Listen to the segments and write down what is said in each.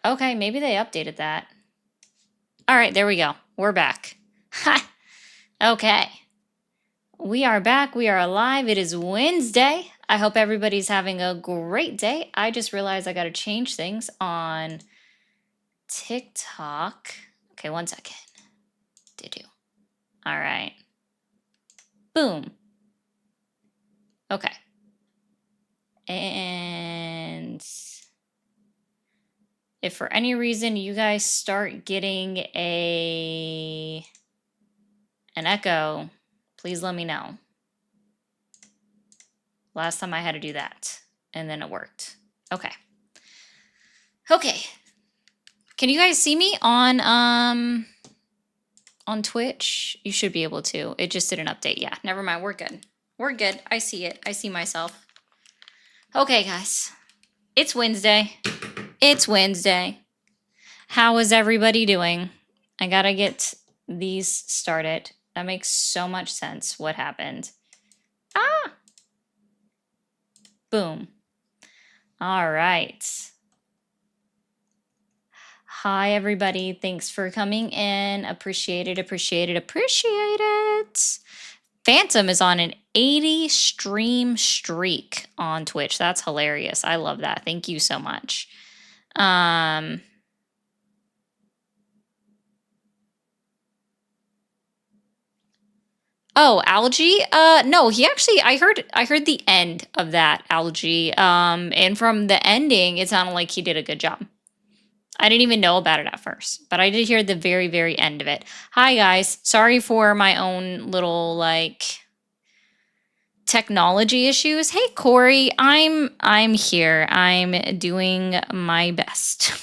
Okay, maybe they updated that. All right, there we go. We're back. Ha! Okay. We are back. We are alive. It is Wednesday. I hope everybody's having a great day. I just realized I got to change things on TikTok. Okay, 1 second. Did you? All right. Boom. Okay. And if for any reason you guys start getting an echo, please let me know. Last time I had to do that, and then it worked. Okay. Okay. Can you guys see me on Twitch? You should be able to. It just did an update. Yeah, never mind. We're good. We're good. I see it. I see myself. Okay, guys. It's Wednesday. It's Wednesday. How is everybody doing? I gotta get these started. That makes so much sense. What happened? Ah! Boom. All right. Hi, everybody. Thanks for coming in. Appreciate it, appreciate it, appreciate it. Phantom is on an 80 stream streak on Twitch. That's hilarious. I love that. Thank you so much. Oh, Algae? No, he actually I heard the end of that, Algae. And from the ending, it sounded like he did a good job. I didn't even know about it at first, but I did hear the very, very end of it. Hi, guys. Sorry for my own little, like, technology issues. Hey, Corey. I'm here. I'm doing my best.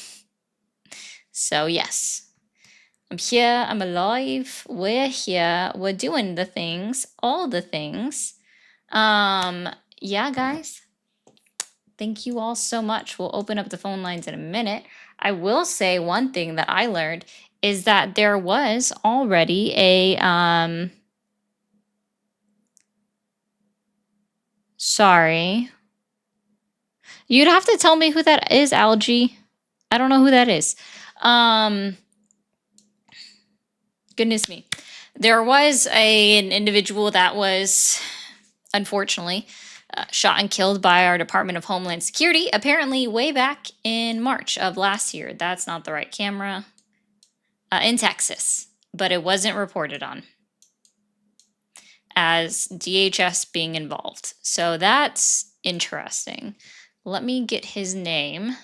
So, yes. I'm here. I'm alive. We're here. We're doing the things. All the things. Yeah, guys. Thank you all so much. We'll open up the phone lines in a minute. I will say one thing that I learned is that there was already a sorry. You'd have to tell me who that is, Algae. I don't know who that is. Goodness me. There was an individual that was unfortunately shot and killed by our Department of Homeland Security, apparently way back in March of last year. That's not the right camera. In Texas, but it wasn't reported on as DHS being involved. So that's interesting. Let me get his name.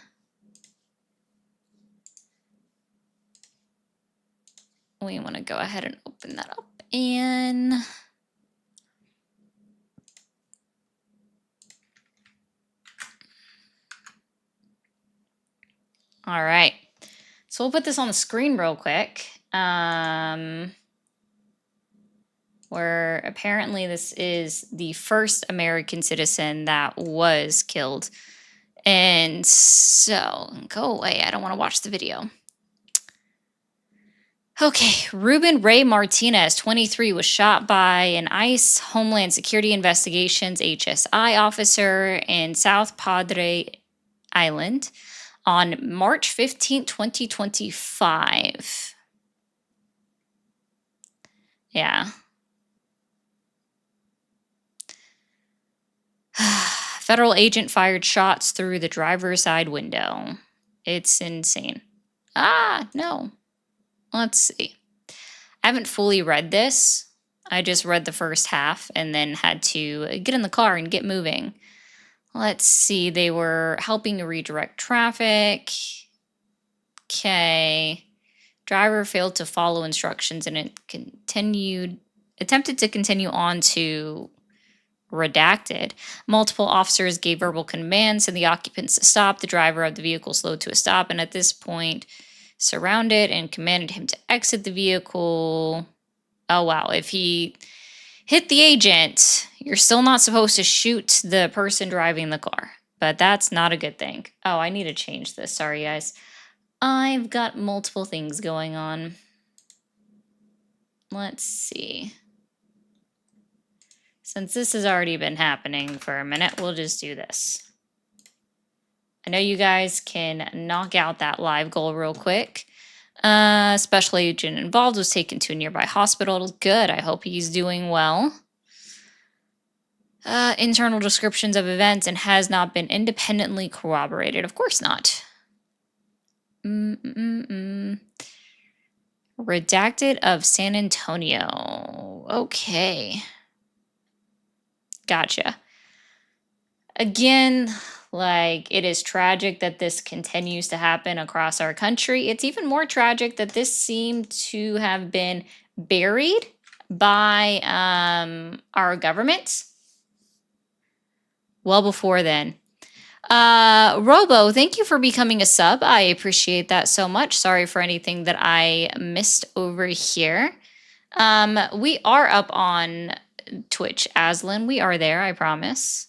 We want to go ahead and open that up in all right. So we'll put this on the screen real quick. Where apparently this is the first American citizen that was killed. And so, go away. I don't want to watch the video. Okay, Ruben Ray Martinez, 23, was shot by an ICE Homeland Security Investigations HSI officer in South Padre Island on March 15, 2025. Yeah. Federal agent fired shots through the driver's side window. It's insane. Ah, no. Let's see. I haven't fully read this. I just read the first half and then had to get in the car and get moving. Let's see. They were helping to redirect traffic. Okay. Driver failed to follow instructions and it attempted to continue on to redacted. Multiple officers gave verbal commands to the occupants to stop. The driver of the vehicle slowed to a stop and at this point surrounded and commanded him to exit the vehicle. Oh, wow. If he hit the agent, you're still not supposed to shoot the person driving the car. But that's not a good thing. Oh, I need to change this. Sorry, guys. I've got multiple things going on. Let's see. Since this has already been happening for a minute, we'll just do this. I know you guys can knock out that live goal real quick. Special agent involved was taken to a nearby hospital. Good. I hope he's doing well. Internal descriptions of events and has not been independently corroborated. Of course not. Redacted of San Antonio. Okay. Gotcha. Again, like, it is tragic that this continues to happen across our country. It's even more tragic that this seemed to have been buried by our government well before then. Robo, thank you for becoming a sub. I appreciate that so much. Sorry for anything that I missed over here. We are up on Twitch, Aslan. We are there, I promise.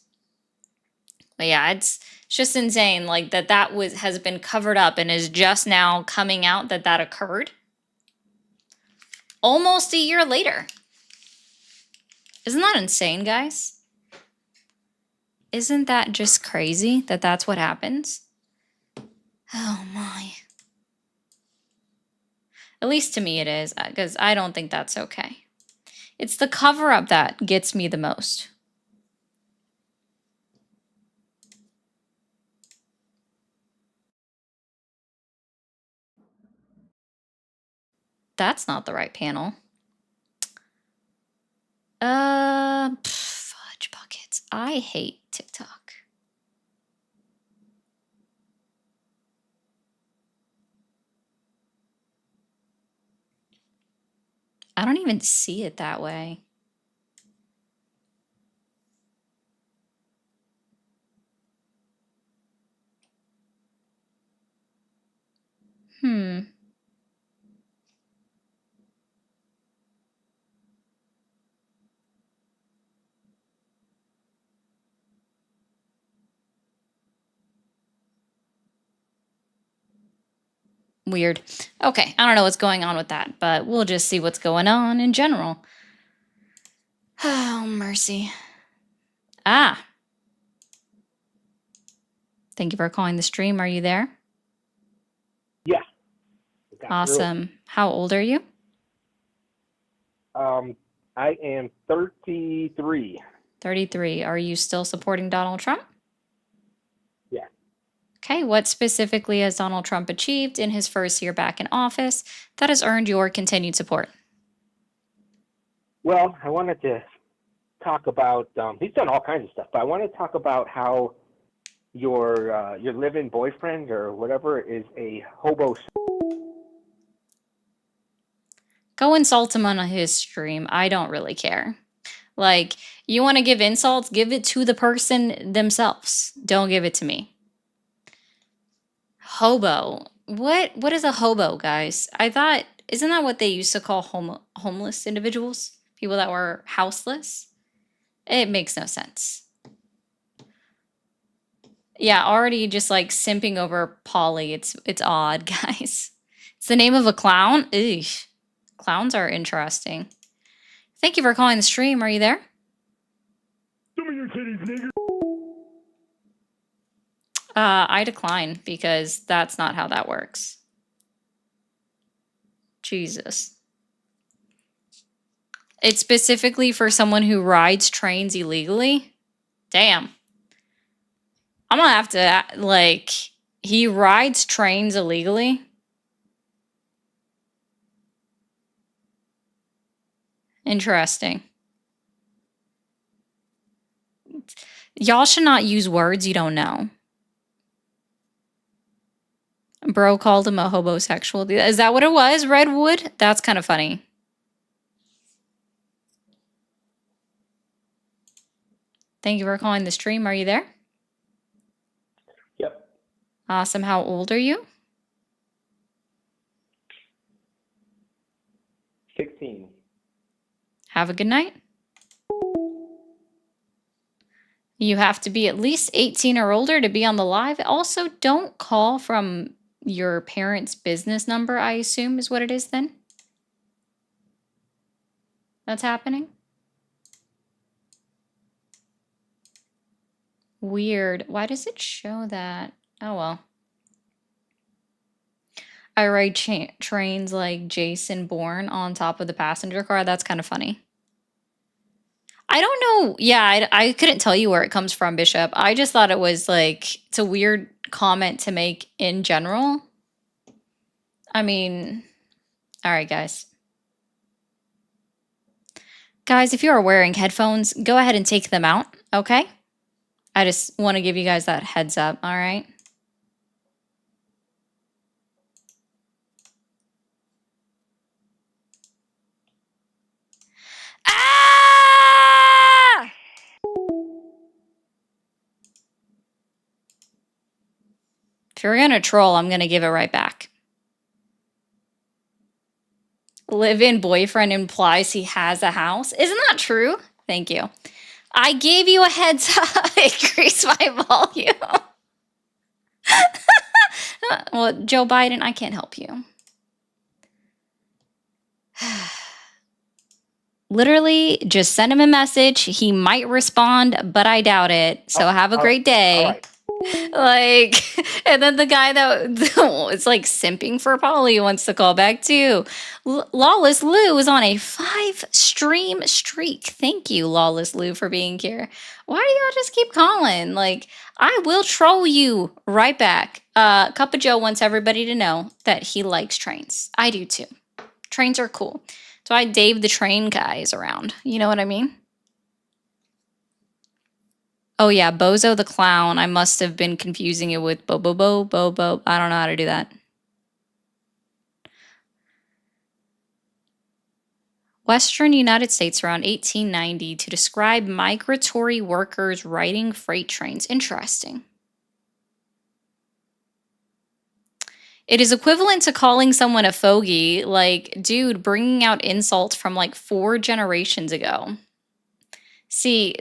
But yeah, it's just insane, like that has been covered up and is just now coming out that occurred. Almost a year later. Isn't that insane, guys? Isn't that just crazy that that's what happens? Oh my. At least to me it is, because I don't think that's okay. It's the cover-up that gets me the most. That's not the right panel. Fudge buckets. I hate TikTok. I don't even see it that way. Weird. Okay, I don't know what's going on with that, but we'll just see what's going on in general. Oh, mercy. Ah. Thank you for calling the stream. Are you there? Yeah. Awesome. How old are you? I am 33. 33. Are you still supporting Donald Trump? Yeah. Okay, what specifically has Donald Trump achieved in his first year back in office that has earned your continued support? Well, I wanted to talk about, he's done all kinds of stuff, but I want to talk about how your live-in boyfriend or whatever is a hobo. Go insult him on his stream. I don't really care. Like, you want to give insults, give it to the person themselves. Don't give it to me. Hobo. What is a hobo, guys? I thought, isn't that what they used to call homeless individuals? People that were houseless? It makes no sense. Yeah, already just like simping over Polly. It's odd, guys. It's the name of a clown? Ugh. Clowns are interesting. Thank you for calling the stream. Are you there? I decline because that's not how that works. Jesus. It's specifically for someone who rides trains illegally? Damn. I'm gonna have to, like, he rides trains illegally? Interesting. Y'all should not use words you don't know. Bro called him a hobosexual. Is that what it was, Redwood? That's kind of funny. Thank you for calling the stream. Are you there? Yep. Awesome. How old are you? 16. Have a good night. You have to be at least 18 or older to be on the live. Also, don't call from your parents' business number, I assume is what it is then. That's happening. Weird. Why does it show that? Oh well. I ride trains like Jason Bourne on top of the passenger car. That's kind of funny. I don't know. Yeah, I couldn't tell you where it comes from, Bishop. I just thought it was like, it's a weird comment to make in general. I mean, all right, guys. Guys, if you are wearing headphones, go ahead and take them out, okay? I just want to give you guys that heads up, all right? Ah! If you're gonna troll, I'm gonna give it right back. Live-in boyfriend implies he has a house. Isn't that true? Thank you. I gave you a heads up. Increase my volume. Well, Joe Biden, I can't help you. Literally, just send him a message. He might respond, but I doubt it. So have a great day. All right. Like, and then the guy that it's like simping for Polly wants to call back too. Lawless Lou is on a 5-stream streak. Thank you, Lawless Lou, for being here. Why do y'all just keep calling? Like, I will troll you right back. Cup of Joe wants everybody to know that he likes trains. I do too. Trains are cool. So I Dave the train guys around. You know what I mean? Oh yeah, Bozo the Clown. I must have been confusing it with Bobo. I don't know how to do that. Western United States around 1890 to describe migratory workers riding freight trains. Interesting. It is equivalent to calling someone a fogey. Like, dude, bringing out insults from like 4 generations ago. See,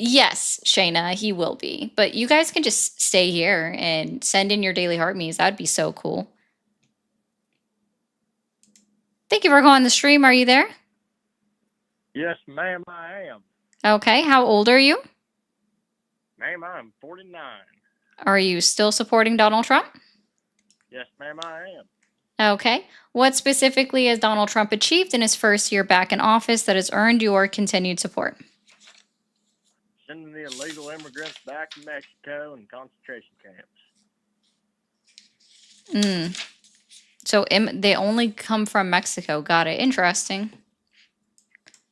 yes, Shayna, he will be. But you guys can just stay here and send in your daily heart me's. That'd be so cool. Thank you for calling the stream. Are you there? Yes, ma'am, I am. Okay. How old are you? Ma'am, I'm 49. Are you still supporting Donald Trump? Yes, ma'am, I am. Okay. What specifically has Donald Trump achieved in his first year back in office that has earned your continued support? Sending the illegal immigrants back to Mexico and concentration camps. So they only come from Mexico. Got it. Interesting.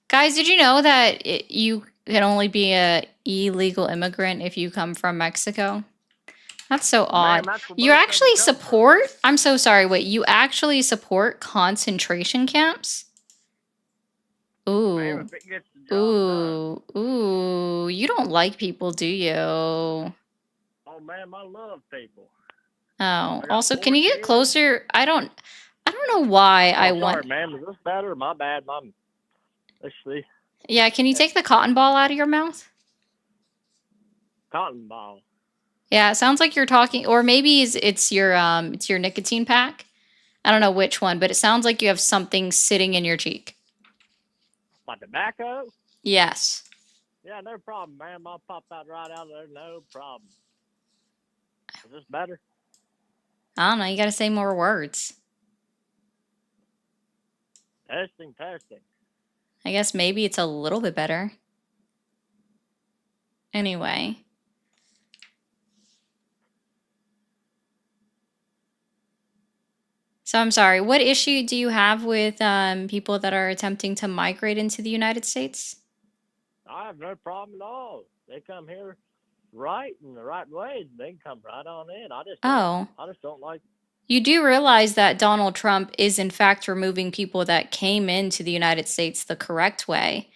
Guys, did you know that you can only be a illegal immigrant if you come from Mexico? That's so odd. You actually support, I'm so sorry, wait, you actually support concentration camps? Ooh. Ma'am, if it gets the job done. Ooh, you don't like people, do you? Oh, ma'am, I love people. Oh, also, can you get closer? I don't know why I want. Sorry, ma'am, is this better? My bad, let's see. Yeah, can you take the cotton ball out of your mouth? Cotton ball. Yeah, it sounds like you're talking, or maybe it's your nicotine pack. I don't know which one, but it sounds like you have something sitting in your cheek. My tobacco? Yes. Yeah, no problem, ma'am. I'll pop that right out of there. No problem. Is this better? I don't know. You got to say more words. Testing. I guess maybe it's a little bit better. Anyway. So I'm sorry, what issue do you have with people that are attempting to migrate into the United States? I have no problem at all. They come here right in the right way. They can come right on in. I just don't like. You do realize that Donald Trump is in fact removing people that came into the United States the correct way.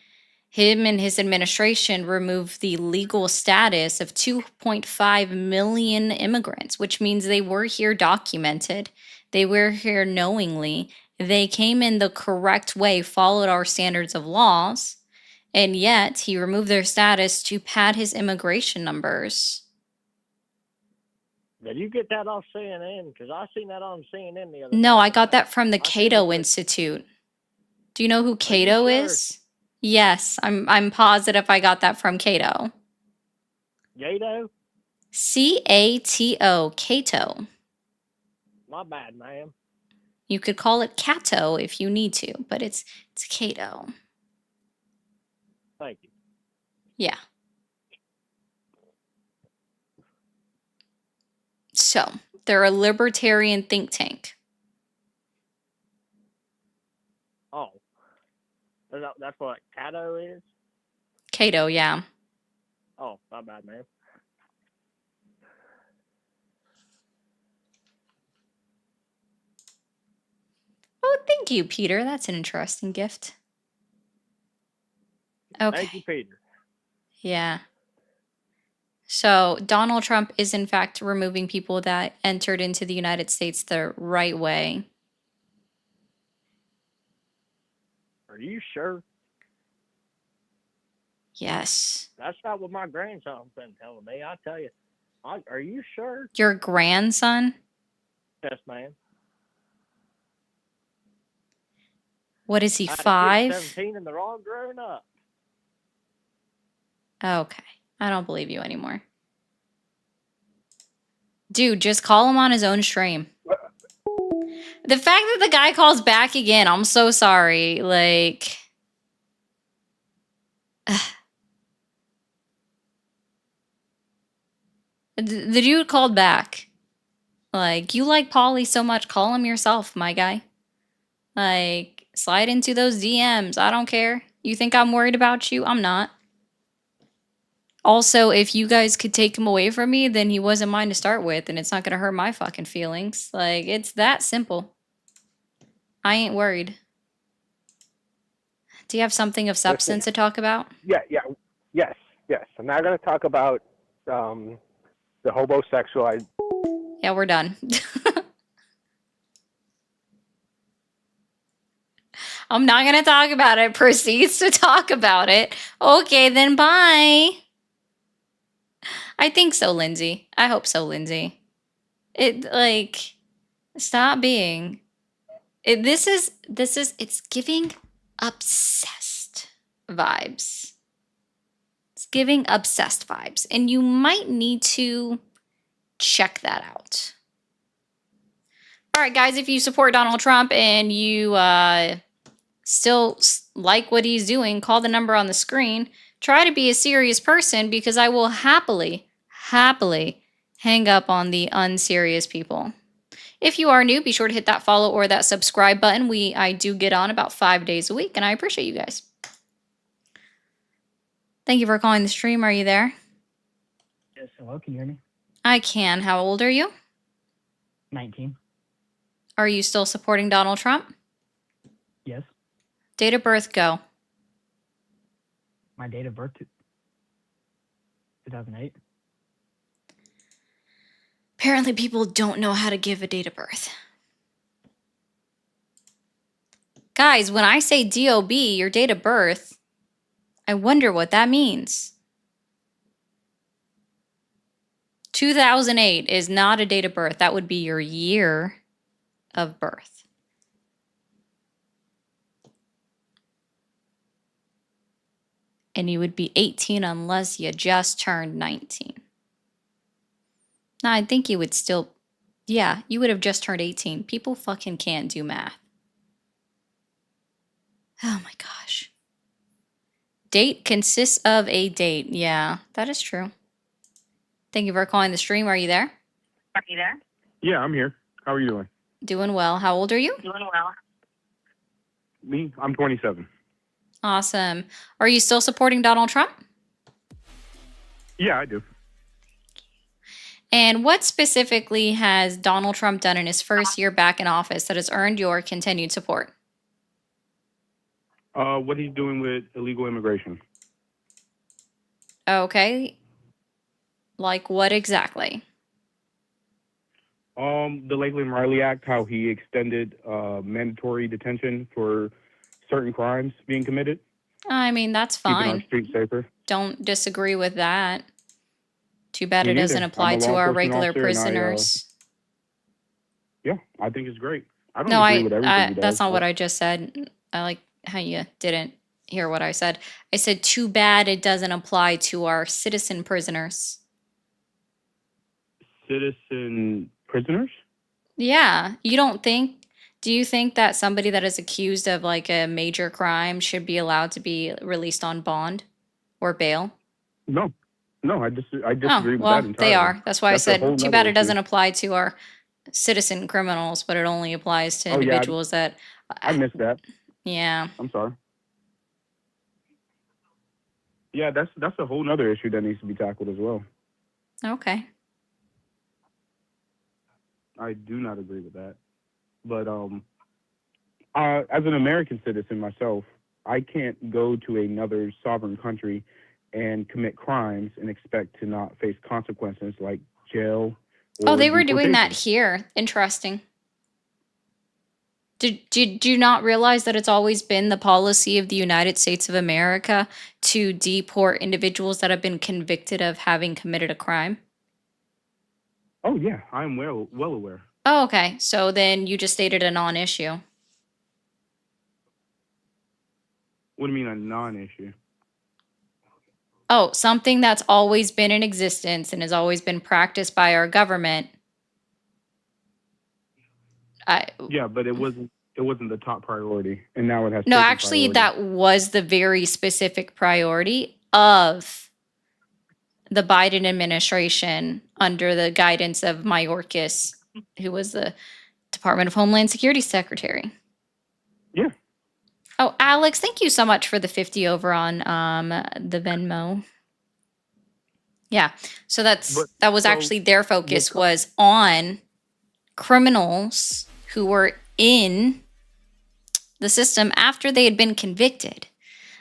Him and his administration removed the legal status of 2.5 million immigrants, which means they were here documented. They were here knowingly. They came in the correct way, followed our standards of laws, and yet he removed their status to pad his immigration numbers. Did you get that off CNN? Because I seen that on CNN the other day. No, I got that from the Cato Institute. Do you know who Cato is? Yes, I'm positive I got that from Cato. Gato? Cato, Cato. My bad, ma'am. You could call it Cato if you need to, but it's Cato. Thank you. Yeah. So they're a libertarian think tank. Oh. That's what Cato is? Cato, yeah. Oh, my bad, ma'am. Oh, thank you, Peter. That's an interesting gift. Okay. Thank you, Peter. Yeah. So Donald Trump is in fact removing people that entered into the United States the right way. Are you sure? Yes. That's not what my grandson's been telling me. I tell you. Are you sure? Your grandson? Yes, ma'am. What is he, I had a kid 5? 17 and they're all grown up. Okay. I don't believe you anymore. Dude, just call him on his own stream. The fact that the guy calls back again, I'm so sorry. Like, the dude called back. Like, you like Polly so much, call him yourself, my guy. Like, slide into those DMs. I don't care. You think I'm worried about you? I'm not. Also, if you guys could take him away from me, then he wasn't mine to start with, and it's not gonna hurt my fucking feelings. Like, it's that simple. I ain't worried. Do you have something of substance to talk about? Yes. I'm not going to talk about the homosexual. Yeah, we're done. I'm not going to talk about it. Proceeds to talk about it. Okay, then bye. I think so, Lindsay. I hope so, Lindsay. Stop being. It's giving obsessed vibes. It's giving obsessed vibes. And you might need to check that out. All right, guys, if you support Donald Trump and you still like what he's doing, call the number on the screen. Try to be a serious person because I will happily hang up on the unserious people. If you are new, be sure to hit that follow or that subscribe button. I do get on about 5 days a week, and I appreciate you guys. Thank you for calling the stream. Are you there? Yes, hello, can you hear me? I can. How old are you? 19. Are you still supporting Donald Trump? Yes. Date of birth, go. My date of birth, 2008. Apparently people don't know how to give a date of birth. Guys, when I say DOB, your date of birth, I wonder what that means. 2008 is not a date of birth. That would be your year of birth. And you would be 18 unless you just turned 19. No, I think you would still, yeah, you would have just turned 18. People fucking can't do math. Oh my gosh. Date consists of a date. Yeah, that is true. Thank you for calling the stream. Are you there? Are you there? Yeah, I'm here. How are you doing? Doing well. How old are you? Doing well. Me? I'm 27. Awesome. Are you still supporting Donald Trump? Yeah, I do. And what specifically has Donald Trump done in his first year back in office that has earned your continued support? What he's doing with illegal immigration. Okay. Like what exactly? The Lakeland Riley Act, how he extended mandatory detention for certain crimes being committed. I mean, that's Keeping our fine. streets safer. Don't disagree with that. Too bad Me it doesn't neither. apply I'm a to law our enforcement regular officer and prisoners. Yeah, I think it's great. I don't No, agree with everything he does. that's not but what I just said. I like how you didn't hear what I said. I said, too bad it doesn't apply to our citizen prisoners. citizen prisoners? Yeah, do you think that somebody that is accused of like a major crime should be allowed to be released on bond or bail? No, no, I Oh, disagree with that well, they entirely. are. That's why I That's a whole said too nother bad it issue. doesn't apply to our citizen criminals, but it only applies to Oh yeah, individuals that, I missed that. yeah. I'm sorry. Yeah, that's a whole nother issue that needs to be tackled as well. Okay. I do not agree with that. But as an American citizen myself, I can't go to another sovereign country and commit crimes and expect to not face consequences like jail Oh, or they were doing that deportation. here. Interesting. Did you not realize that it's always been the policy of the United States of America to deport individuals that have been convicted of having committed a crime? Oh yeah, I'm well aware. Oh, okay. So then you just stated a non-issue. What do you mean a non-issue? Oh, something that's always been in existence and has always been practiced by our government. Yeah, but it wasn't the top priority, and now it has. No, taken actually, priority. that was the very specific priority of the Biden administration under the guidance of Mayorkas, who was the Department of Homeland Security Secretary. Yeah. Oh, Alex, thank you so much for the 50 over on the Venmo. Yeah. So that was actually their focus was on criminals who were in the system after they had been convicted.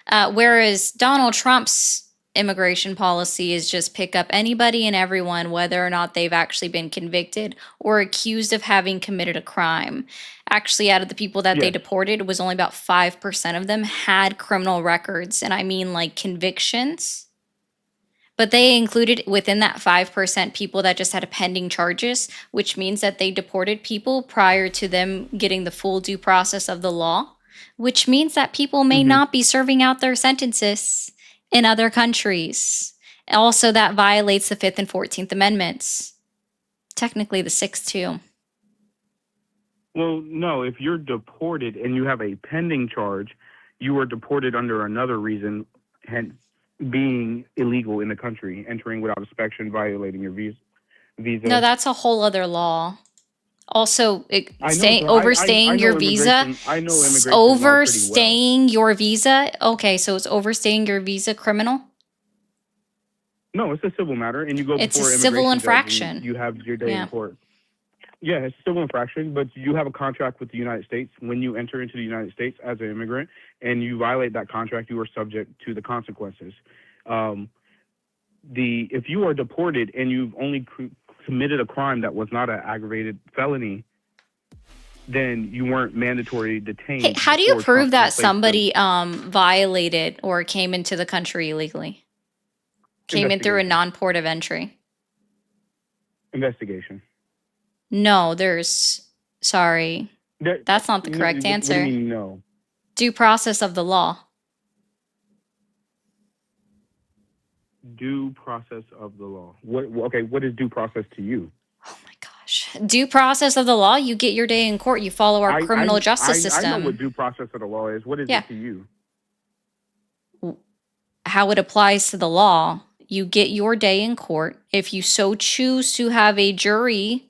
Whereas Donald Trump's immigration policy is just pick up anybody and everyone, whether or not they've actually been convicted or accused of having committed a crime. Actually, out of the people that they deported, it was only about 5% of them had criminal records. And I mean like convictions. But they included within that 5% people that just had a pending charges, which means that they deported people prior to them getting the full due process of the law, which means that people may not be serving out their sentences in other countries. Also, that violates the 5th and 14th Amendments. Technically, the 6th, too. Well, no, if you're deported and you have a pending charge, you are deported under another reason, hence being illegal in the country, entering without inspection, violating your visa. No, that's a whole other law. Also, overstaying I know your visa. I know immigration law pretty well. Overstaying your visa. Okay, so it's overstaying your visa criminal? No, it's a civil matter, and you go It's a before civil immigration judge infraction. and you have your day in court. Yeah, it's a civil infraction, but you have a contract with the United States. When you enter into the United States as an immigrant and you violate that contract, you are subject to the consequences. If you are deported and you've only committed a crime that was not an aggravated felony, then you weren't mandatory detained. Hey, how do you before prove Trump that replaced somebody violated or came into the country illegally? Came in through a non-port of entry? Investigation. No, sorry. That's not the correct answer. What do you mean, no? Due process of the law. Due process of the law. What is due process to you? Oh my gosh. Due process of the law, you get your day in court. You follow our criminal justice system. I know what due process of the law is. What is it to you? How it applies to the law. You get your day in court. If you so choose to have a jury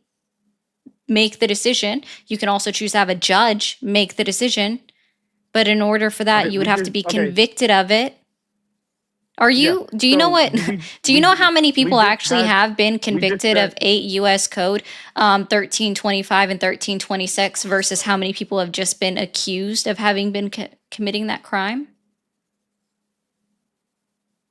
make the decision, you can also choose to have a judge make the decision. But in order for that, you would have to be convicted of it. Do you know how many people actually have been convicted of 8 U.S. Code 1325 and 1326 versus how many people have just been accused of having been committing that crime?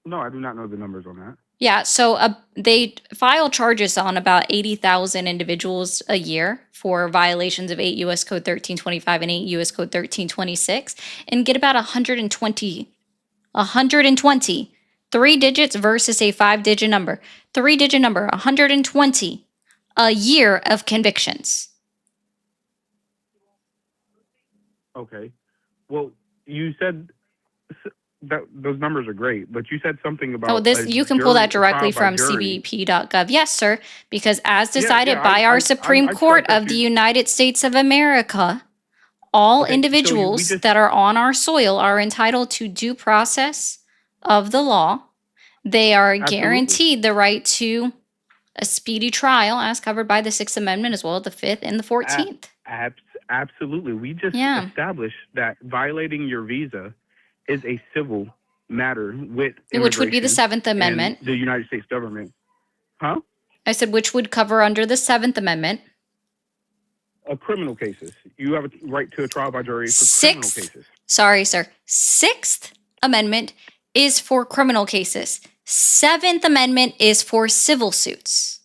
No, I do not know the numbers on that. Yeah, so they file charges on about 80,000 individuals a year for violations of 8 U.S. Code 1325 and 8 U.S. Code 1326 and get about 120, 3 digits versus a 5-digit number. 3-digit number, 120 a year of convictions. Okay. Well, you said those numbers are great, but you said something about Oh, this you can pull that directly from jury. cbp.gov. Yes, sir, because as decided yeah, by our Supreme I Court trust that of the you- United States of America, all Okay, so we individuals just- that are on our soil are entitled to due process of the law. They are Absolutely. guaranteed the right to a speedy trial as covered by the Sixth Amendment as well as the Fifth and the 14th. Absolutely. We just Yeah. established that violating your visa is a civil matter with Which would be the immigration Seventh and Amendment. the United States government. Huh? I said which would cover under the Seventh Amendment. Criminal cases. You have a right to a trial by jury for criminal Sixth, cases. sorry, sir. Sixth Amendment is for criminal cases. Seventh Amendment is for civil suits.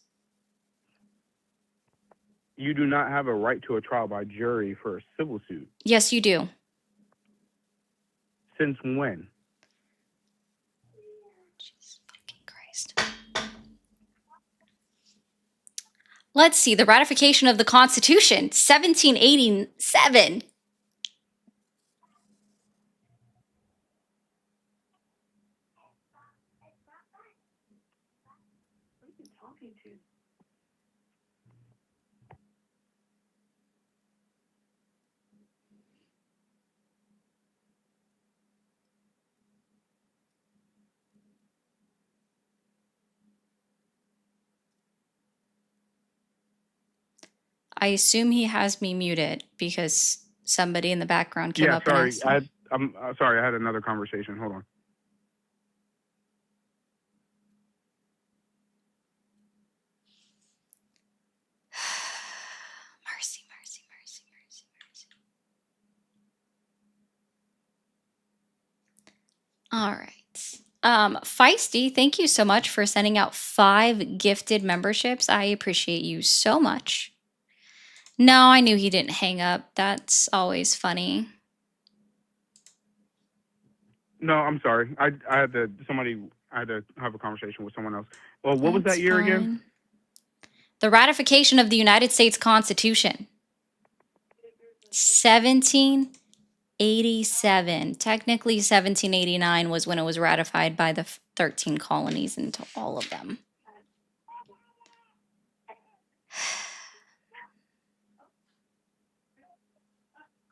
You do not have a right to a trial by jury for a civil suit. Yes, you do. Since when? Jesus fucking Christ. Let's see. The ratification of the Constitution, 1787. I assume he has me muted because somebody in the background came Yeah, up sorry. and asked. I'm sorry. I had another conversation. Hold on. Mercy, mercy, mercy, mercy, mercy. All right. Feisty, thank you so much for sending out 5 gifted memberships. I appreciate you so much. No, I knew he didn't hang up. That's always funny. No, I'm sorry. I had to have a conversation with someone else. Well, what was that That's year again? fine. The ratification of the United States Constitution. 1787. Technically, 1789 was when it was ratified by the 13 colonies into all of them.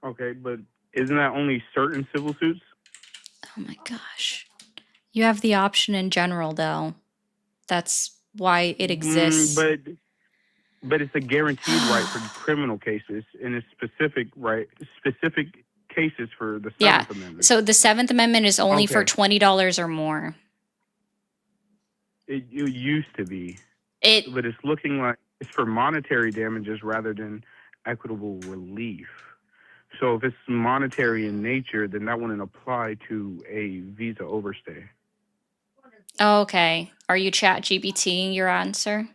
Okay, but isn't that only certain civil suits? Oh my gosh. You have the option in general, though. That's why it exists. But it's a guaranteed right for criminal cases, and it's specific cases for the Yeah. Seventh Amendment. So the Seventh Amendment is only for Okay. $20 or more. It used to be, It but it's looking like it's for monetary damages rather than equitable relief. So if it's monetary in nature, then that wouldn't apply to a visa overstay. okay. Are you Chat GPT your answer?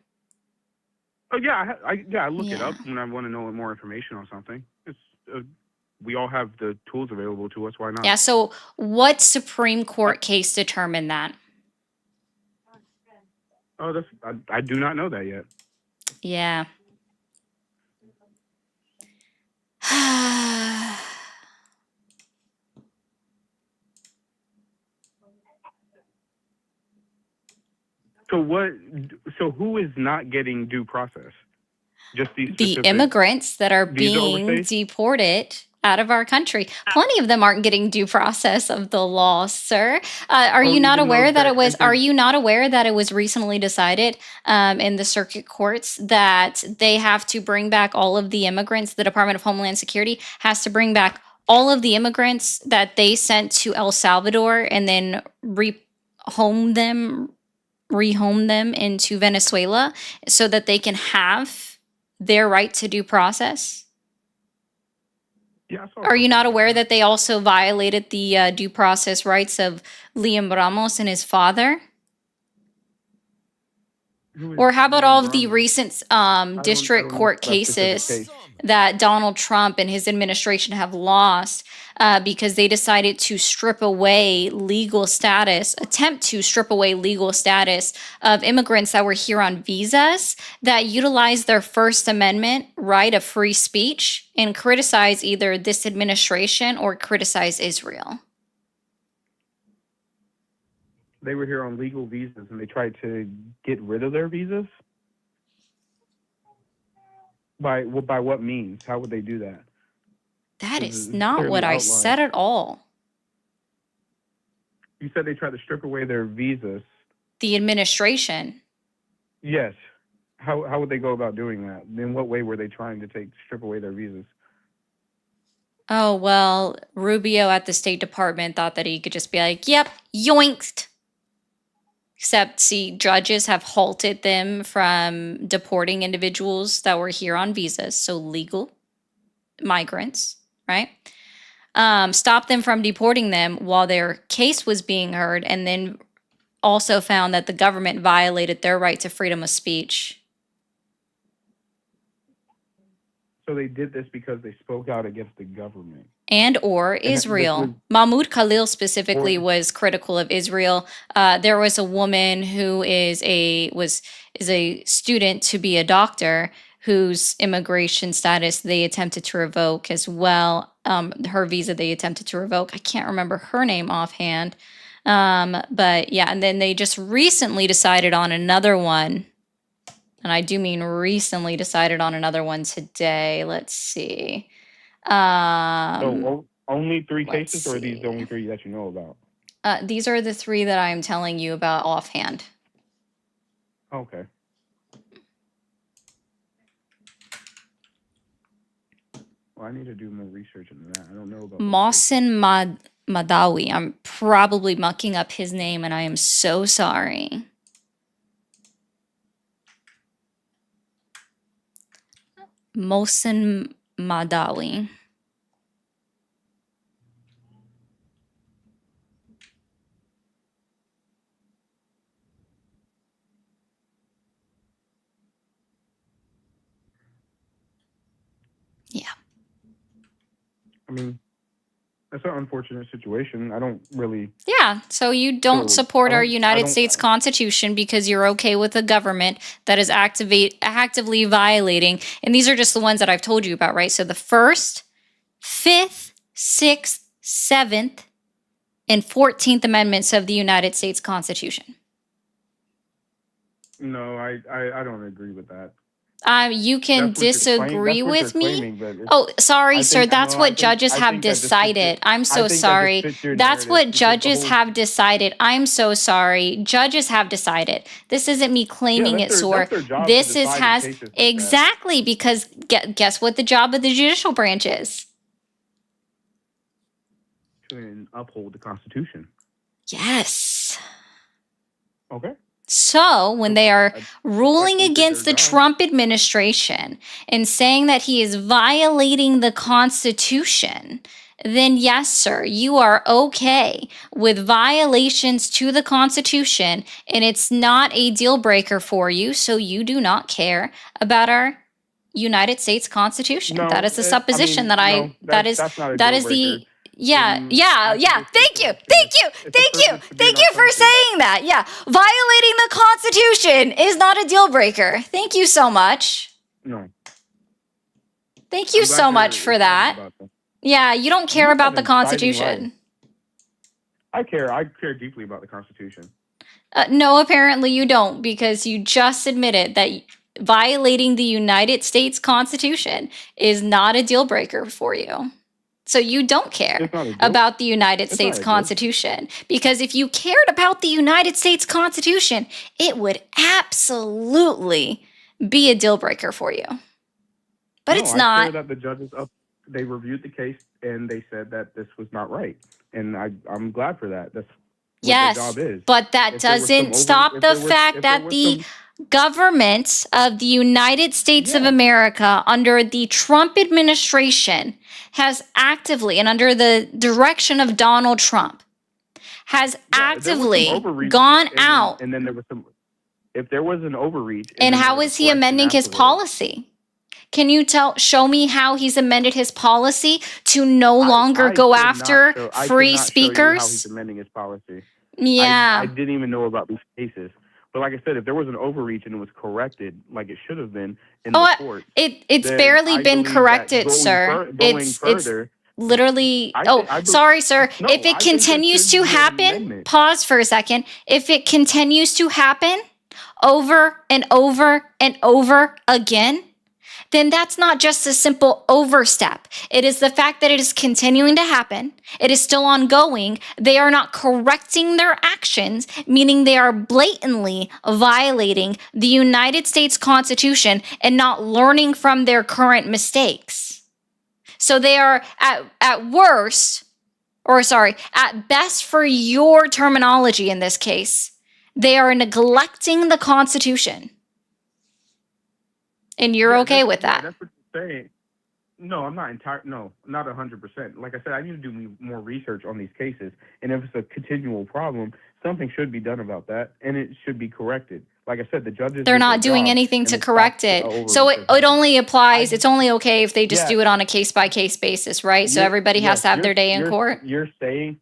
Oh yeah, I look it Yeah. up when I want to know more information on something. It's we all have the tools available to us. Why not? Yeah. So what Supreme Court case determined that? Oh, I do not know that yet. Yeah. So what? So who is not getting due process? Just these The specific immigrants that are visa being overstays? deported out of our country. Plenty of them aren't getting due process of the law, sir. Are Oh, you not even aware those that that it was? entered- Are you not aware that it was recently decided in the circuit courts that they have to bring back all of the immigrants? The Department of Homeland Security has to bring back all of the immigrants that they sent to El Salvador and then rehome them into Venezuela so that they can have their right to due process? Yeah, I saw Are you something not about aware that they also violated the due process rights of Liam Ramos and his father? Who is Or how about Liam all of the Ramos? recent I district don't know court that specific cases case. that Donald Trump and his administration have lost because they decided to strip away legal status, attempt to strip away legal status of immigrants that were here on visas that utilized their First Amendment right of free speech and criticize either this administration or criticize Israel. They were here on legal visas, and they tried to get rid of their visas. By what means? How would they do that? That This is is not clearly what I outlined. said at all. You said they tried to strip away their visas. The administration. Yes. How would they go about doing that? In what way were they trying to strip away their visas? Oh, well, Rubio at the State Department thought that he could just be like, yep, yoinked. Except, see, judges have halted them from deporting individuals that were here on visas, so legal migrants, right? Stopped them from deporting them while their case was being heard, and then also found that the government violated their right to freedom of speech. So they did this because they spoke out against the government. And or And this Israel. was- Mahmoud Khalil specifically Or- was critical of Israel. There was a woman who is a student to be a doctor whose immigration status they attempted to revoke as well. Her visa they attempted to revoke. I can't remember her name offhand. But yeah, and then they just recently decided on another one. And I do mean recently decided on another one today. Let's see. Only 3 let's cases, or are these see. the only 3 that you know about? These are the 3 that I'm telling you about offhand. Okay. Well, I need to do more research into that. I don't know about those Mohsen Madawi. I'm probably mucking up his name, and I am so sorry. Mohsen Madawi. Yeah. I mean, that's an unfortunate situation. I don't really. Yeah, so you don't So, support I our don't- I United don't- States Constitution because you're okay with a government that is actively violating, and these are just the ones that I've told you about, right? So the 1st, 5th, 6th, 7th, and 14th Amendments of the United States Constitution. No, I don't agree with that. You can That's what you're disagree that's what with you're me. claiming, but it's- Oh, sorry, I sir. think- That's no, I what think- judges I have think that just fits decided. I'm I so think that just sorry. fits your That's narrative, what because the judges whole- have decided. I'm so sorry. Judges have decided. This isn't me claiming it, that's sore. their job to This is decide in has cases like that. exactly because guess what the job of the judicial branch is? To uphold the Constitution. Yes. Okay. So when they are ruling think that against the their job- Trump administration and saying that he is violating the Constitution, then yes, sir, you are okay with violations to the Constitution, and it's not a deal breaker for you, so you do not care about our United States Constitution. No, That is the I mean, supposition that I no, that is that's not a that deal is the breaker. yeah, In yeah. activist Thank you. It's Thank you. a Thank you. privilege to be Thank in you our for country. saying that. Yeah. Violating the Constitution is not a deal breaker. Thank you so much. No. Thank you I'm glad so you're much for excited that. about that. Yeah, you don't care You about have the an exciting Constitution. I care deeply about the Constitution. No, apparently you don't, because you just admitted that violating the United States Constitution is not a deal breaker for you. So you don't care It's not a deal. about the United It's States not a deal. Constitution. Because if you cared about the United States Constitution, it would absolutely be a deal breaker for you. But No, it's I not. care that the judges they reviewed the case and they said that this was not right, and I'm glad for that. That's what Yes, their job is. but that If there was doesn't some stop if the there was- fact if there that was the some- government of the United States of Yeah. America under the Trump administration has actively, and under the direction of Donald Trump, has Yeah, there was some actively overreach, gone and- out. and then there was some. If there was an overreach, And then how there was is a he correction amending his afterwards. policy? Can you show me how he's amended his policy to no longer I go cannot after show- I free cannot show you how he's speakers? amending his policy. Yeah. I didn't even know about these cases. But like I said, if there was an overreach and it was corrected, like it should have been in Oh, the court, It's then barely I been believe that corrected, going sir. going It's further, literally, I oh, thi- I be- sorry, sir. No, If I it think there continues should to be an happen, amendment. pause for a second. If it continues to happen over and over and over again, then that's not just a simple overstep. It is the fact that it is continuing to happen. It is still ongoing. They are not correcting their actions, meaning they are blatantly violating the United States Constitution and not learning from their current mistakes. So they are at worst, or sorry, at best for your terminology in this case, they are neglecting the Constitution. And you're Yeah, okay with that. That's what you're saying. No, I'm not no, not 100%. Like I said, I need to do more research on these cases. And if it's a continual problem, something should be done about that, and it should be corrected. Like I said, the judges. They're did not their doing job, anything and to it correct stopped it. over So because it only applies, I- it's only okay if they just Yeah. do it on a case by case basis, right? So You're- everybody has yes, to have their day in you're- court. You're saying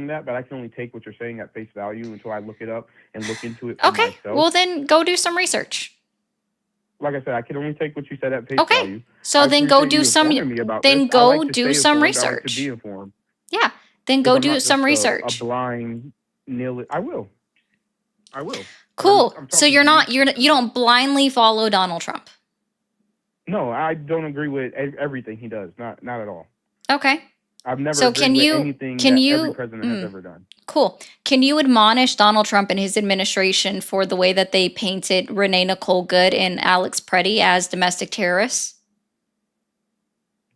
that, but I can only take what you're saying at face value until I look it up and look into it for Okay, myself. well then go do some research. Like I said, I can only take what you said at face Okay, value. so I then go appreciate do you some, informing me about then this. I go like to do stay some informed. I like research. to be informed. Yeah, then 'Cause go I'm do not some just research. A blind nil. I will. Cool. I'm So talking you're to not, you. you don't blindly follow Donald Trump. No, I don't agree with everything he does. Not at all. Okay, I've never So agreed can with you- anything can that you- every president has ever done. cool. Can you admonish Donald Trump and his administration for the way that they painted Renee Nicole Good and Alex Preddy as domestic terrorists?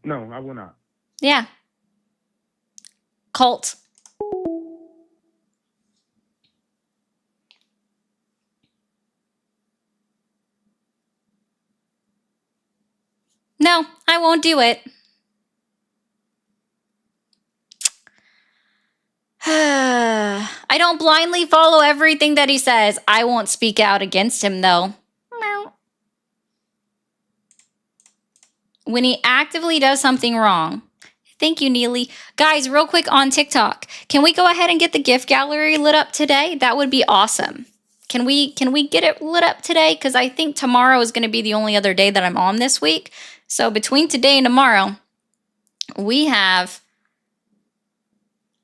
No, I will not. Yeah. Cult. No, I won't do it. I don't blindly follow everything that he says. I won't speak out against him, though. Meow. When he actively does something wrong. Thank you, Neely. Guys, real quick on TikTok, can we go ahead and get the gift gallery lit up today? That would be awesome. Can we get it lit up today? Because I think tomorrow is going to be the only other day that I'm on this week. So between today and tomorrow, we have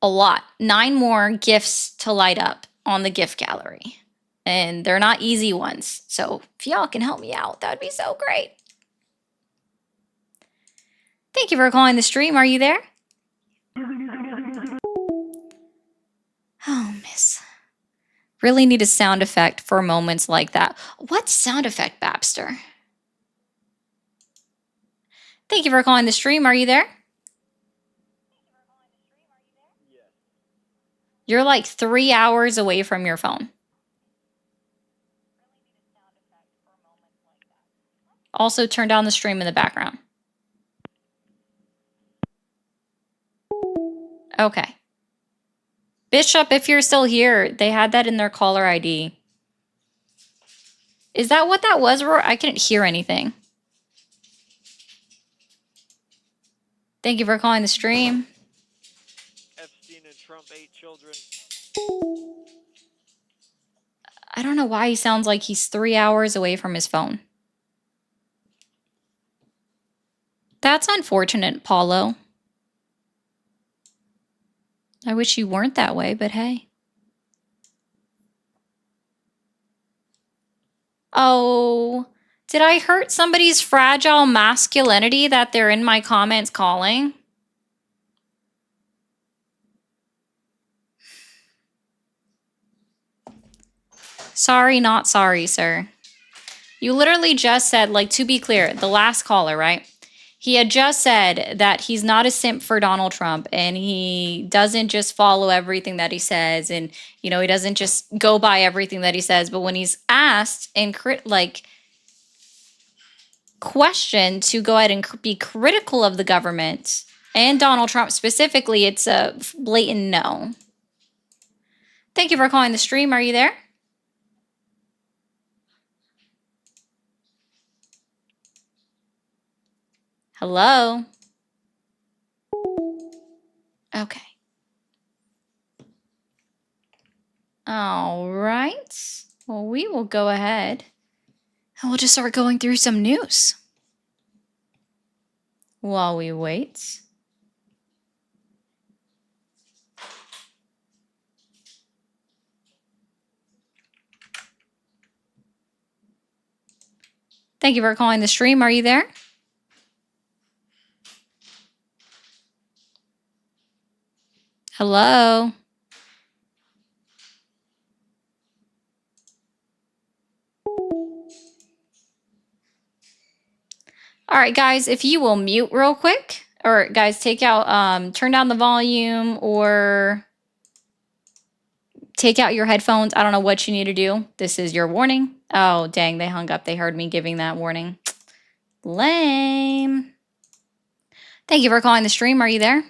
a lot. 9 more gifts to light up on the gift gallery. And they're not easy ones. So if y'all can help me out, that would be so great. Thank you for calling the stream. Are you there? Oh, miss. Really need a sound effect for moments like that. What sound effect, Babster? Thank you for calling the stream. Are you there? You're like 3 hours away from your phone. Also, turn down the stream in the background. Okay. Bishop, if you're still here, they had that in their caller ID. Is that what that was, Roar? I couldn't hear anything. Thank you for calling the stream. Epstein and Trump 8 children. I don't know why he sounds like he's 3 hours away from his phone. That's unfortunate, Paulo. I wish you weren't that way, but hey. Oh, did I hurt somebody's fragile masculinity that they're in my comments calling? Sorry, not sorry, sir. You literally just said, like, to be clear, the last caller, right? He had just said that he's not a simp for Donald Trump and he doesn't just follow everything that he says and, you know, he doesn't just go by everything that he says. But when he's asked and questioned to go ahead and be critical of the government and Donald Trump specifically, it's a blatant no. Thank you for calling the stream. Are you there? Hello? Okay. All right. Well, we will go ahead and we'll just start going through some news while we wait. Thank you for calling the stream. Are you there? Hello? All right, guys, if you will mute real quick, or guys, take out, turn down the volume or take out your headphones. I don't know what you need to do. This is your warning. Oh, dang, they hung up. They heard me giving that warning. Lame. Thank you for calling the stream. Are you there?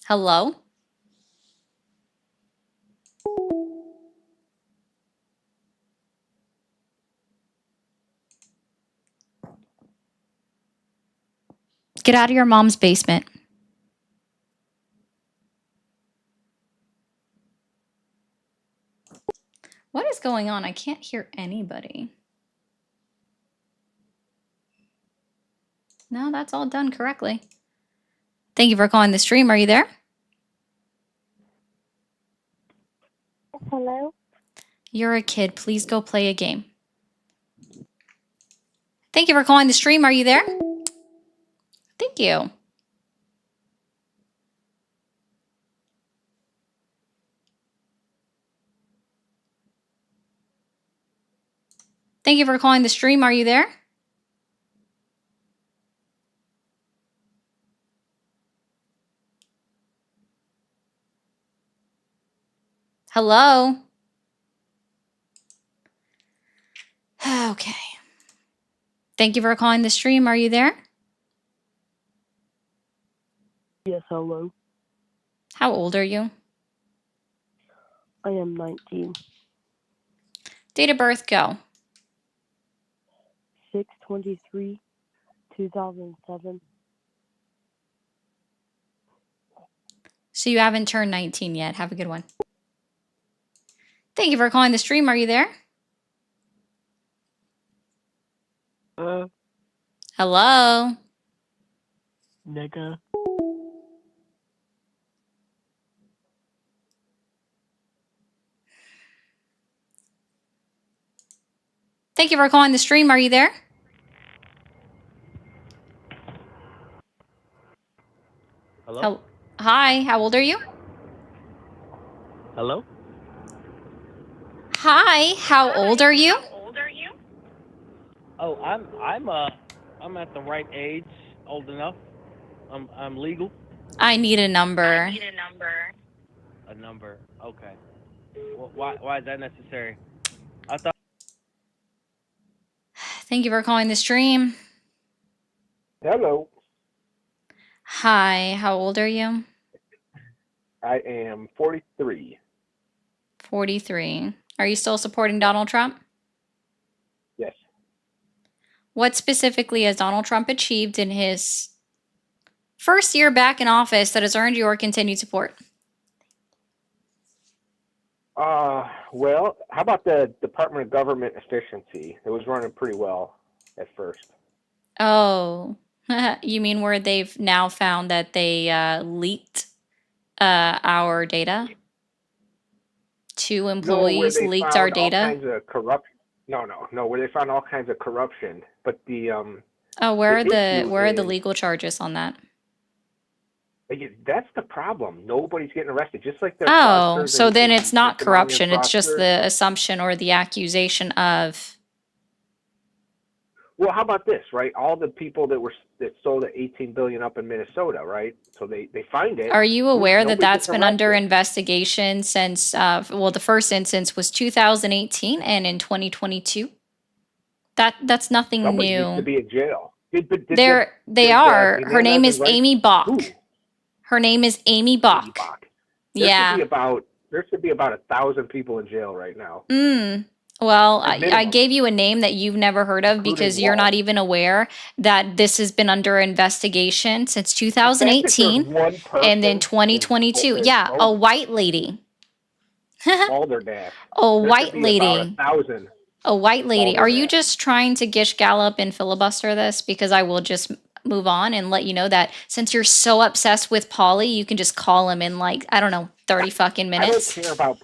Hello? Get out of your mom's basement. What is going on? I can't hear anybody. No, that's all done correctly. Thank you for calling the stream. Are you there? Hello? You're a kid. Please go play a game. Thank you for calling the stream. Are you there? Thank you. Thank you for calling the stream. Are you there? Hello? Okay. Thank you for calling the stream. Are you there? Yes, hello. How old are you? I am 19. Date of birth, go. 6/23/2007. So you haven't turned 19 yet. Have a good one. Thank you for calling the stream. Are you there? Hello? Nigga. Thank you for calling the stream. Are you there? Hello? Hi, how old are you? Hello? Hi, how old are you? Oh, I'm at the right age, old enough. I'm legal. I need a number. A number. Okay. Why is that necessary? I thought. Thank you for calling the stream. Hello. Hi, how old are you? I am 43. 43. Are you still supporting Donald Trump? Yes. What specifically has Donald Trump achieved in his first year back in office that has earned your continued support? Well, how about the Department of Government Efficiency? It was running pretty well at first. Oh, you mean where they've now found that they leaked our data? Two employees they leaked found our all data? kinds of corruption. No, where they found all kinds of corruption. But the Oh, where the issue are the is- legal charges on that? that's the problem. Nobody's getting arrested. Just like the Oh, fraudsters so and- then and it's not victim army corruption. It's just fraudsters. the assumption or the accusation of. Well, how about this, right? All the people that sold at 18 billion up in Minnesota, right? So they find it. Are you aware that Nobody that's gets been under arrested. investigation since, well, the first instance was 2018 and in 2022? That's nothing Somebody needs to new. be in jail. They did are. the Her name is right- Amy Bach. Who? Her name is Amy Bach. Bach. Yeah. There should be about 1,000 people in jail right now. Well, At I minimum. gave you a name that you've never heard of Including because you're Walt. not even aware that this has been under investigation since 2018 and then 2022. Yeah, a white lady. Balderdash. A There white should be about lady. 1,000. A white lady. Are you Balderdash. just trying to gish gallop and filibuster this? Because I will just move on and let you know that since you're so obsessed with Polly, you can just call him in like, I don't know, 30 fucking I don't minutes. care about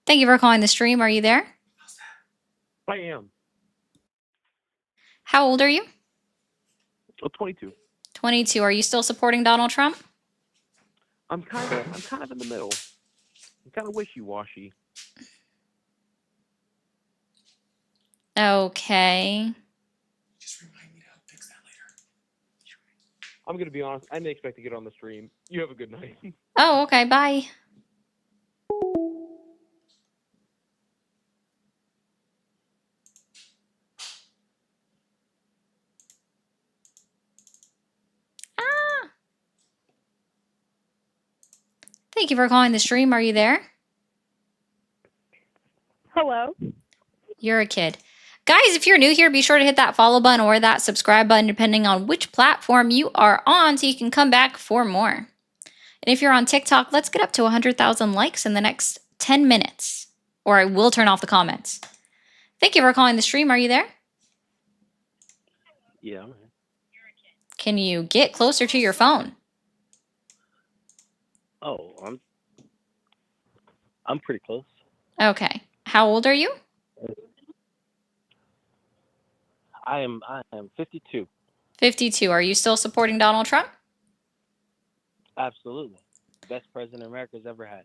Thank you for calling the stream. Are you there? I am. How old are you? 22. 22. Are you still supporting Donald Trump? I'm kind of in the middle. I'm kind of wishy-washy. Okay. I'm gonna be honest. I didn't expect to get on the stream. You have a good night. Oh, okay. Bye. Ah. Thank you for calling the stream. Are you there? Hello. You're a kid. Guys, if you're new here, be sure to hit that follow button or that subscribe button, depending on which platform you are on, so you can come back for more. And if you're on TikTok, let's get up to 100,000 likes in the next 10 minutes, or I will turn off the comments. Thank you for calling the stream. Are you there? Yeah. I'm here. Can you get closer to your phone? Oh, I'm pretty close. Okay. How old are you? I am 52. 52. Are you still supporting Donald Trump? Absolutely. Best president America's ever had.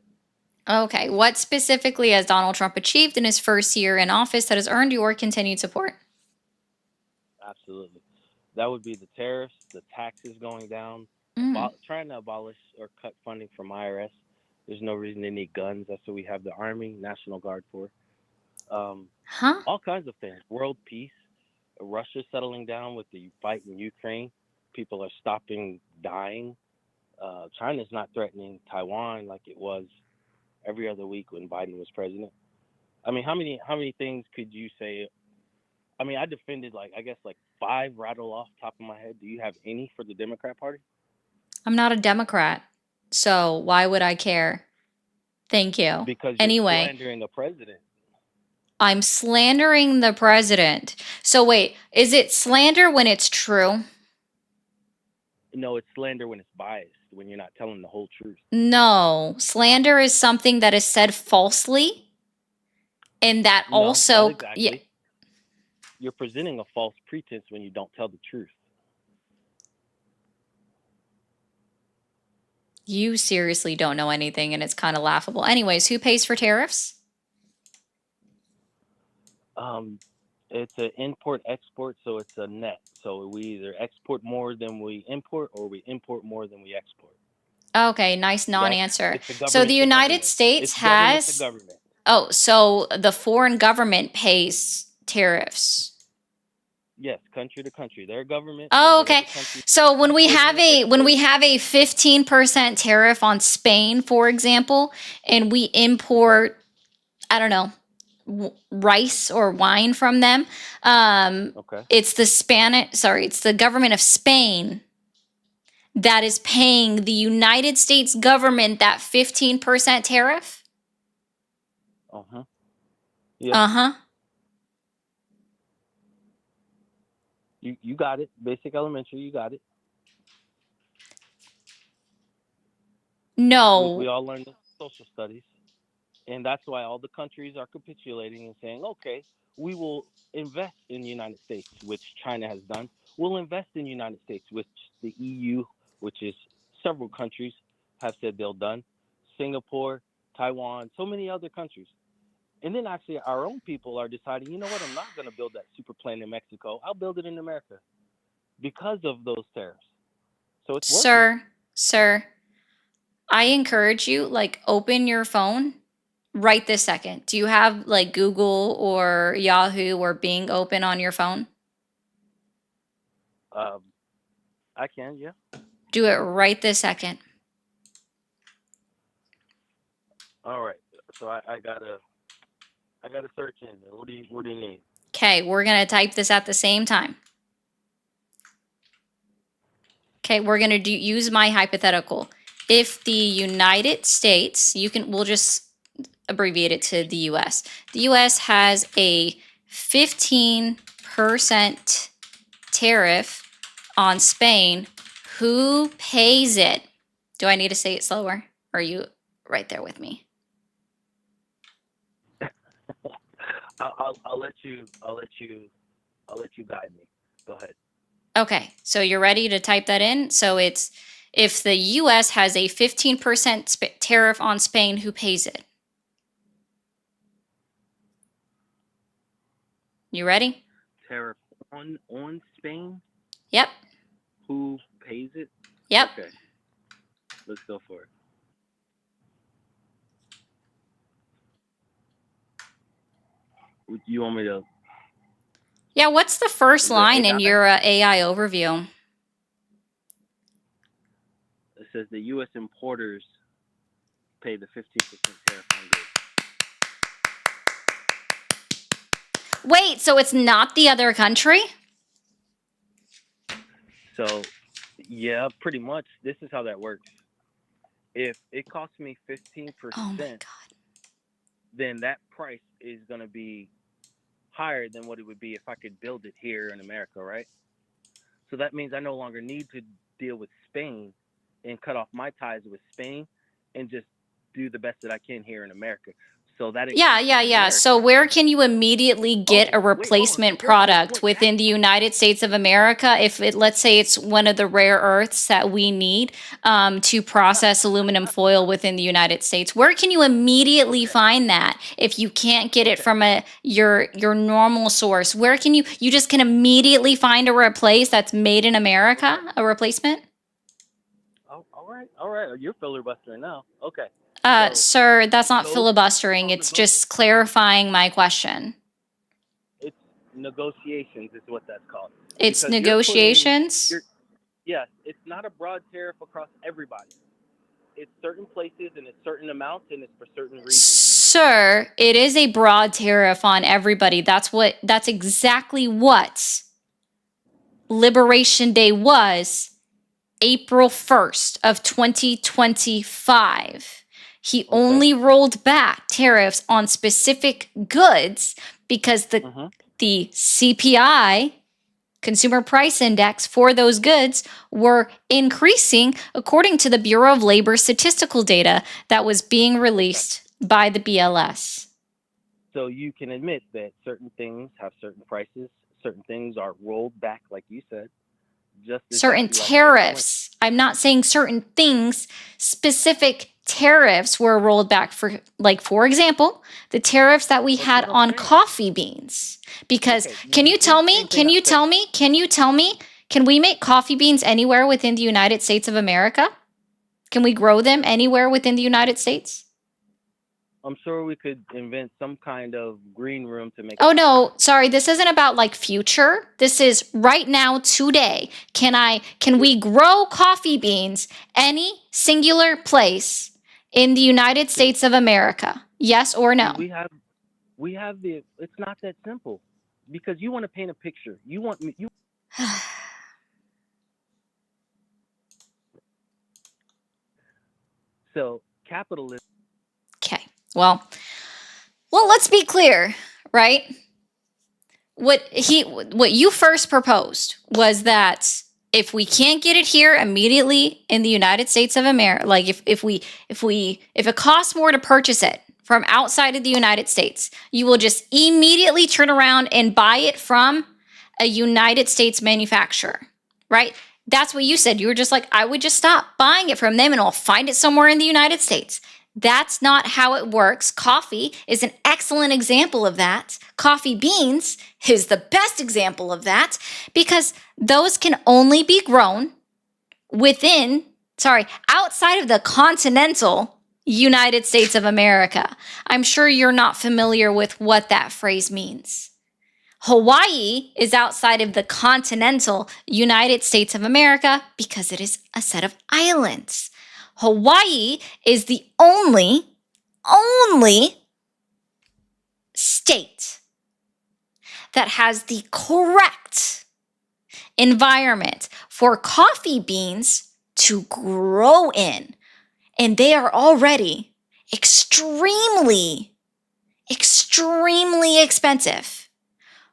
Okay. What specifically has Donald Trump achieved in his first year in office that has earned your continued support? Absolutely. That would be the tariffs, the taxes going down, trying to abolish or cut funding from IRS. There's no reason they need guns. That's what we have the Army, National Guard for. All kinds of things. World peace. Russia settling down with the fight in Ukraine. People are stopping dying. China's not threatening Taiwan like it was every other week when Biden was president. I mean, how many things could you say? I mean, I defended like 5 rattle off top of my head. Do you have any for the Democrat Party? I'm not a Democrat, so why would I care? Thank you. Because you're Anyway, slandering a president. I'm slandering the president. So wait, is it slander when it's true? No, it's slander when it's biased, when you're not telling the whole truth. No, slander is something that is said falsely, and that No, also, not exactly. You're presenting a false pretense when you don't tell the truth. You seriously don't know anything, and it's kind of laughable. Anyways, who pays for tariffs? It's an import-export, so it's a net. So we either export more than we import, or we import more than we export. Okay, nice non-answer. It's the So the government to United government. States It's government has... to government. Oh, so the foreign government pays tariffs. Yes, country to country. Their government. Oh, whatever okay. country- So when we have a 15% tariff on Spain, for example, and we import, I don't know, rice or wine from them, Okay. it's the government of Spain that is paying the United States government that 15% tariff. Uh-huh. Yeah. Uh-huh. You got it. Basic elementary, you got it. No. We all learned social studies. And that's why all the countries are capitulating and saying, okay, we will invest in the United States, which China has done. We'll invest in the United States, which the EU, which is several countries, have said they'll done. Singapore, Taiwan, so many other countries. And then actually our own people are deciding, you know what, I'm not going to build that super plane in Mexico. I'll build it in America because of those tariffs. So it's working. Sir, I encourage you, open your phone right this second. Do you have Google or Yahoo or Bing open on your phone? I can, yeah. Do it right this second. All right. So I gotta search in there. What do you need? Okay, we're gonna type this at the same time. Okay, we're gonna use my hypothetical. If the United States, we'll just abbreviate it to the US. The US has a 15% tariff on Spain. Who pays it? Do I need to say it slower? Or are you right there with me? I'll let you guide me. Go ahead. Okay, so you're ready to type that in? So it's if the US has a 15% tariff on Spain, who pays it? You ready? Tariff on Spain. Yep. Who pays it? Yep. Okay. Let's go for it. You want me to? Yeah, what's the first The line in AI? your AI overview? It says the U.S. importers pay the 15% tariff on goods. Wait, so it's not the other country? So, yeah, pretty much. This is how that works. If it costs me 15%, Oh my God. then that price is going to be higher than what it would be if I could build it here in America, right? So that means I no longer need to deal with Spain and cut off my ties with Spain and just do the best that I can here in America. So that Yeah. So where can you immediately get a replacement product within the United States of America if it, let's say it's one of the rare earths that we need to process aluminum foil within the United States? Where can you immediately find that if you can't get it from your normal source? Where can you just can immediately find a replace that's made in America, a replacement? Oh, all right. You're filibustering now. Okay. Sir, that's not those- filibustering. It's just clarifying my question. It's negotiations is what that's called. It's Because you're negotiations? Yes, it's not a broad tariff across everybody. It's certain places and it's certain amounts and it's for certain reasons. Sir, it is a broad tariff on everybody. That's exactly what Liberation Day was, April 1st of 2025. He only rolled back tariffs on specific goods because the CPI, Consumer Price Index, for those goods were increasing according to the Bureau of Labor statistical data that was being released by the BLS. So you can admit that certain things have certain prices, certain things are rolled back, like you said. Just Certain exactly tariffs. I'm not saying certain things. Specific tariffs were rolled back for, like, for example, the tariffs that we had on coffee beans. Because can you tell me, can we make coffee beans anywhere within the United States of America? Can we grow them anywhere within the United States? I'm sure we could invent some kind of green room to make. Oh no, sorry, this isn't about like future. This is right now, today. Can we grow coffee beans any singular place in the United States of America? Yes or no? We have the. It's not that simple, because you want to paint a picture. You want me. So capitalism. Okay. Well, let's be clear, right? What you first proposed was that if we can't get it here immediately in the United States of America, like if it costs more to purchase it from outside of the United States, you will just immediately turn around and buy it from a United States manufacturer, right? That's what you said. You were just like, I would just stop buying it from them and I'll find it somewhere in the United States. That's not how it works. Coffee is an excellent example of that. Coffee beans is the best example of that because those can only be grown outside of the continental United States of America. I'm sure you're not familiar with what that phrase means. Hawaii is outside of the continental United States of America because it is a set of islands. Hawaii is the only state that has the correct environment for coffee beans to grow in. And they are already extremely expensive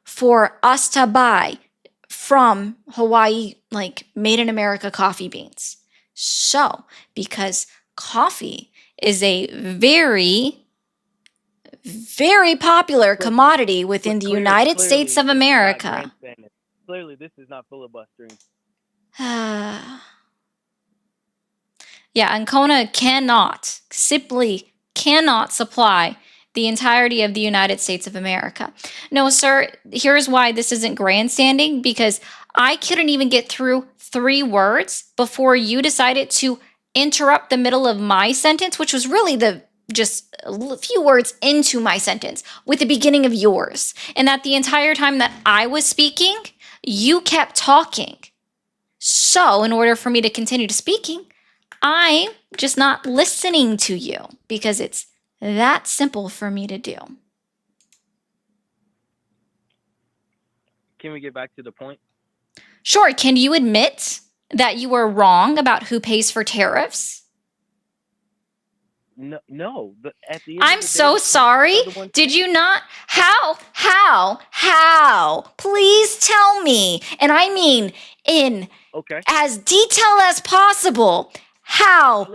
for us to buy from Hawaii, like made in America coffee beans. So, because coffee is a very very popular commodity within the United Clearly, States of this is not America. grandstanding. Clearly, this is not filibustering. Yeah, Ancona simply cannot supply the entirety of the United States of America. No, sir, here's why this isn't grandstanding, because I couldn't even get through 3 words before you decided to interrupt the middle of my sentence, which was really just a few words into my sentence with the beginning of yours. And that the entire time that I was speaking, you kept talking. So in order for me to continue to speaking, I'm just not listening to you because it's that simple for me to do. Can we get back to the point? Sure, can you admit that you were wrong about who pays for tariffs? No. At the end I'm of the so day, sorry. you're the one- Did you not? How? Please tell me. And I mean in Okay. as detailed as possible how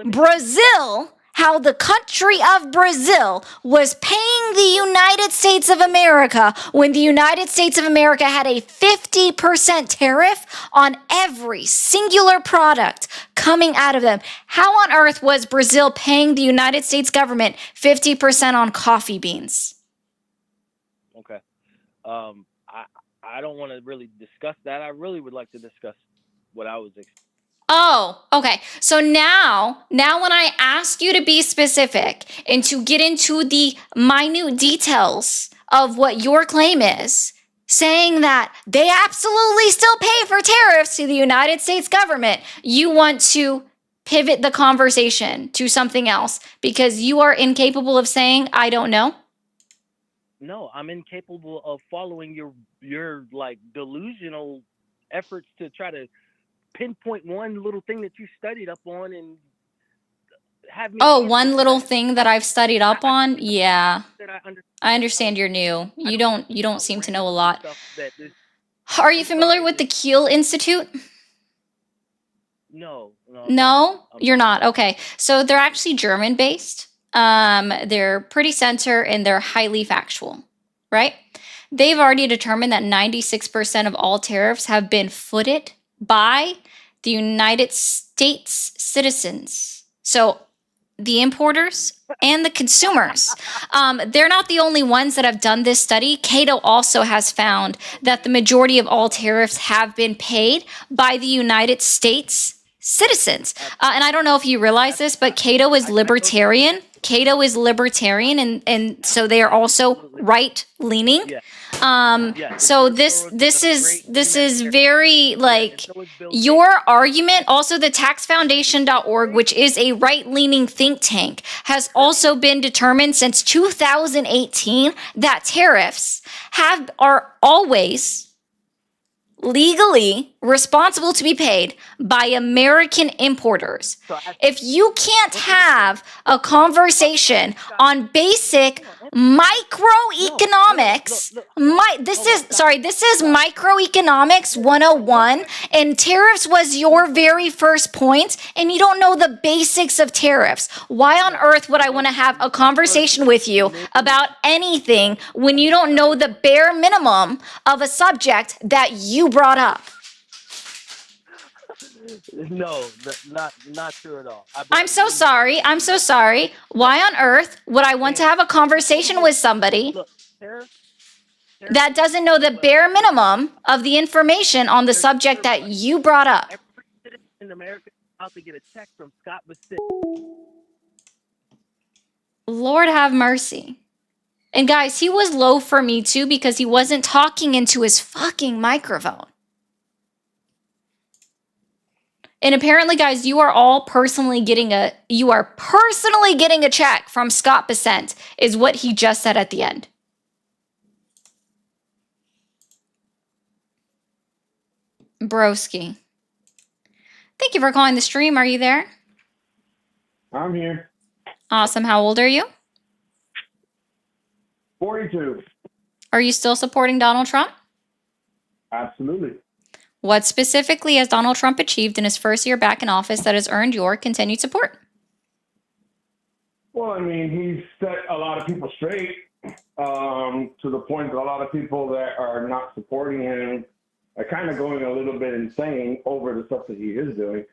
the country of Brazil was paying the United States of America when the United States of America had a 50% tariff on every singular product coming out of them. How on earth was Brazil paying the United States government 50% on coffee beans? Okay. I don't want to really discuss that. I really would like to discuss what I was Oh, okay. So now when I ask you to be specific and to get into the minute details of what your claim is, saying that they absolutely still pay for tariffs to the United States government, you want to pivot the conversation to something else because you are incapable of saying, I don't know? No, I'm incapable of following your like delusional efforts to try to pinpoint one little thing that you studied up on and have me. Oh, answer one to little that. thing that I've studied up on? Yeah. That I understand. I understand you're new. You don't seem to know a lot. Stuff that is, Are you I'm familiar sorry, with the Kiel Institute? no. No, you're not. Okay. So they're actually German based. They're pretty center and they're highly factual, right? They've already determined that 96% of all tariffs have been footed by the United States citizens. So the importers and the consumers. They're not the only ones that have done this study. Cato also has found that the majority of all tariffs have been paid by the United States citizens. And I don't know if you realize this, but Cato is libertarian. And so they are also right leaning. So this is very like your argument. Also, the taxfoundation.org, which is a right-leaning think tank, has also been determined since 2018 that tariffs are always legally responsible to be paid by American importers. If you can't have a conversation on basic microeconomics, this is microeconomics 101, and tariffs was your very first point, and you don't know the basics of tariffs. Why on earth would I want to have a conversation with you about anything when you don't know the bare minimum of a subject that you brought up? No, not true at all. I'm so sorry. Why on earth would I want to have a conversation with somebody Look, tariffs that doesn't know the bare minimum of the information on the subject that you brought up? Every citizen in America is about to get a check from Scott Bassett. Lord have mercy. And guys, he was low for me too because he wasn't talking into his fucking microphone. And apparently, guys, you are personally getting a check from Scott Bassett, is what he just said at the end. Broski. Thank you for calling the stream. Are you there? I'm here. Awesome. How old are you? 42. Are you still supporting Donald Trump? Absolutely. What specifically has Donald Trump achieved in his first year back in office that has earned your continued support? Well, I mean, he's set a lot of people straight. to the point that a lot of people that are not supporting him are kind of going a little bit insane over the stuff that he is doing.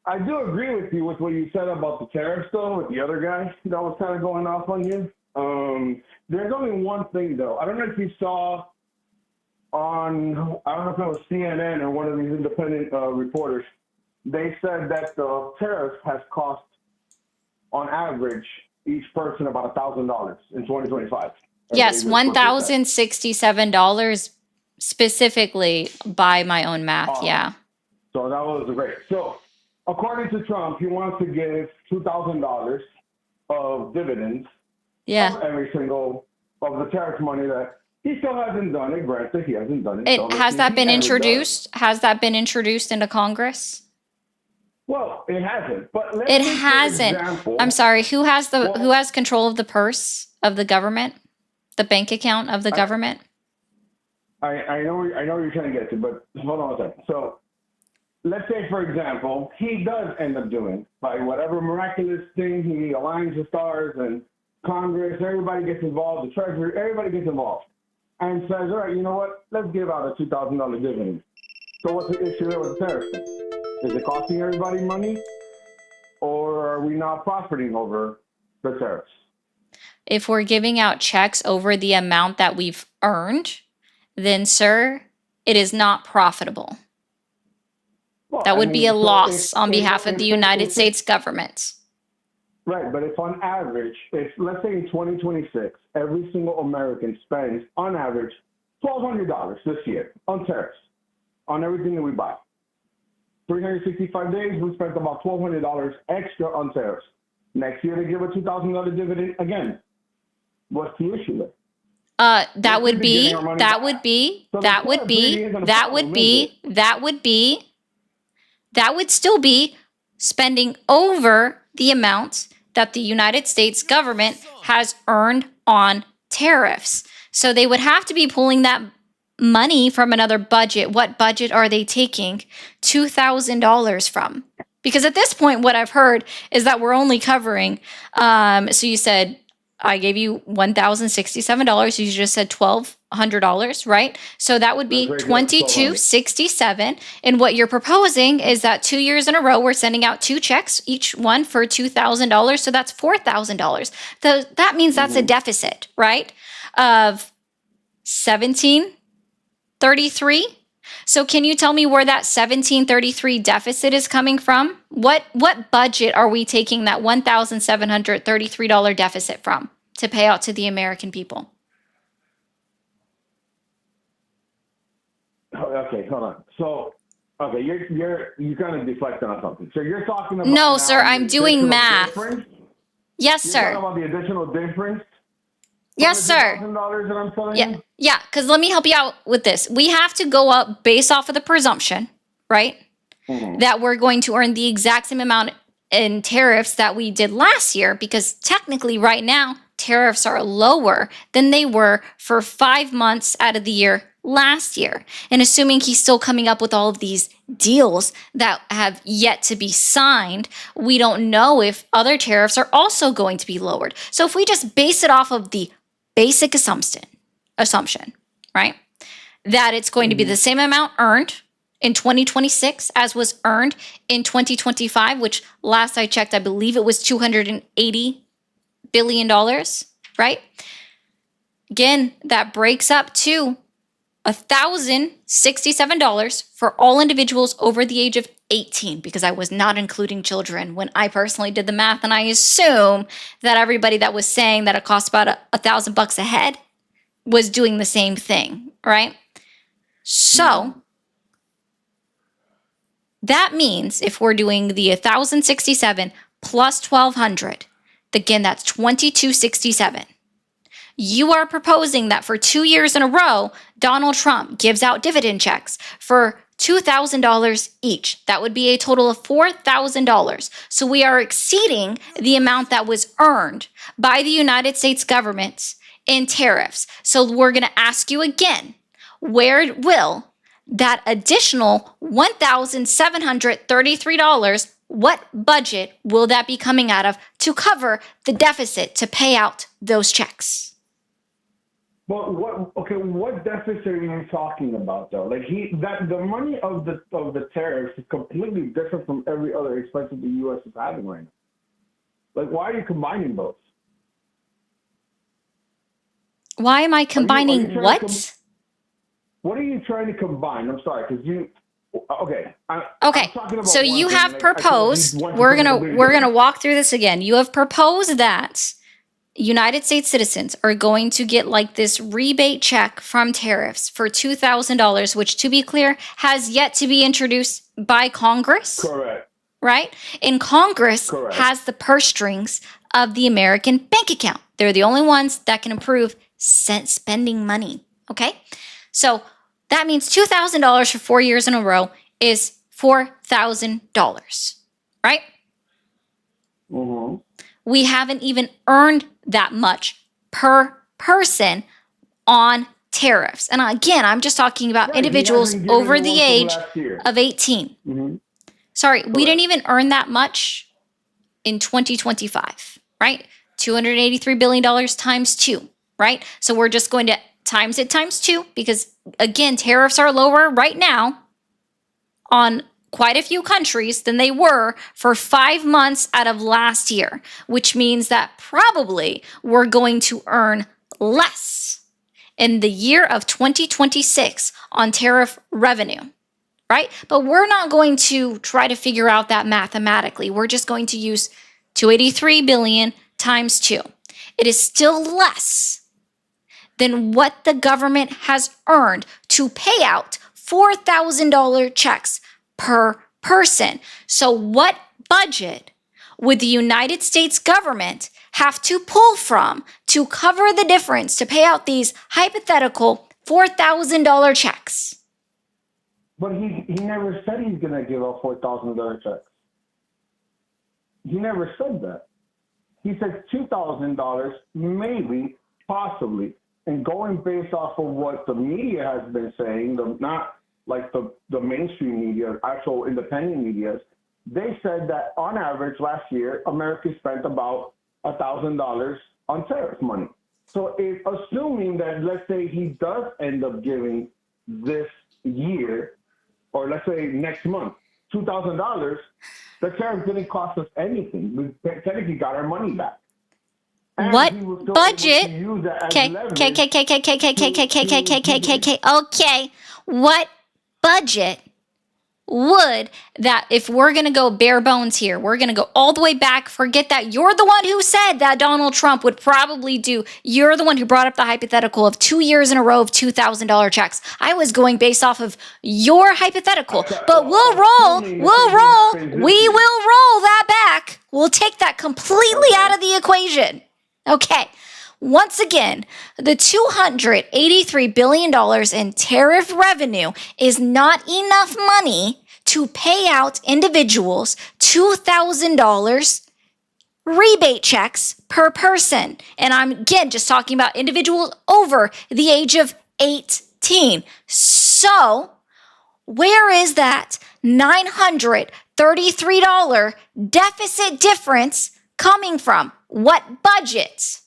I do agree with you with what you said about the tariffs, though, with the other guy that was kind of going off on you. There's only one thing, though. I don't know if you saw on, I don't know if it was CNN or one of these independent reporters, they said that the tariff has cost, on average, each person about $1,000 in 2025. Yes, Everybody was $1,067 specifically by my own math. Awesome. Yeah. So that was great. So according to Trump, he wants to give $2,000 of dividends Yeah. of every single of the tariff money that he still hasn't done it. Granted, he hasn't done it. So let's Has see that if been he ever does. introduced? Has that been introduced into Congress? Well, it hasn't. But let's It say, for hasn't. example- I'm sorry. Who has Well- control of the purse of the government, the bank account of the government? I know you're trying to get to, but hold on a second. So let's say, for example, he does end up doing, by whatever miraculous thing, he aligns the stars and Congress, everybody gets involved, the Treasury, everybody gets involved, and says, all right, you know what, let's give out a $2,000 dividend. So what's the issue there with the tariffs? Is it costing everybody money, or are we not profiting over the tariffs? If we're giving out checks over the amount that we've earned, then, sir, it is not profitable. Well, That would be a so loss if- on if- behalf of if- the United if- States government. Right, but if on average, if let's say in 2026, every single American spends on average $1,200 this year on tariffs, on everything that we buy. 365 days, we spent about $1,200 extra on tariffs. Next year, they give a $2,000 dividend again. What's the issue there? That would be, getting our money that back. would be, So the that would tariff really be, isn't a that would problem, be, is that would still be spending over the amount that the United States government has earned on tariffs. So they would have to be pulling that money from another budget. What budget are they taking $2,000 from? Because at this point, what I've heard is that we're only covering, so you said, I gave you $1,067. You just said $1,200, right? So that would be That's very good. $2,267. And what you're proposing is that 2 years in a row, we're sending out 2 checks, each one for $2,000. So that's $4,000. That means that's a deficit, right? Of $1,733. So can you tell me where that $1,733 deficit is coming from? What budget are we taking that $1,733 deficit from to pay out to the American people? Okay, hold on. So, okay, you're kind of deflecting on something. So you're talking about No, now sir, the I'm doing additional math. difference? Yes, You're sir. talking about the additional difference? Yes, sir. $1,000 that I'm telling you? Yeah, because let me help you out with this. We have to go up based off of the presumption, right? Mhm. That we're going to earn the exact same amount in tariffs that we did last year, because technically right now, tariffs are lower than they were for 5 months out of the year last year. And assuming he's still coming up with all of these deals that have yet to be signed, we don't know if other tariffs are also going to be lowered. So if we just base it off of the basic assumption, right? That it's going to be the same amount earned in 2026 as was earned in 2025, which last I checked, I believe it was $280 billion, right? Again, that breaks up to $1,067 for all individuals over the age of 18, because I was not including children when I personally did the math, and I assume that everybody that was saying that it cost about $1,000 a head was doing the same thing, right? So that means if we're doing the 1,067 plus 1,200, again, that's 2,267. You are proposing that for 2 years in a row, Donald Trump gives out dividend checks for $2,000 each. That would be a total of $4,000. So we are exceeding the amount that was earned by the United States government in tariffs. So we're going to ask you again, where will that additional $1,733, what budget will that be coming out of to cover the deficit to pay out those checks? But what deficit are you talking about though? Like the money of the tariffs is completely different from every other expense that the U.S. is having right now. Like, why are you combining those? Why am I combining trying what? What are you trying to combine? I'm sorry, because you. Okay. Okay. So you have proposed. We're gonna walk through this again. You have proposed that United States citizens are going to get like this rebate check from tariffs for $2,000, which, to be clear, has yet to be introduced by Congress. Correct. Right? And Congress Correct. has the purse strings of the American bank account. They're the only ones that can approve spending money. Okay? So that means $2,000 for 4 years in a row is $4,000. Right? Mm-hmm. We haven't even earned that much per person on tariffs. And again, I'm just talking about Right, individuals over the age of 18. Mm-hmm. Sorry, we didn't even earn that much in 2025, right? $283 billion times 2, right? So we're just going to times it times 2 because, again, tariffs are lower right now on quite a few countries than they were for 5 months out of last year, which means that probably we're going to earn less in the year of 2026 on tariff revenue, right? But we're not going to try to figure out that mathematically. We're just going to use 283 billion times 2. It is still less than what the government has earned to pay out $4,000 checks per person. So what budget would the United States government have to pull from to cover the difference to pay out these hypothetical $4,000 checks? But he never said he's going to give out $4,000 checks. He never said that. He said $2,000, maybe, possibly. And going based off of what the media has been saying, not like the mainstream media, actual independent media, they said that on average last year, America spent about $1,000 on tariff money. So assuming that, let's say he does end up giving this year, or let's say next month, $2,000, the tariff didn't cost us anything. We technically got our money back. And what he was still budget? able to use that as Okay. What budget would that, if we're going to go bare bones here, we're going to go all the way back, forget that you're the one who said that Donald Trump would probably do, you're the one who brought up the hypothetical of 2 years in a row of $2,000 checks. I was going based off of your hypothetical, but we will roll that back. We'll take that completely out of the equation. Okay. Once again, the $283 billion in tariff revenue is not enough money to pay out individuals $2,000 rebate checks per person. And I'm, again, just talking about individuals over the age of 18. So, where is that $933 deficit difference coming from? What budget?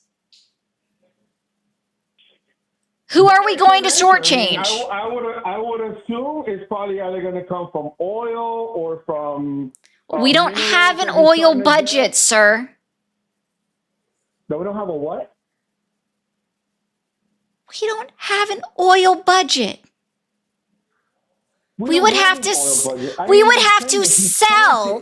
Who are we going to shortchange? I would assume it's probably either going to come from oil or from. We don't have an oil budget, sir. No, we don't have a what? We don't have an oil budget. We would have to sell. We would have to sell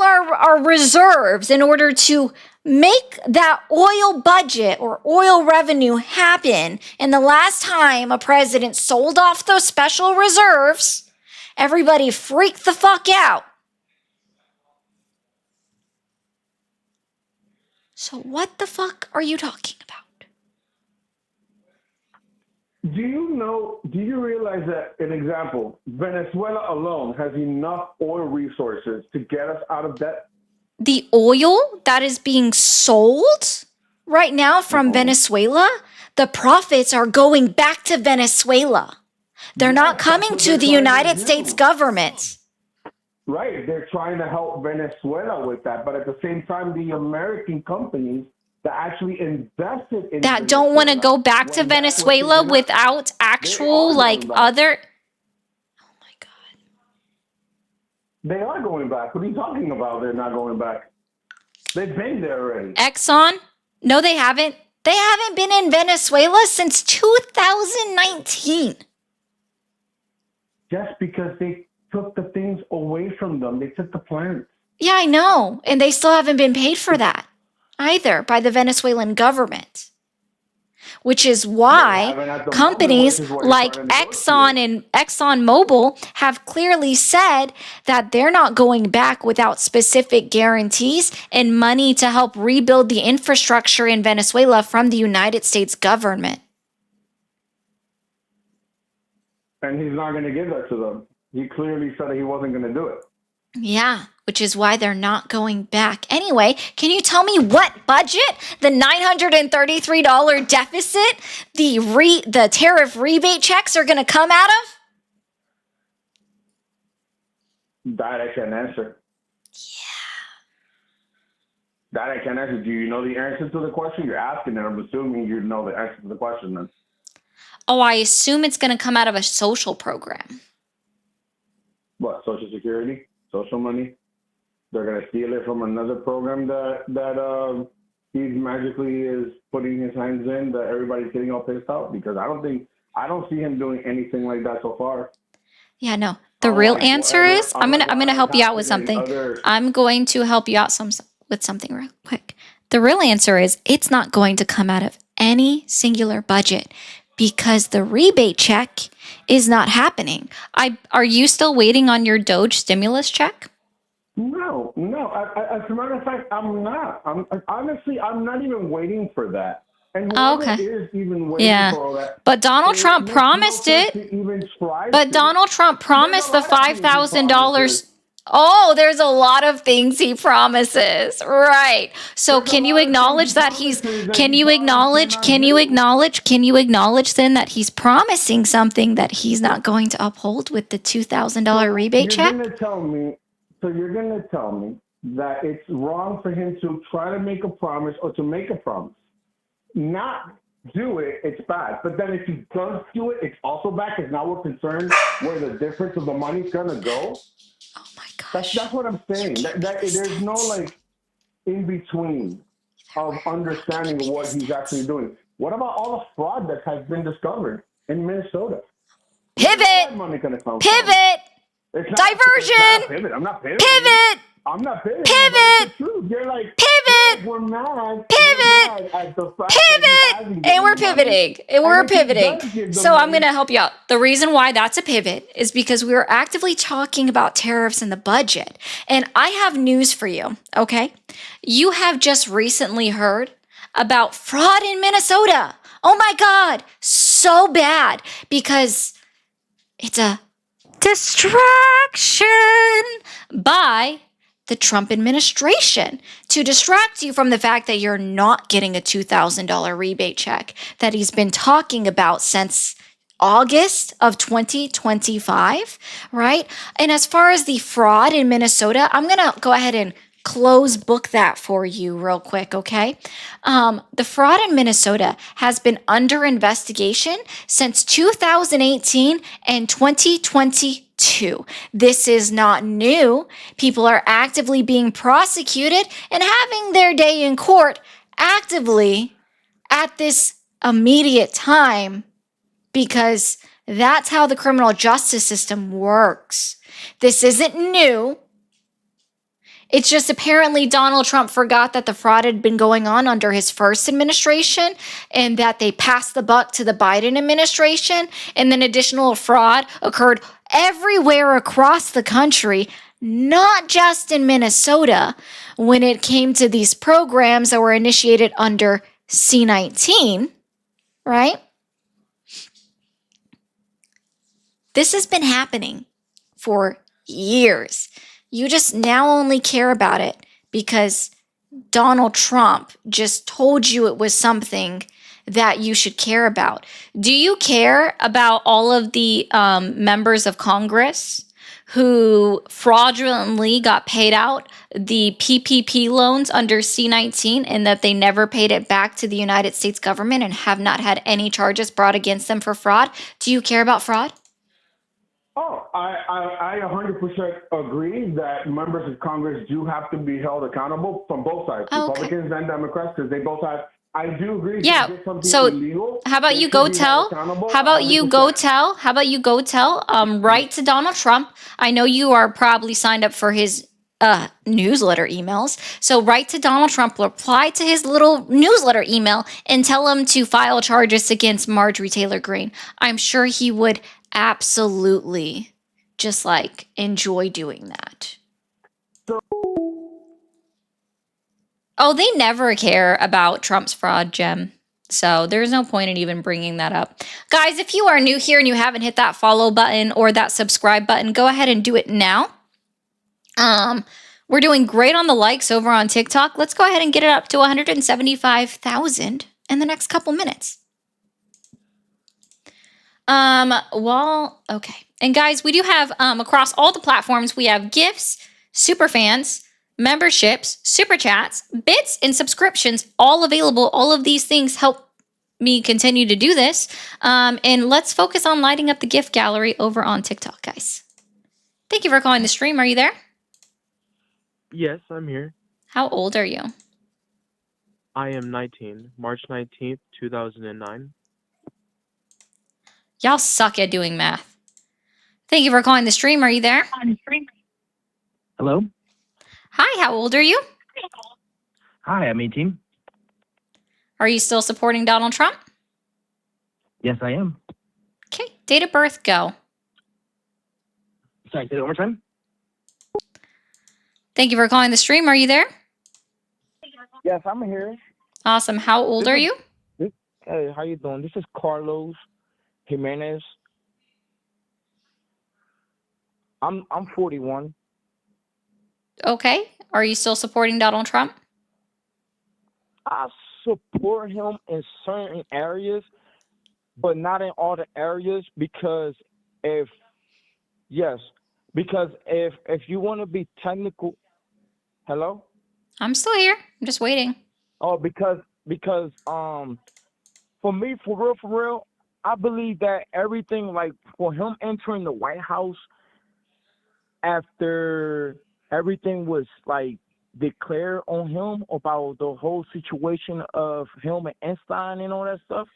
our reserves in order to make that oil budget or oil revenue happen. And the last time a president sold off those special reserves, everybody freaked the fuck out. So what the fuck are you talking about? Do you realize that, an example, Venezuela alone has enough oil resources to get us out of debt? The oil that is being sold right now from Venezuela, the profits are going back to Venezuela. They're not coming to the United States government. Right. They're trying to help Venezuela with that. But at the same time, the American companies that actually invested in that don't want to go back to when that was Venezuela taken up. without actual, going like, back. other. Oh my God. They are going back. What are you talking about? They're not going back. They've been there already. Exxon? No, they haven't. They haven't been in Venezuela since 2019. Just because they took the things away from them. They took the plants. Yeah, I know. And they still haven't been paid for that either by the Venezuelan government. Which is why haven't at the companies moment, which is what you're like trying to Exxon and ExxonMobil have clearly said that they're not going back without specific guarantees and money to help rebuild the infrastructure in Venezuela from the United States government. And he's not going to give that to them. He clearly said that he wasn't going to do it. Yeah, which is why they're not going back. Anyway, can you tell me what budget the $933 deficit, the tariff rebate checks are going to come out of? That I can't answer. That I can't answer. Do you know the answer to the question? You're asking, and I'm assuming you know the answer to the question then. Oh, I assume it's going to come out of a social program. What, Social Security? Social money? They're going to steal it from another program that he magically is putting his hands in, that everybody's getting all pissed out? Because I don't see him doing anything like that so far. Yeah, no. The real answer is I'm gonna help you out with something. I'm going to help you out with something real quick. The real answer is it's not going to come out of any singular budget because the rebate check is not happening. Are you still waiting on your Doge stimulus check? No. As a matter of fact, I'm not. Honestly, I'm not even waiting for that. And whoever is even waiting for all that. But Donald Trump promised it. But Donald Trump promised the $5,000. Oh, there's a lot of things he promises. Right. So can you acknowledge that can you acknowledge then that he's promising something that he's not going to uphold with the $2,000 rebate check? You're going to tell me that it's wrong for him to try to make a promise or to make a promise. Not do it, it's bad. But then if he does do it, it's also bad because now we're concerned where the difference of the money's going to go. Oh my gosh. That's what I'm saying. There's no like in between of understanding what he's actually doing. What about all the fraud that has been discovered in Minnesota? Pivot. Where's that money gonna come from? Pivot. Diversion. I'm not pivoting. Pivot. I'm not pivoting. Pivot. You're like, pivot. We're mad. Pivot. At the fact Pivot. And we're pivoting. So I'm going to help you out. The reason why that's a pivot is because we were actively talking about tariffs in the budget. And I have news for you, okay? You have just recently heard about fraud in Minnesota. Oh my God, so bad because it's a distraction by the Trump administration to distract you from the fact that you're not getting a $2,000 rebate check that he's been talking about since August of 2025, right? And as far as the fraud in Minnesota, I'm going to go ahead and close book that for you real quick, okay? The fraud in Minnesota has been under investigation since 2018 and 2022. This is not new. People are actively being prosecuted and having their day in court actively at this immediate time because that's how the criminal justice system works. This isn't new. It's just apparently Donald Trump forgot that the fraud had been going on under his first administration and that they passed the buck to the Biden administration, and then additional fraud occurred everywhere across the country, not just in Minnesota, when it came to these programs that were initiated under C-19, right? This has been happening for years. You just now only care about it because Donald Trump just told you it was something that you should care about. Do you care about all of the members of Congress who fraudulently got paid out the PPP loans under C-19 and that they never paid it back to the United States government and have not had any charges brought against them for fraud. Do you care about fraud? Oh, I 100% agree that members of Congress do have to be held accountable from both sides, Okay. Republicans and Democrats, because they both have. I do agree. Yeah, If they did something so illegal, how about they you should go be held tell? accountable How about you go 100%. tell? How about you go tell? Write to Donald Trump. I know you are probably signed up for his newsletter emails. So write to Donald Trump, reply to his little newsletter email, and tell him to file charges against Marjorie Taylor Greene. I'm sure he would absolutely just like enjoy doing that. Oh, they never care about Trump's fraud, Jem. So there's no point in even bringing that up. Guys, if you are new here and you haven't hit that follow button or that subscribe button, go ahead and do it now. We're doing great on the likes over on TikTok. Let's go ahead and get it up to 175,000 in the next couple minutes. Okay. And guys, we do have across all the platforms, we have gifts, super fans, memberships, super chats, bits, and subscriptions all available. All of these things help me continue to do this. And let's focus on lighting up the gift gallery over on TikTok, guys. Thank you for calling the stream. Are you there? Yes, I'm here. How old are you? I am 19, March 19th, 2009. Y'all suck at doing math. Thank you for calling the stream. Are you there? Hello? Hi, how old are you? Hi, I'm 18. Are you still supporting Donald Trump? Yes, I am. Okay, date of birth, go. Sorry, say it one more time. Thank you for calling the stream. Are you there? Yes, I'm here. Awesome. How old are you? Hey, how you doing? This is Carlos Jimenez. I'm 41. Okay. Are you still supporting Donald Trump? I support him in certain areas, but not in all the areas because if you want to be technical. Hello? I'm still here. I'm just waiting. Oh, because for me, for real, I believe that everything, like for him entering the White House after everything was like declared on him about the whole situation of him and Einstein and all that stuff,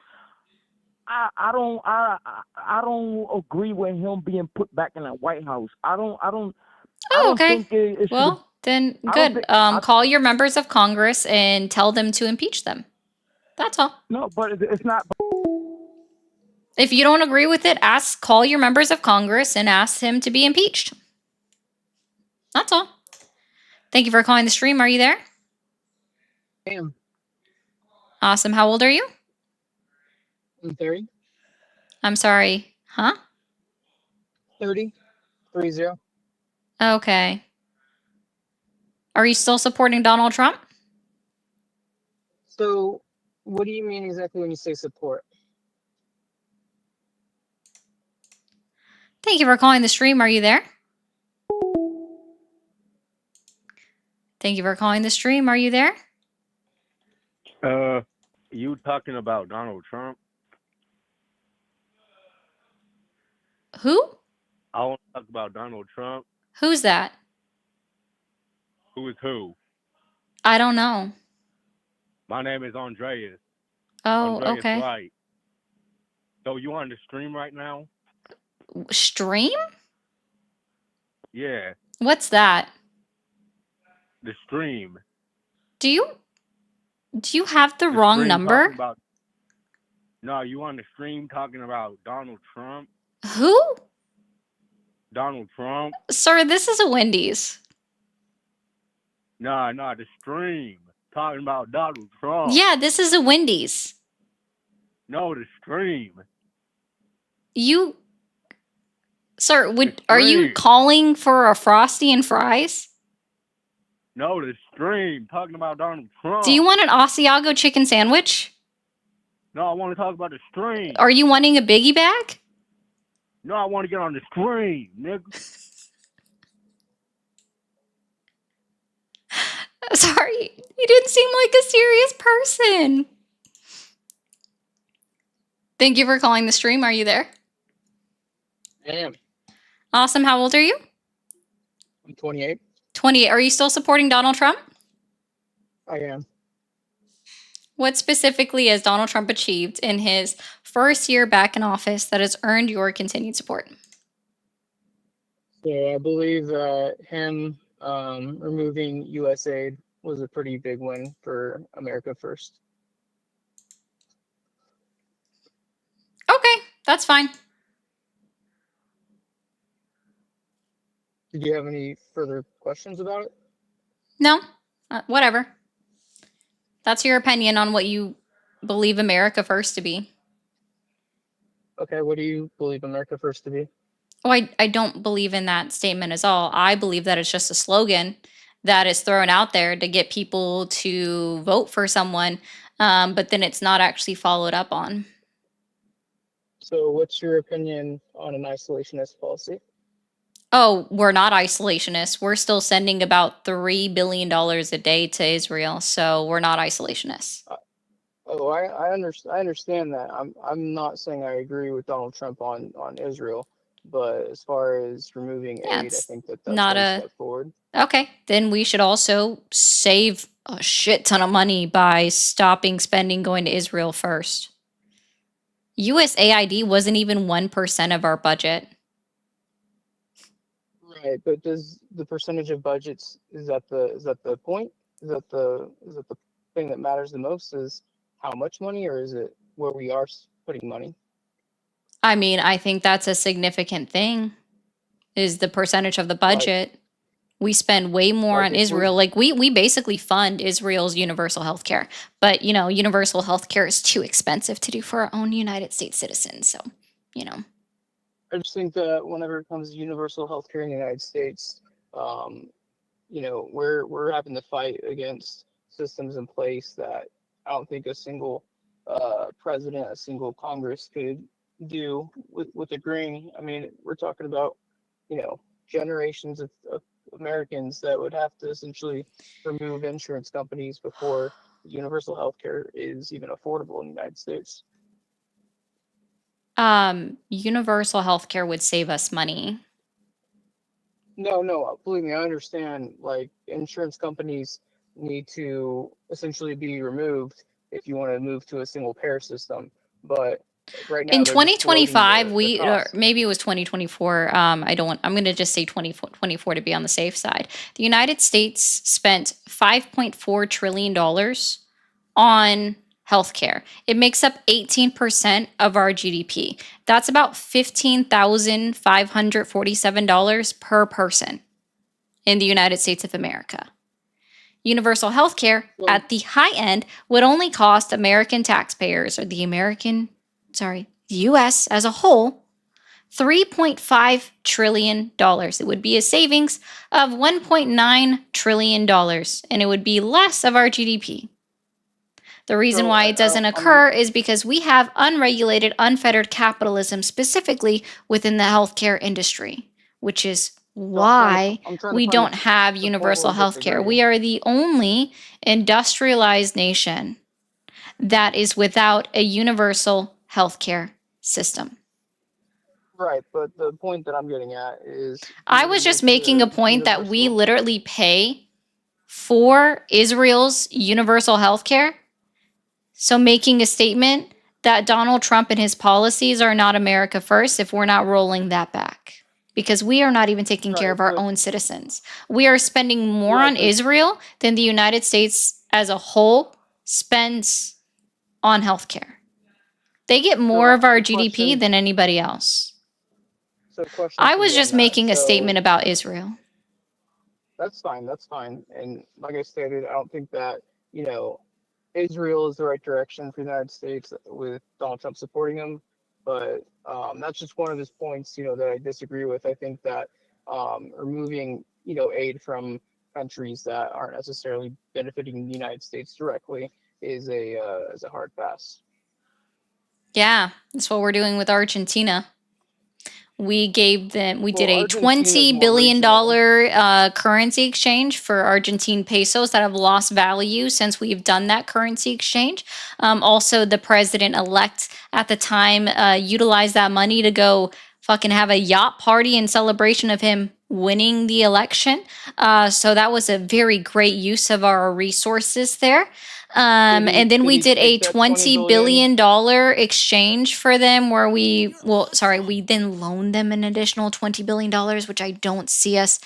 I don't agree with him being put back in the White House. I don't Okay. think it should. Well, then I don't good. think- Call your members of Congress and tell them to impeach them. That's all. No, but it's not. If you don't agree with it, call your members of Congress and ask him to be impeached. That's all. Thank you for calling the stream. Are you there? I am. Awesome. How old are you? I'm 30. I'm sorry. Huh? 30. 30. Okay. Are you still supporting Donald Trump? So, what do you mean exactly when you say support? Thank you for calling the stream. Are you there? Thank you for calling the stream. Are you there? You talking about Donald Trump? Who? I want to talk about Donald Trump. Who's that? Who is who? I don't know. My name is Andreas. Oh, Andreas okay. Wright. So you on the stream right now? Stream? Yeah, What's that? the stream. Do you have the The wrong stream number? talking about- No, you on the stream talking about Donald Trump? Who? Donald Trump? Sir, this is a Wendy's. No, the stream talking about Donald Trump. Yeah, this is a Wendy's. No, the stream. You, sir, are you stream. calling for a Frosty and fries? No, the stream talking about Donald Trump. Do you want an Asiago chicken sandwich? No, I want to talk about the stream. Are you wanting a biggie bag? No, I want to get on the stream, nigga. Sorry, you didn't seem like a serious person. Thank you for calling the stream. Are you there? I am. Awesome. How old are you? I'm 28. 28. Are you still supporting Donald Trump? I am. What specifically has Donald Trump achieved in his first year back in office that has earned your continued support? So I believe that him removing USAID was a pretty big win for America First. Okay, that's fine. Did you have any further questions about it? No, whatever. That's your opinion on what you believe America First to be. Okay, what do you believe America First to be? Oh, I don't believe in that statement at all. I believe that it's just a slogan that is thrown out there to get people to vote for someone, but then it's not actually followed up on. So what's your opinion on an isolationist policy? Oh, we're not isolationists. We're still sending about $3 billion a day to Israel, so we're not isolationists. Oh, I understand that. I'm not saying I agree with Donald Trump on Israel, but as far as removing aid, I think that's not one a step forward. Okay, then we should also save a shit ton of money by stopping spending going to Israel first. USAID wasn't even 1% of our budget. Right, but does the percentage of budgets is that the point? Is that the thing that matters the most? Is how much money, or is it where we are putting money? I mean, I think that's a significant thing, is the percentage of the budget. We spend way more on Israel. Like we basically fund Israel's universal health care. But, you know, universal health care is too expensive to do for our own United States citizens. So, you know. I just think that whenever it comes to universal health care in the United States, you know, we're having to fight against systems in place that I don't think a single president, a single Congress could do with agreeing. I mean, we're talking about, you know, generations of Americans that would have to essentially remove insurance companies before universal health care is even affordable in the United States. Universal health care would save us money. No, believe me, I understand, like, insurance companies need to essentially be removed if you want to move to a single payer system. But right now, in they're just floating 2025, the or cost. maybe it was 2024. I'm going to just say 2024 to be on the safe side. The United States spent $5.4 trillion on healthcare. It makes up 18% of our GDP. That's about $15,547 per person in the United States of America. Universal healthcare at the high end would only cost American taxpayers, or the US as a whole, $3.5 trillion. It would be a savings of $1.9 trillion, and it would be less of our GDP. The reason why it doesn't occur is because we have unregulated, unfettered capitalism, specifically within the healthcare industry, which is why we don't have universal healthcare. We are the only industrialized nation that is without a universal healthcare system. Right, but the point that I'm getting at is... I was just making a point that we literally pay for Israel's universal healthcare. So making a statement that Donald Trump and his policies are not America first if we're not rolling that back. Because we are not even taking care of our own citizens. We are spending more on Israel than the United States as a whole spends on healthcare. They get more of our GDP than anybody else. I was just making a statement about Israel. That's fine. And like I stated, I don't think that, you know, Israel is the right direction for the United States with Donald Trump supporting him. But that's just one of his points, you know, that I disagree with. I think that removing, you know, aid from countries that aren't necessarily benefiting the United States directly is a hard pass. Yeah, that's what we're doing with Argentina. We gave them, we did Well, a Argentina's $20 more billion regional. currency exchange for Argentine pesos that have lost value since we've done that currency exchange. Also, the president elect at the time utilized that money to go fucking have a yacht party in celebration of him winning the election. So that was a very great use of our resources there. And then we did a $20 billion exchange for them where we then loaned them an additional $20 billion, which I don't see us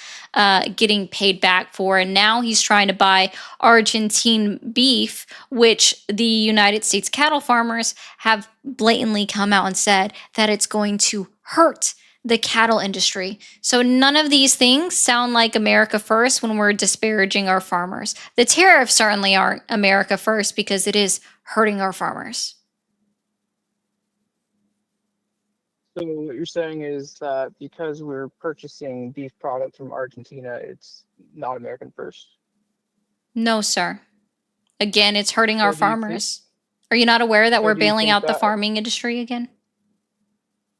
getting paid back for. And now he's trying to buy Argentine beef, which the United States cattle farmers have blatantly come out and said that it's going to hurt the cattle industry. So none of these things sound like America first when we're disparaging our farmers. The tariffs certainly aren't America first because it is hurting our farmers. So what you're saying is that because we're purchasing beef product from Argentina, it's not American first. No, sir. Again, it's hurting So our do you think- farmers. Are you not aware that So we're do you bailing think out the that- farming industry again?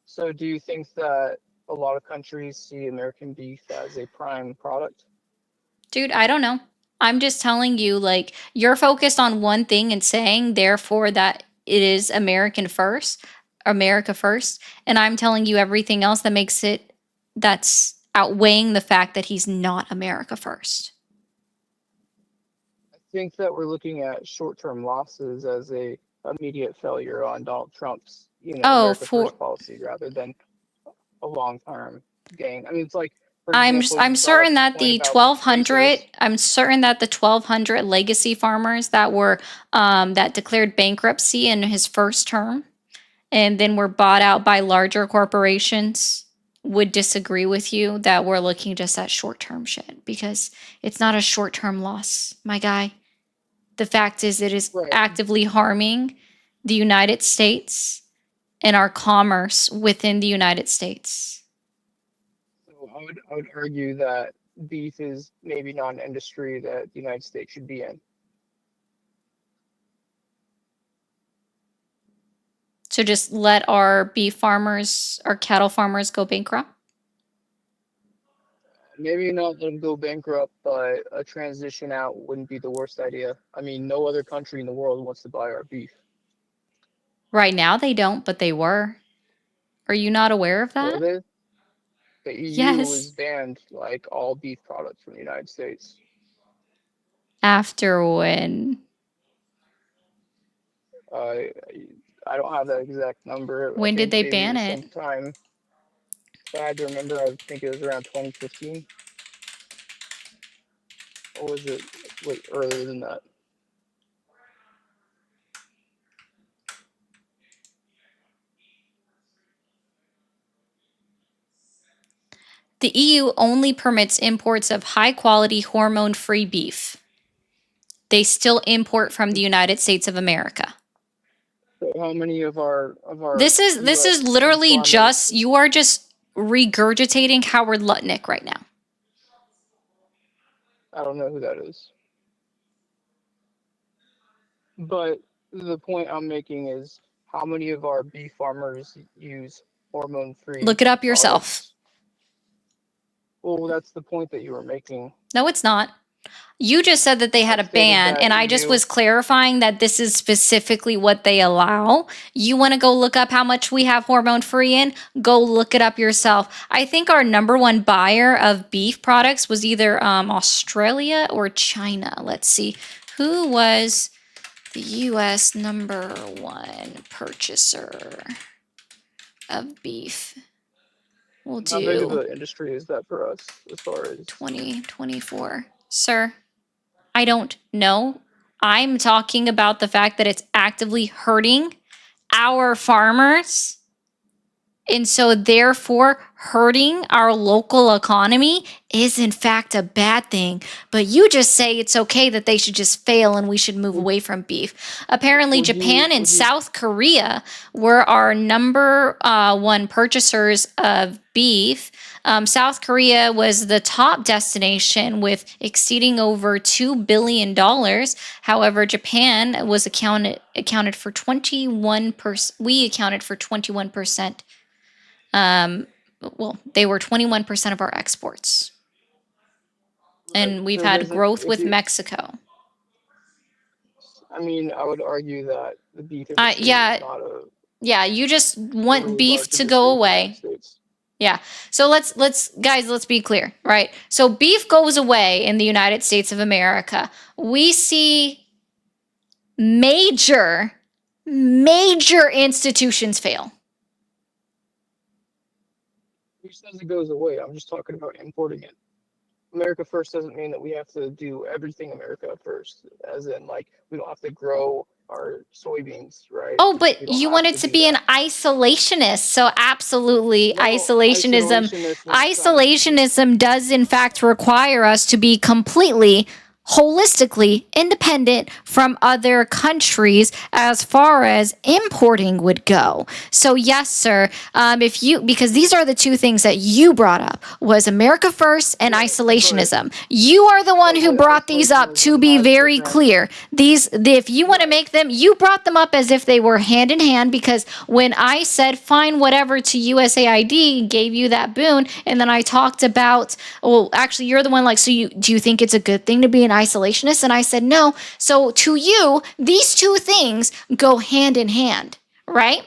So do you think that a lot of countries see American beef as a prime product? Dude, I don't know. I'm just telling you, like, you're focused on one thing and saying, therefore, that it is America first. And I'm telling you everything else that makes it, that's outweighing the fact that he's not America first. I think that we're looking at short-term losses as a immediate failure on Donald Trump's, America First policy rather than a long-term gain. I mean, it's like, for I'm example, you brought certain up that the the point about 1200 razors. I'm certain that the 1200 legacy farmers that were that declared bankruptcy in his first term and then were bought out by larger corporations would disagree with you that we're looking just at short-term shit because it's not a short-term loss, my guy. The fact is it is actively harming the United States and our commerce within the United States. So I would argue that beef is maybe not an industry that the United States should be in. So just let our beef farmers, our cattle farmers go bankrupt? Maybe not let them go bankrupt, but a transition out wouldn't be the worst idea. I mean, no other country in the world wants to buy our beef. Right now they don't, but they were. Are you not aware of that? Were they? The EU Yes. was banned like all beef products from the United States. After when? I don't have that exact number. I When did think they maybe ban was it? Sometime. If I had to remember, I think it was around 2015. Or was it earlier than that? The EU only permits imports of high quality hormone free beef. They still import from the United States of America. So how many of our This is US literally farmers- just, you are just regurgitating Howard Lutnick right now. I don't know who that is. But the point I'm making is how many of our beef farmers use hormone-free? Look it up yourself. products? Well, that's the point that you were making. No, it's not. You just said that they had a ban, that and I just EU was clarifying that this is specifically what they allow. You want to go look up how much we have hormone free in? Go look it up yourself. I think our number one buyer of beef products was either Australia or China. Let's see. Who was the U.S. number one purchaser of beef? We'll How big of do an industry is that for us as far as 2024. Sir, I don't know. I'm talking about the fact that it's actively hurting our farmers. And so therefore hurting our local economy is in fact a bad thing. But you just say it's okay that they should just fail and we should move away from beef. Apparently Japan and South Korea were our number one purchasers of beef. South Korea was the top destination with exceeding over $2 billion. However, Japan was accounted for 21%. We accounted for 21% well, they were 21% of our exports. And we've So had doesn't growth if with you, Mexico. I mean, I would argue that the beef industry is Yeah, not a yeah, you just want really beef large to go industry in the United away. States. Yeah. So let's be clear, right? So beef goes away in the United States of America. We see major institutions fail. Who says it goes away? I'm just talking about importing it. America first doesn't mean that we have to do everything America first, as in like we don't have to grow our soybeans, right? Oh, but We don't you have wanted to to do be an that. isolationist. So absolutely, No, isolationism sounds isolationism does in fact require us to be completely holistically independent from other countries as far as importing would go. So yes, sir, because these are the two things that you brought up was America first and isolationism. You are the one who brought these up, to be very clear. If you want to make them, you brought them up as if they were hand in hand, because when I said fine whatever to USAID, gave you that boon, and then I talked about, well, actually you're the one like, so do you think it's a good thing to be an isolationist? And I said no. So to you, these two things go hand in hand, right?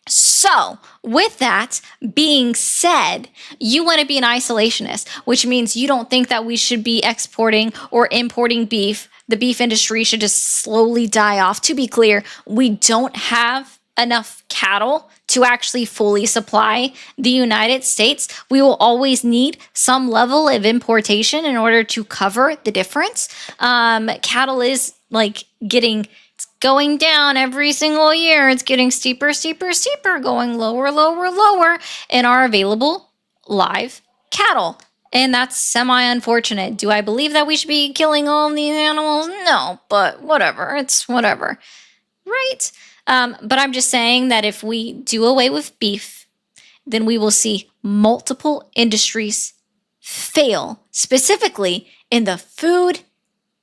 So, with that being said, you want to be an isolationist, which means you don't think that we should be exporting or importing beef. The beef industry should just slowly die off. To be clear, we don't have enough cattle to actually fully supply the United States. We will always need some level of importation in order to cover the difference. Cattle is like going down every single year. It's getting steeper, going lower in our available live cattle. And that's semi-unfortunate. Do I believe that we should be killing all these animals? No, but whatever. It's whatever. Right? But I'm just saying that if we do away with beef, then we will see multiple industries fail, specifically in the food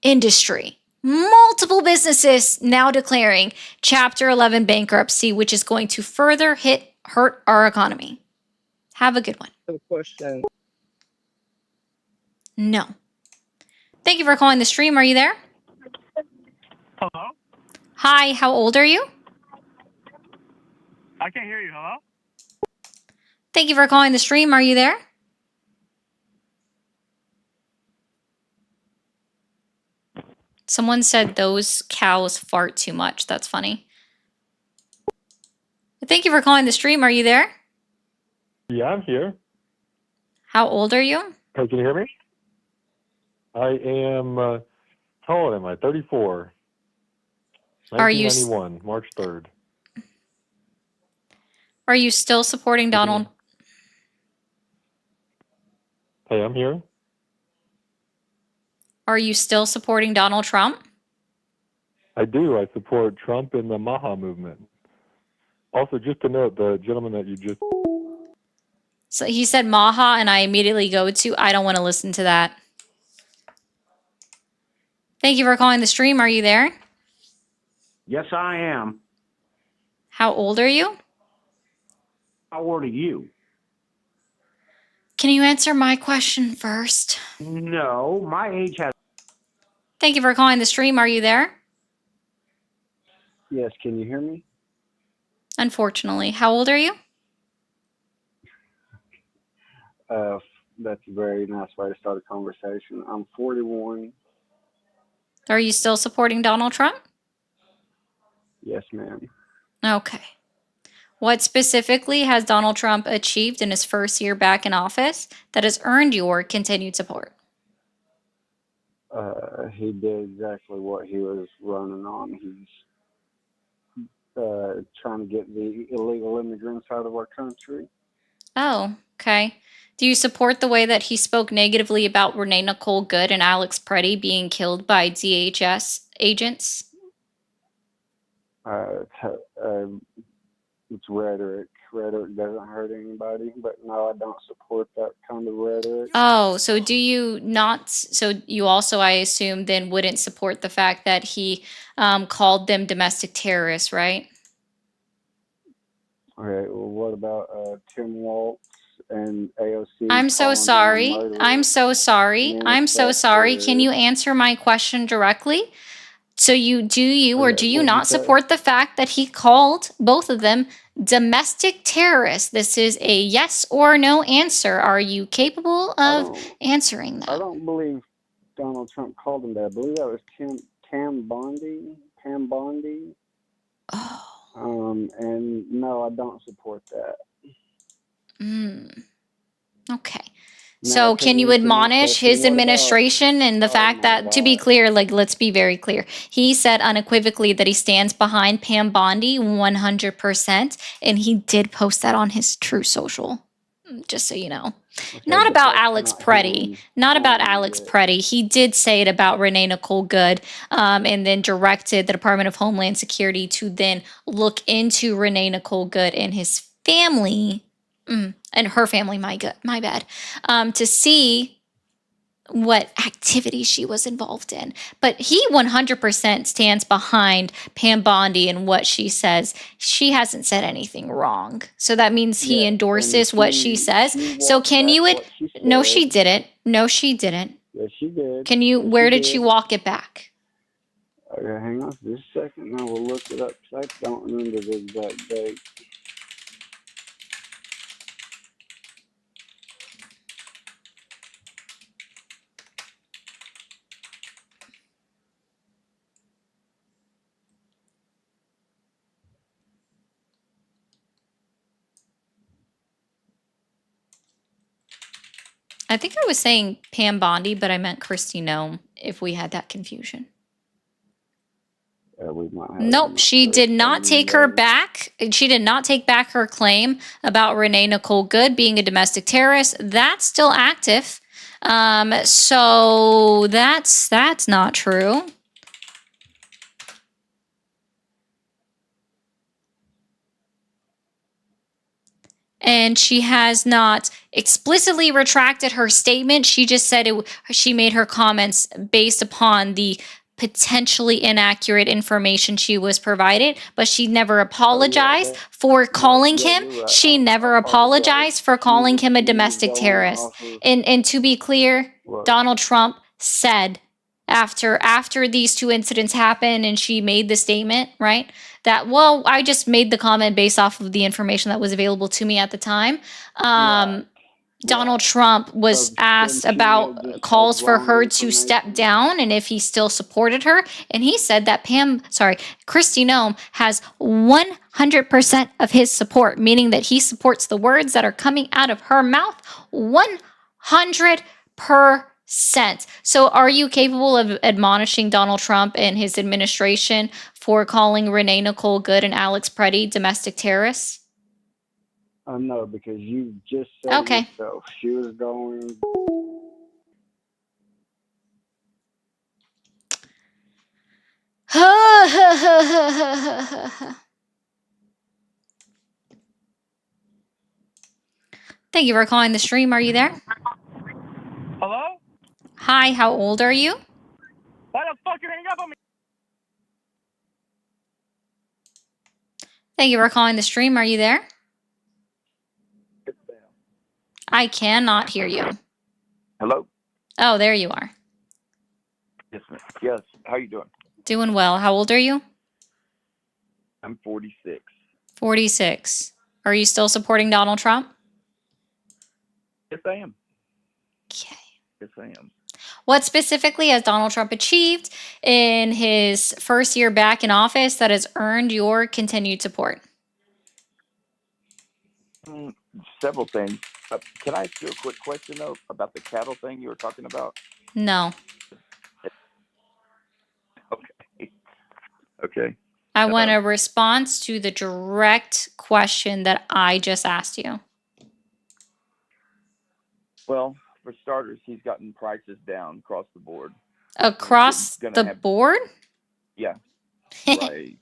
industry. Multiple businesses now declaring Chapter 11 bankruptcy, which is going to further hurt our economy. Have a good one. The question. No. Thank you for calling the stream. Are you there? Hello? Hi, how old are you? I can't hear you. Hello? Thank you for calling the stream. Are you there? Someone said those cows fart too much. That's funny. Thank you for calling the stream. Are you there? Yeah, I'm here. How old are you? Hey, can you hear me? I am, how old am I? 34. Are you 1991, March 3rd. Are you still supporting Donald? Hey, I'm here. Are you still supporting Donald Trump? I do. I support Trump and the Maha movement. Also, just to note, the gentleman that you just... So he said Maha, and I immediately go to, I don't want to listen to that. Thank you for calling the stream. Are you there? Yes, I am. How old are you? How old are you? Can you answer my question first? No, my age has... Thank you for calling the stream. Are you there? Yes, can you hear me? Unfortunately. How old are you? That's a very nice way to start a conversation. I'm 41. Are you still supporting Donald Trump? Yes, ma'am. Okay. What specifically has Donald Trump achieved in his first year back in office that has earned your continued support? He did exactly what he was running on. He's trying to get the illegal immigrants out of our country. Oh, okay. Do you support the way that he spoke negatively about Renee Nicole Good and Alex Preddy being killed by DHS agents? It's rhetoric. Rhetoric doesn't hurt anybody, but no, I don't support that kind of rhetoric. Oh, so do you not? So you also, I assume, then wouldn't support the fact that he called them domestic terrorists, right? All right. Well, what about Tim Walz and AOC. I'm so calling them sorry. murderers. I'm so sorry. I'm so sorry. Can you answer my question directly? So do you or do you What'd you not say? support the fact that he called both of them domestic terrorists? This is a yes or no answer. Are you capable of answering I that? don't believe Donald Trump called him that. I believe that was Pam Bondi. Pam Bondi. And no, I don't support that. Okay. Now, So can you to answer my admonish question, his what about- administration and the fact that, to be clear, like, let's be very clear. He said unequivocally that he stands behind Pam Bondi 100%, and he did post that on his True Social, just so you know. Not about Alex Preddy. Not about Alex Preddy. He did say it about Renee Nicole Good, and then directed the Department of Homeland Security to then look into Renee Nicole Good and his family, and her family, my bad, to see what activity she was involved in. But he 100% stands behind Pam Bondi and what she says. She hasn't said anything wrong. So that means he endorses what she says. So can you No, she didn't. No, she didn't. Yes, she did. Can you Yes, where she did she walk it back? Okay, hang on just a second. I will look it up because I don't remember the exact date. I think I was saying Pam Bondi, but I meant Christy Nome if we had that confusion. We might have Nope, she did not take her back. She did not take back her claim about Renee Nicole Good being a domestic terrorist. That's still active. So that's not true. And she has not explicitly retracted her statement. She just said she made her comments based upon the potentially inaccurate information she was provided, but she never apologized for calling him. She never apologized for calling him a domestic terrorist. And to be clear, Donald Trump said after these two incidents happened and she made the statement, right? That, well, I just made the comment based off of the information that was available to me at the time. Donald Trump was asked about calls for her to step down and if he still supported her. And he said that Christy Nome has 100% of his support, meaning that he supports the words that are coming out of her mouth 100%. So are you capable of admonishing Donald Trump and his administration for calling Renee Nicole Good and Alex Preddy domestic terrorists? No, because you just said Okay. yourself. She was going. Thank you for calling the stream. Are you there? Hello? Hi, how old are you? Why the fuck you hang up on me? Thank you for calling the stream. Are you there? I cannot hear you. Hello? Oh, there you are. Yes, ma'am. Yes. How you doing? Doing well. How old are you? I'm 46. 46. Are you still supporting Donald Trump? Yes, I am. Okay. Yes, I am. What specifically has Donald Trump achieved in his first year back in office that has earned your continued support? Several things. Can I ask you a quick question, though, about the cattle thing you were talking about? No. Okay. I want a response to the direct question that I just asked you. Well, for starters, he's gotten prices down across the board. Across the board? Yeah. Right.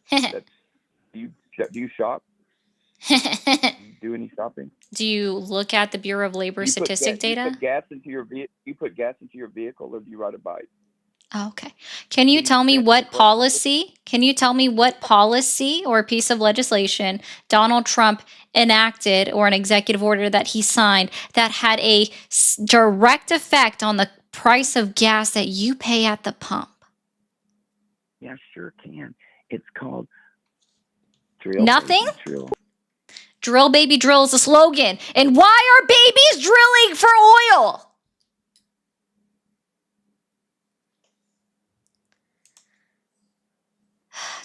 Do you shop? Do you do any shopping? Do you look at the Bureau of Labor statistic data? You put gas into your vehicle, or do you ride a bike? Oh, okay. Can you tell me what policy? Can you tell me what policy or piece of legislation Donald Trump enacted or an executive order that he signed that had a direct effect on the price of gas that you pay at the pump? Yeah, sure can. It's called Drill. Nothing? Baby, drill. Drill, baby, drill is a slogan. And why are babies drilling for oil?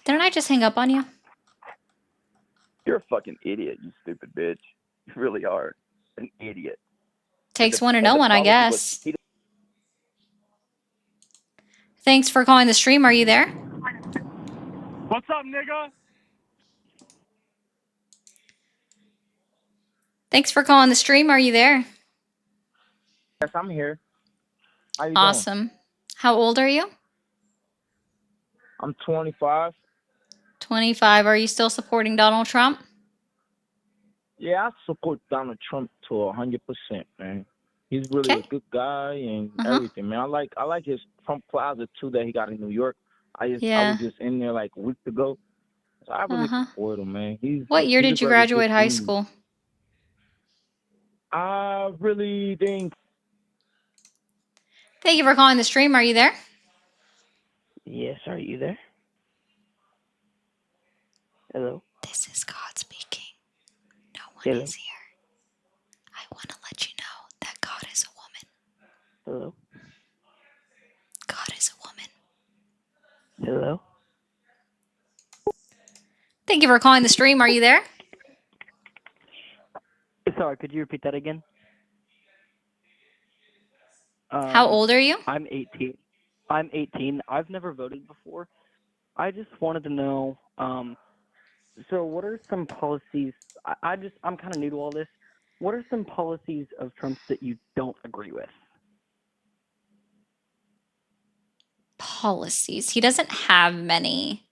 Didn't I just hang up on you? You're a fucking idiot, you stupid bitch. You really are an idiot. Takes one to know one, I guess. Thanks for calling the stream. Are you there? What's up, nigga? Thanks for calling the stream. Are you there? Yes, I'm here. How you doing? Awesome. How old are you? I'm 25. 25. Are you still supporting Donald Trump? Yeah, I support Donald Trump to 100%, man. He's really a good guy and everything, man. I like his Trump Plaza too that he got in New York. I was just in there like a week ago. So I really support him, man. What year he's did a you very graduate good high dude. school? I really think. Thank you for calling the stream. Are you there? Yes, are you there? Hello? This is God speaking. No one Hello? is here. I want to let you know that God is a woman. Hello? God is a woman. Hello? Thank you for calling the stream. Are you there? Sorry, could you repeat that again? How old are you? I'm 18. I'm 18. I've never voted before. I just wanted to know, so what are some policies, I'm kind of new to all this. What are some policies of Trump's that you don't agree with? Policies. He doesn't have many.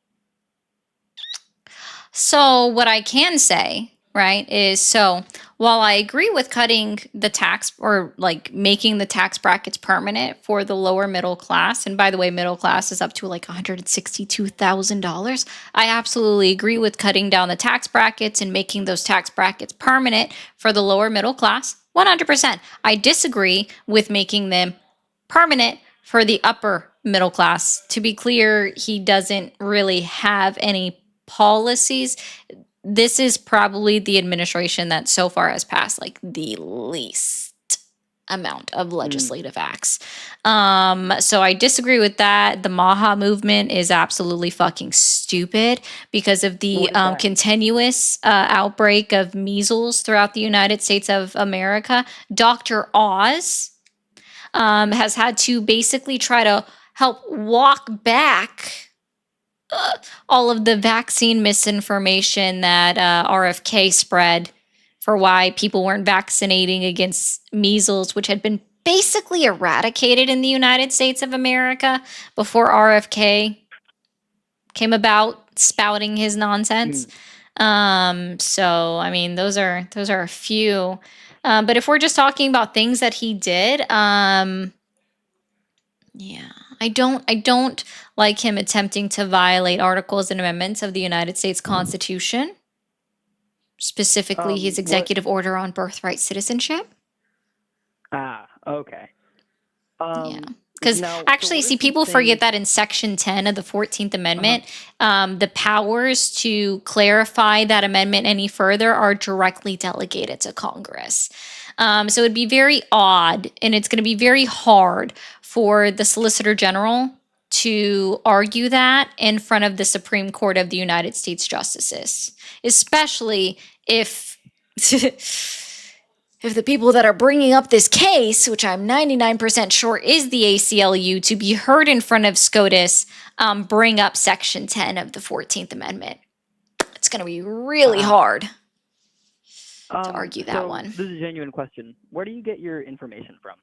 So what I can say, right, is so while I agree with cutting the tax or like making the tax brackets permanent for the lower middle class, and by the way, middle class is up to like $162,000. I absolutely agree with cutting down the tax brackets and making those tax brackets permanent for the lower middle class. 100%. I disagree with making them permanent for the upper middle class. To be clear, he doesn't really have any policies. This is probably the administration that so far has passed like the least amount of legislative acts. So I disagree with that. The Maha movement is absolutely fucking stupid because of the continuous outbreak of measles throughout the United States of America. Dr. Oz has had to basically try to help walk back all of the vaccine misinformation that RFK spread for why people weren't vaccinating against measles, which had been basically eradicated in the United States of America before RFK came about spouting his nonsense. So, I mean, those are a few. But if we're just talking about things that he did, yeah, I don't like him attempting to violate articles and amendments of the United States Constitution, specifically his executive order on birthright citizenship. Okay. Yeah. Because actually, see, people forget that in Section 10 of the 14th Amendment, the powers to clarify that amendment any further are directly delegated to Congress. So it'd be very odd, and it's going to be very hard for the Solicitor General to argue that in front of the Supreme Court of the United States Justices, especially if the people that are bringing up this case, which I'm 99% sure is the ACLU, to be heard in front of SCOTUS, bring up Section 10 of the 14th Amendment. It's going to be really hard to argue that one. This is a genuine question. Where do you get your information from?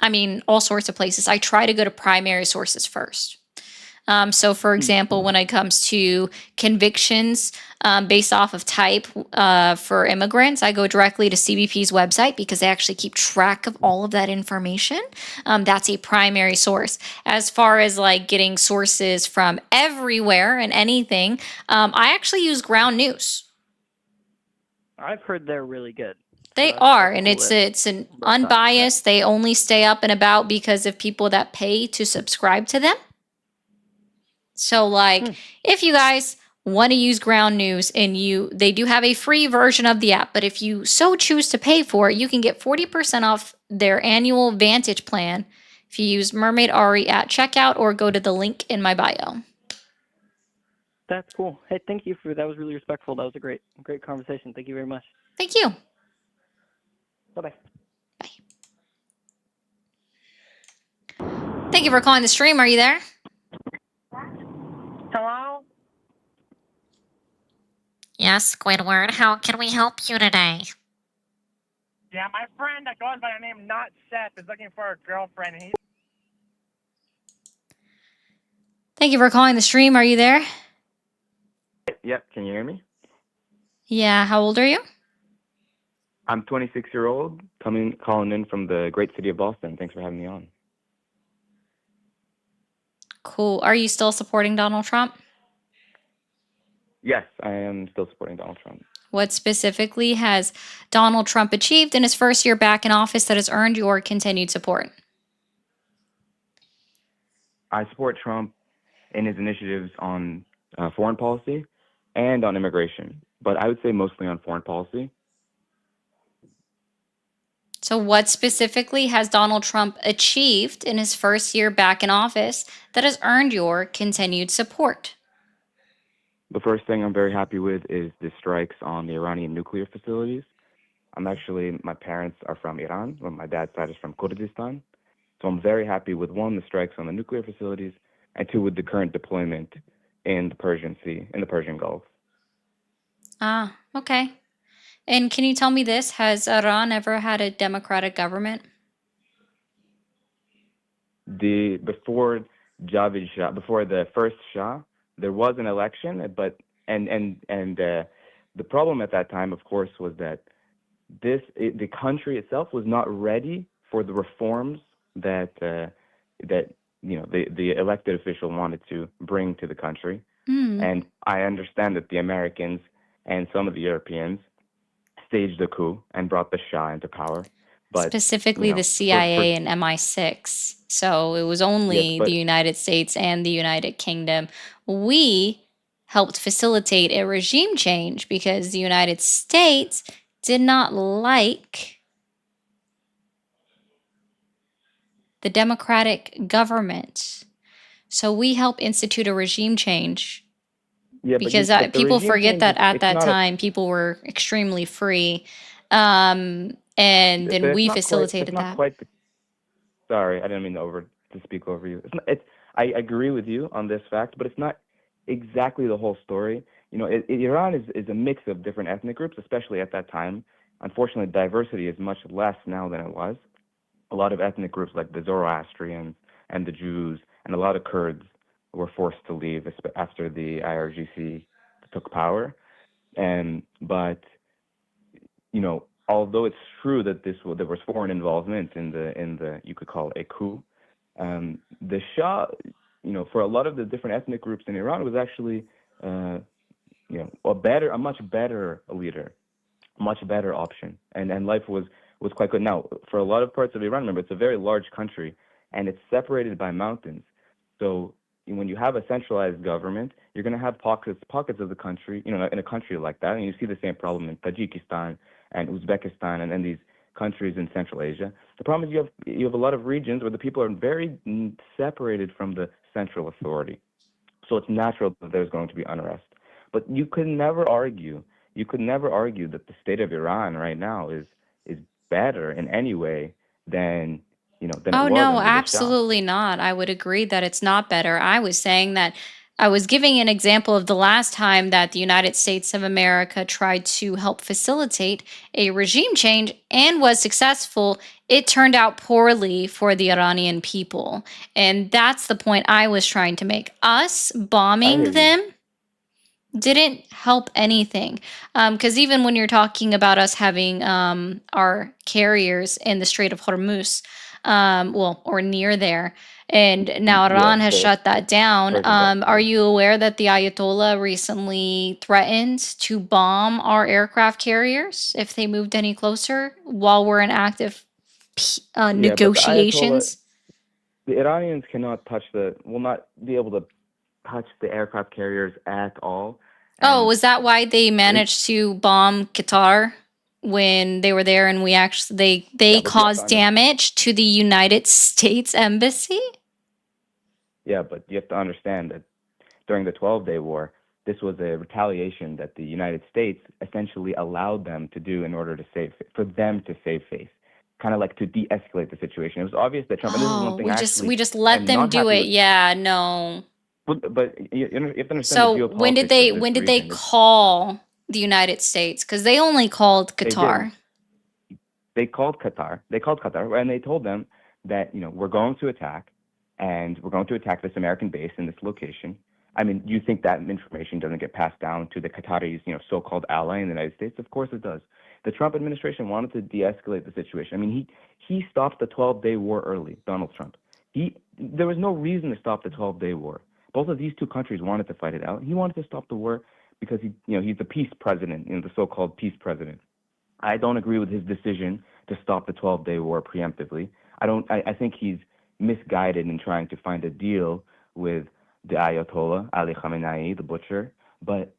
I mean, all sorts of places. I try to go to primary sources first. So, for example, when it comes to convictions based off of type for immigrants, I go directly to CBP's website because they actually keep track of all of that information. That's a primary source. As far as like getting sources from everywhere and anything, I actually use Ground News. I've heard they're really good. They are, and it's an unbiased. They only stay up and about because of people that pay to subscribe to them. So, like, if you guys want to use Ground News and they do have a free version of the app, but if you so choose to pay for it, you can get 40% off their annual Vantage plan if you use Mermaid Ari at checkout or go to the link in my bio. That's cool. Hey, thank you for that. Was really respectful. That was a great conversation. Thank you very much. Thank you. Bye-bye. Thank you for calling the stream. Are you there? Hello? Yes, Squidward, how can we help you today? Yeah, my friend that goes by the name Not Seth is looking for a girlfriend. And Thank you for calling the stream. Are you there? Yep, can you hear me? Yeah, how old are you? I'm 26-year-old, calling in from the great city of Boston. Thanks for having me on. Cool. Are you still supporting Donald Trump? Yes, I am still supporting Donald Trump. What specifically has Donald Trump achieved in his first year back in office that has earned your continued support? I support Trump in his initiatives on foreign policy and on immigration, but I would say mostly on foreign policy. So what specifically has Donald Trump achieved in his first year back in office that has earned your continued support? The first thing I'm very happy with is the strikes on the Iranian nuclear facilities. My parents are from Iran, well, my dad's side is from Kurdistan. So I'm very happy with, one, the strikes on the nuclear facilities, and two, with the current deployment in the Persian Sea, in the Persian Gulf. Ah, okay. And can you tell me this? Has Iran ever had a democratic government? Before Javid Shah, before the first Shah, there was an election, but the problem at that time, of course, was that the country itself was not ready for the reforms that the elected official wanted to bring to the country. And I understand that the Americans and some of the Europeans staged a coup and brought the Shah into power. But, specifically the CIA and MI6. So it was only the United States and the United Kingdom. We helped facilitate a regime change because the United States did not like the democratic government. So we helped institute a regime change. Because people forget that at that time, people were extremely free. And then we facilitated that. Sorry, I didn't mean to speak over you. I agree with you on this fact, but it's not exactly the whole story. Iran is a mix of different ethnic groups, especially at that time. Unfortunately, diversity is much less now than it was. A lot of ethnic groups like the Zoroastrians and the Jews and a lot of Kurds were forced to leave after the IRGC took power. But although it's true that there was foreign involvement in the you could call it a coup, the Shah, for a lot of the different ethnic groups in Iran, was actually a much better leader, much better option, and life was quite good. Now, for a lot of parts of Iran, remember, it's a very large country and it's separated by mountains. So when you have a centralized government, you're going to have pockets of the country, in a country like that, and you see the same problem in Tajikistan and Uzbekistan and these countries in Central Asia. The problem is you have a lot of regions where the people are very separated from the central authority. So it's natural that there's going to be unrest. But you could never argue that the state of Iran right now is better in any way than than it was Oh, under no, the Shah. absolutely not. I would agree that it's not better. I was saying that I was giving an example of the last time that the United States of America tried to help facilitate a regime change and was successful. It turned out poorly for the Iranian people. And that's the point I was trying to make. Us bombing them didn't help anything. Because even when you're talking about us having our carriers in the Strait of Hormuz, or near there, and now Iran has shut that down. Are you aware that the Ayatollah recently threatened to bomb our aircraft carriers if they moved any closer while we're in active negotiations? The Iranians cannot will not be able to touch the aircraft carriers at all. Oh, was that why they managed to bomb Qatar when they were there, and they caused damage to the United States Embassy? Yeah, but you have to understand that during the 12-day war, this was a retaliation that the United States essentially allowed them to do in order to save face, kind of like to de-escalate the situation. It was obvious that Trump. And this is one thing we just let them do it. Yeah, no. But you have to understand. So when did they call the United States? Because they only called Qatar. They called Qatar, and they told them that we're going to attack. And we're going to attack this American base in this location. I mean, you think that information doesn't get passed down to the Qataris, so-called ally in the United States? Of course it does. The Trump administration wanted to de-escalate the situation. I mean, he stopped the 12-day war early, Donald Trump. There was no reason to stop the 12-day war. Both of these two countries wanted to fight it out. He wanted to stop the war because he's the peace president, the so-called peace president. I don't agree with his decision to stop the 12-day war preemptively. I think he's misguided in trying to find a deal with the Ayatollah, Ali Khamenei, the butcher. But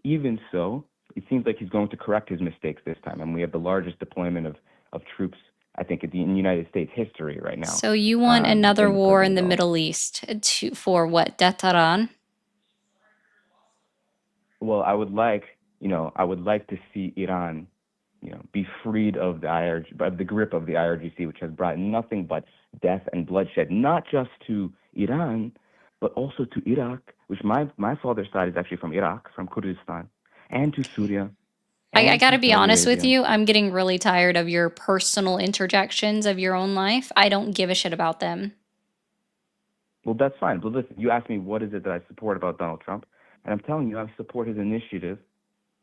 even so, it seems like he's going to correct his mistakes this time. And we have the largest deployment of troops, I think, in United States history right now. So you want another war in the Middle East for what, Tehran? Well, I would like to see Iran be freed of the grip of the IRGC, which has brought nothing but death and bloodshed, not just to Iran, but also to Iraq, which my father's side is actually from Iraq, from Kurdistan, and to Syria. I got to be honest with you. I'm getting really tired of your personal interjections of your own life. I don't give a shit about them. Well, that's fine. But listen, you asked me what is it that I support about Donald Trump, and I'm telling you I support his initiative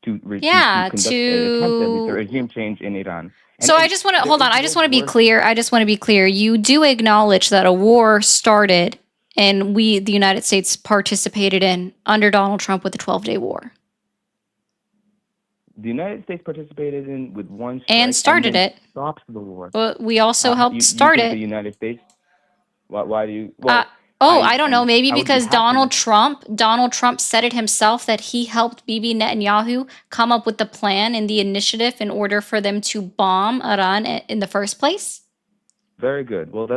to conduct a regime change in Iran. So I just want to hold on. I just want to be clear. You do acknowledge that a war started and the United States participated in under Donald Trump with the 12-day war. The United States participated in with one strike and started it. Stops the war. But we also helped start it. The United States. Why do you? I don't know. Maybe because Donald Trump said it himself that he helped Bibi Netanyahu come up with the plan and the initiative in order for them to bomb Iran in the first place. Very good. Well,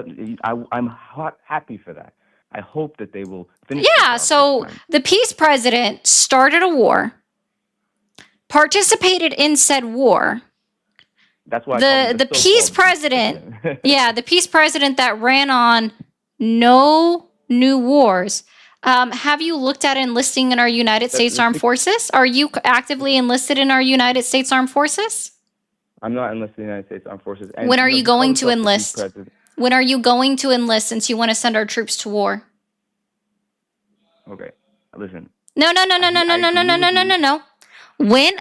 I'm happy for that. I hope that they will finish. Yeah. So the peace president started a war, participated in said war. That's why the peace president. Yeah, the peace president that ran on no new wars. Have you looked at enlisting in our United States Armed Forces? Are you actively enlisted in our United States Armed Forces? I'm not enlisted in the United States Armed Forces. When are you going to enlist? When are you going to enlist since you want to send our troops to war? Okay, listen. No.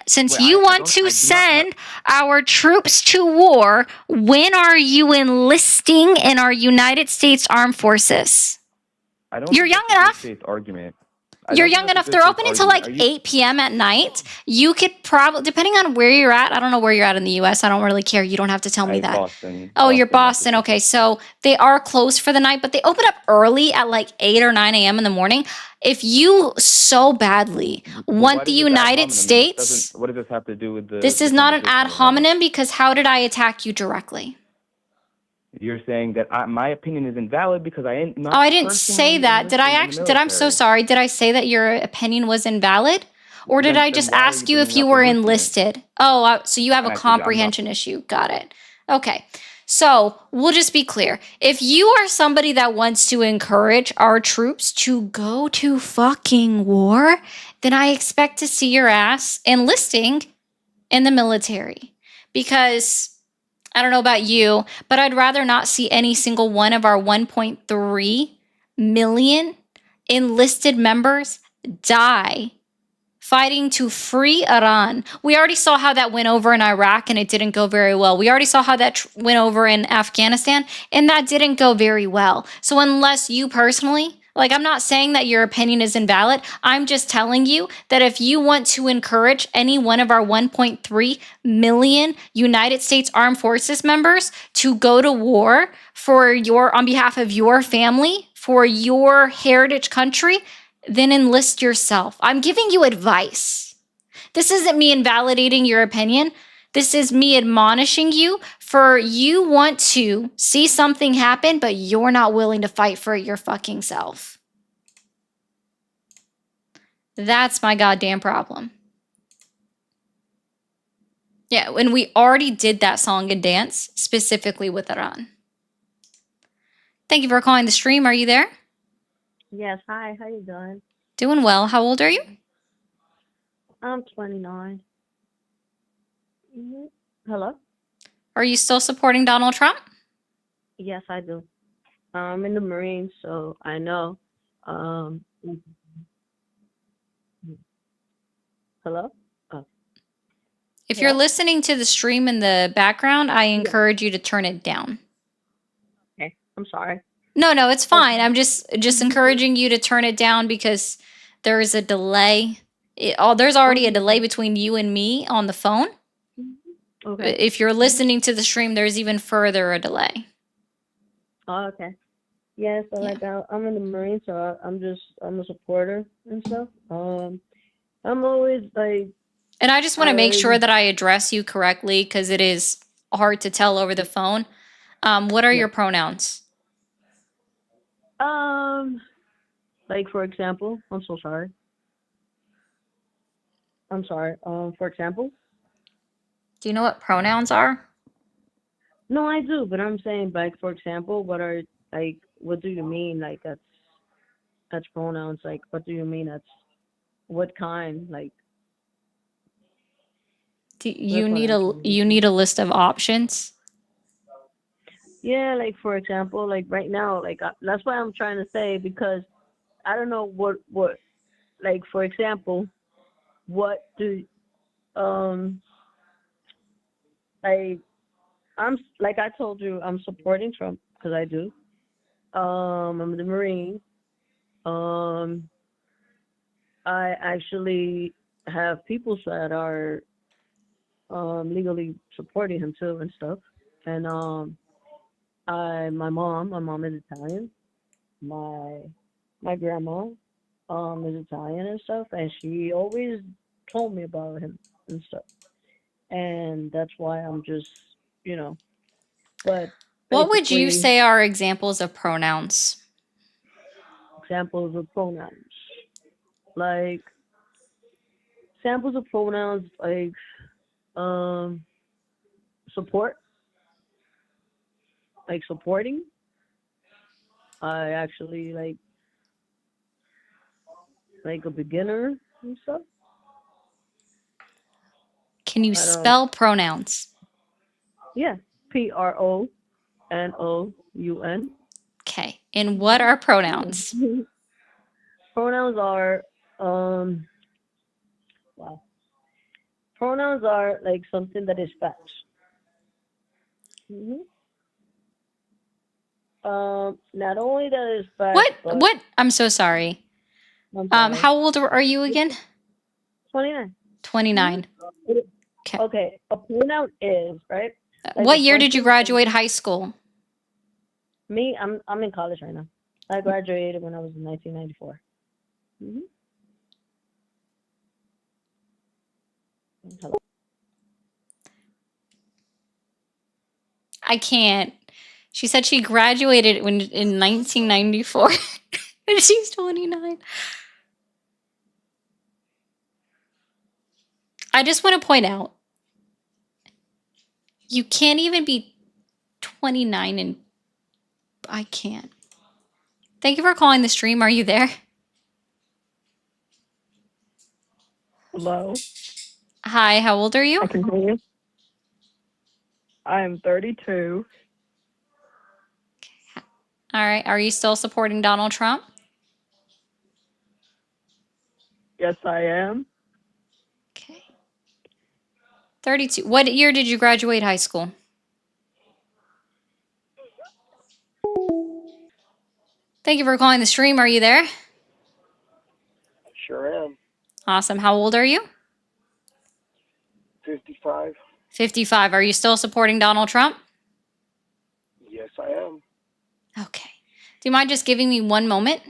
Since you want to send our troops to war, when are you enlisting in our United States Armed Forces? You're young enough. You're young enough. They're open until like 8 p.m. at night. You could probably, depending on where you're at, I don't know where you're at in the U.S. I don't really care. You don't have to tell me that. Oh, you're Boston. Okay, so they are closed for the night, but they open up early at like 8 or 9 a.m. in the morning. If you so badly want the United States, what does this have to do with the? This is not an ad hominem because how did I attack you directly? You're saying that my opinion is invalid because I ain't. I didn't say that. Did I actually? I'm so sorry. Did I say that your opinion was invalid, or did I just ask you if you were enlisted? Oh, so you have a comprehension issue. Got it. Okay. So we'll just be clear. If you are somebody that wants to encourage our troops to go to fucking war, then I expect to see your ass enlisting in the military. Because I don't know about you, but I'd rather not see any single one of our 1.3 million enlisted members die fighting to free Iran. We already saw how that went over in Iraq and it didn't go very well. We already saw how that went over in Afghanistan and that didn't go very well. So unless you personally, like, I'm not saying that your opinion is invalid. I'm just telling you that if you want to encourage any one of our 1.3 million United States Armed Forces members to go to war on behalf of your family, for your heritage country, then enlist yourself. I'm giving you advice. This isn't me invalidating your opinion. This is me admonishing you for you want to see something happen, but you're not willing to fight for it your fucking self. That's my goddamn problem. Yeah, and we already did that song and dance specifically with Iran. Thank you for calling the stream. Are you there? Yes, hi, how you doing? Doing well. How old are you? I'm 29. Hello? Are you still supporting Donald Trump? Yes, I do. I'm in the Marines, so I know. Hello? Oh. If you're listening to the stream in the background, I encourage you to turn it down. Okay, I'm sorry. No, it's fine. I'm just encouraging you to turn it down because there is a delay. There's already a delay between you and me on the phone. Okay. If you're listening to the stream, there's even further a delay. Oh, okay. Yeah, so like I'm in the Marines, so I'm a supporter and stuff. I'm always like. And I just want to make sure that I address you correctly because it is hard to tell over the phone. What are your pronouns? Like for example, I'm so sorry. I'm sorry. For example. Do you know what pronouns are? No, I do, but I'm saying like for example, what do you mean? Like that's pronouns. Like what do you mean? That's what kind? Like. You need a list of options. Yeah, like for example, like right now, like that's what I'm trying to say because I don't know what like for example, what do like I'm like I told you I'm supporting Trump because I do. I'm the Marine. I actually have people that are legally supporting him too and stuff, and my mom is Italian. My grandma is Italian and stuff, and she always told me about him and stuff. And that's why I'm just, but What would you basically, say are examples of pronouns? examples of pronouns. Like samples of pronouns like support. Like supporting. I actually like a beginner and stuff. Can you spell pronouns? Yeah. PRONOUN. Okay. And what are pronouns? Pronouns are wow. Pronouns are like something that is facts. Not only that is facts. What? I'm so sorry. How old are you again? 29. 29. Okay. A pronoun is right. Like What year did you graduate high school? Me, I'm in college right now. I graduated when I was in 1994. Hello? I can't. She said she graduated in 1994. And she's 29. I just want to point out, you can't even be 29 and I can't. Thank you for calling the stream. Are you there? Hello. Hi, how old are you? I can hear you. I am 32. All right. Are you still supporting Donald Trump? Yes, I am. 32. What year did you graduate high school? Thank you for calling the stream. Are you there? Sure am. Awesome. How old are you? 55. 55. Are you still supporting Donald Trump? Yes, I am. Okay. Do you mind just giving me one moment?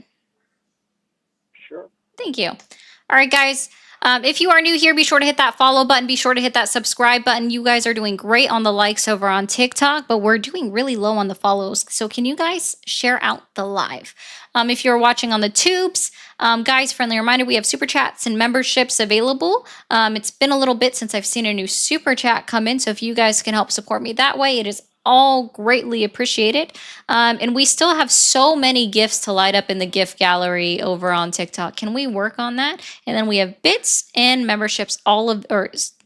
Sure. Thank you. All right, guys. If you are new here, be sure to hit that follow button. Be sure to hit that subscribe button. You guys are doing great on the likes over on TikTok, but we're doing really low on the follows. So can you guys share out the live? If you're watching on the tubes, guys, friendly reminder, we have super chats and memberships available. It's been a little bit since I've seen a new super chat come in. So if you guys can help support me that way, it is all greatly appreciated. And we still have so many gifts to light up in the gift gallery over on TikTok. Can we work on that? And then we have bits and memberships,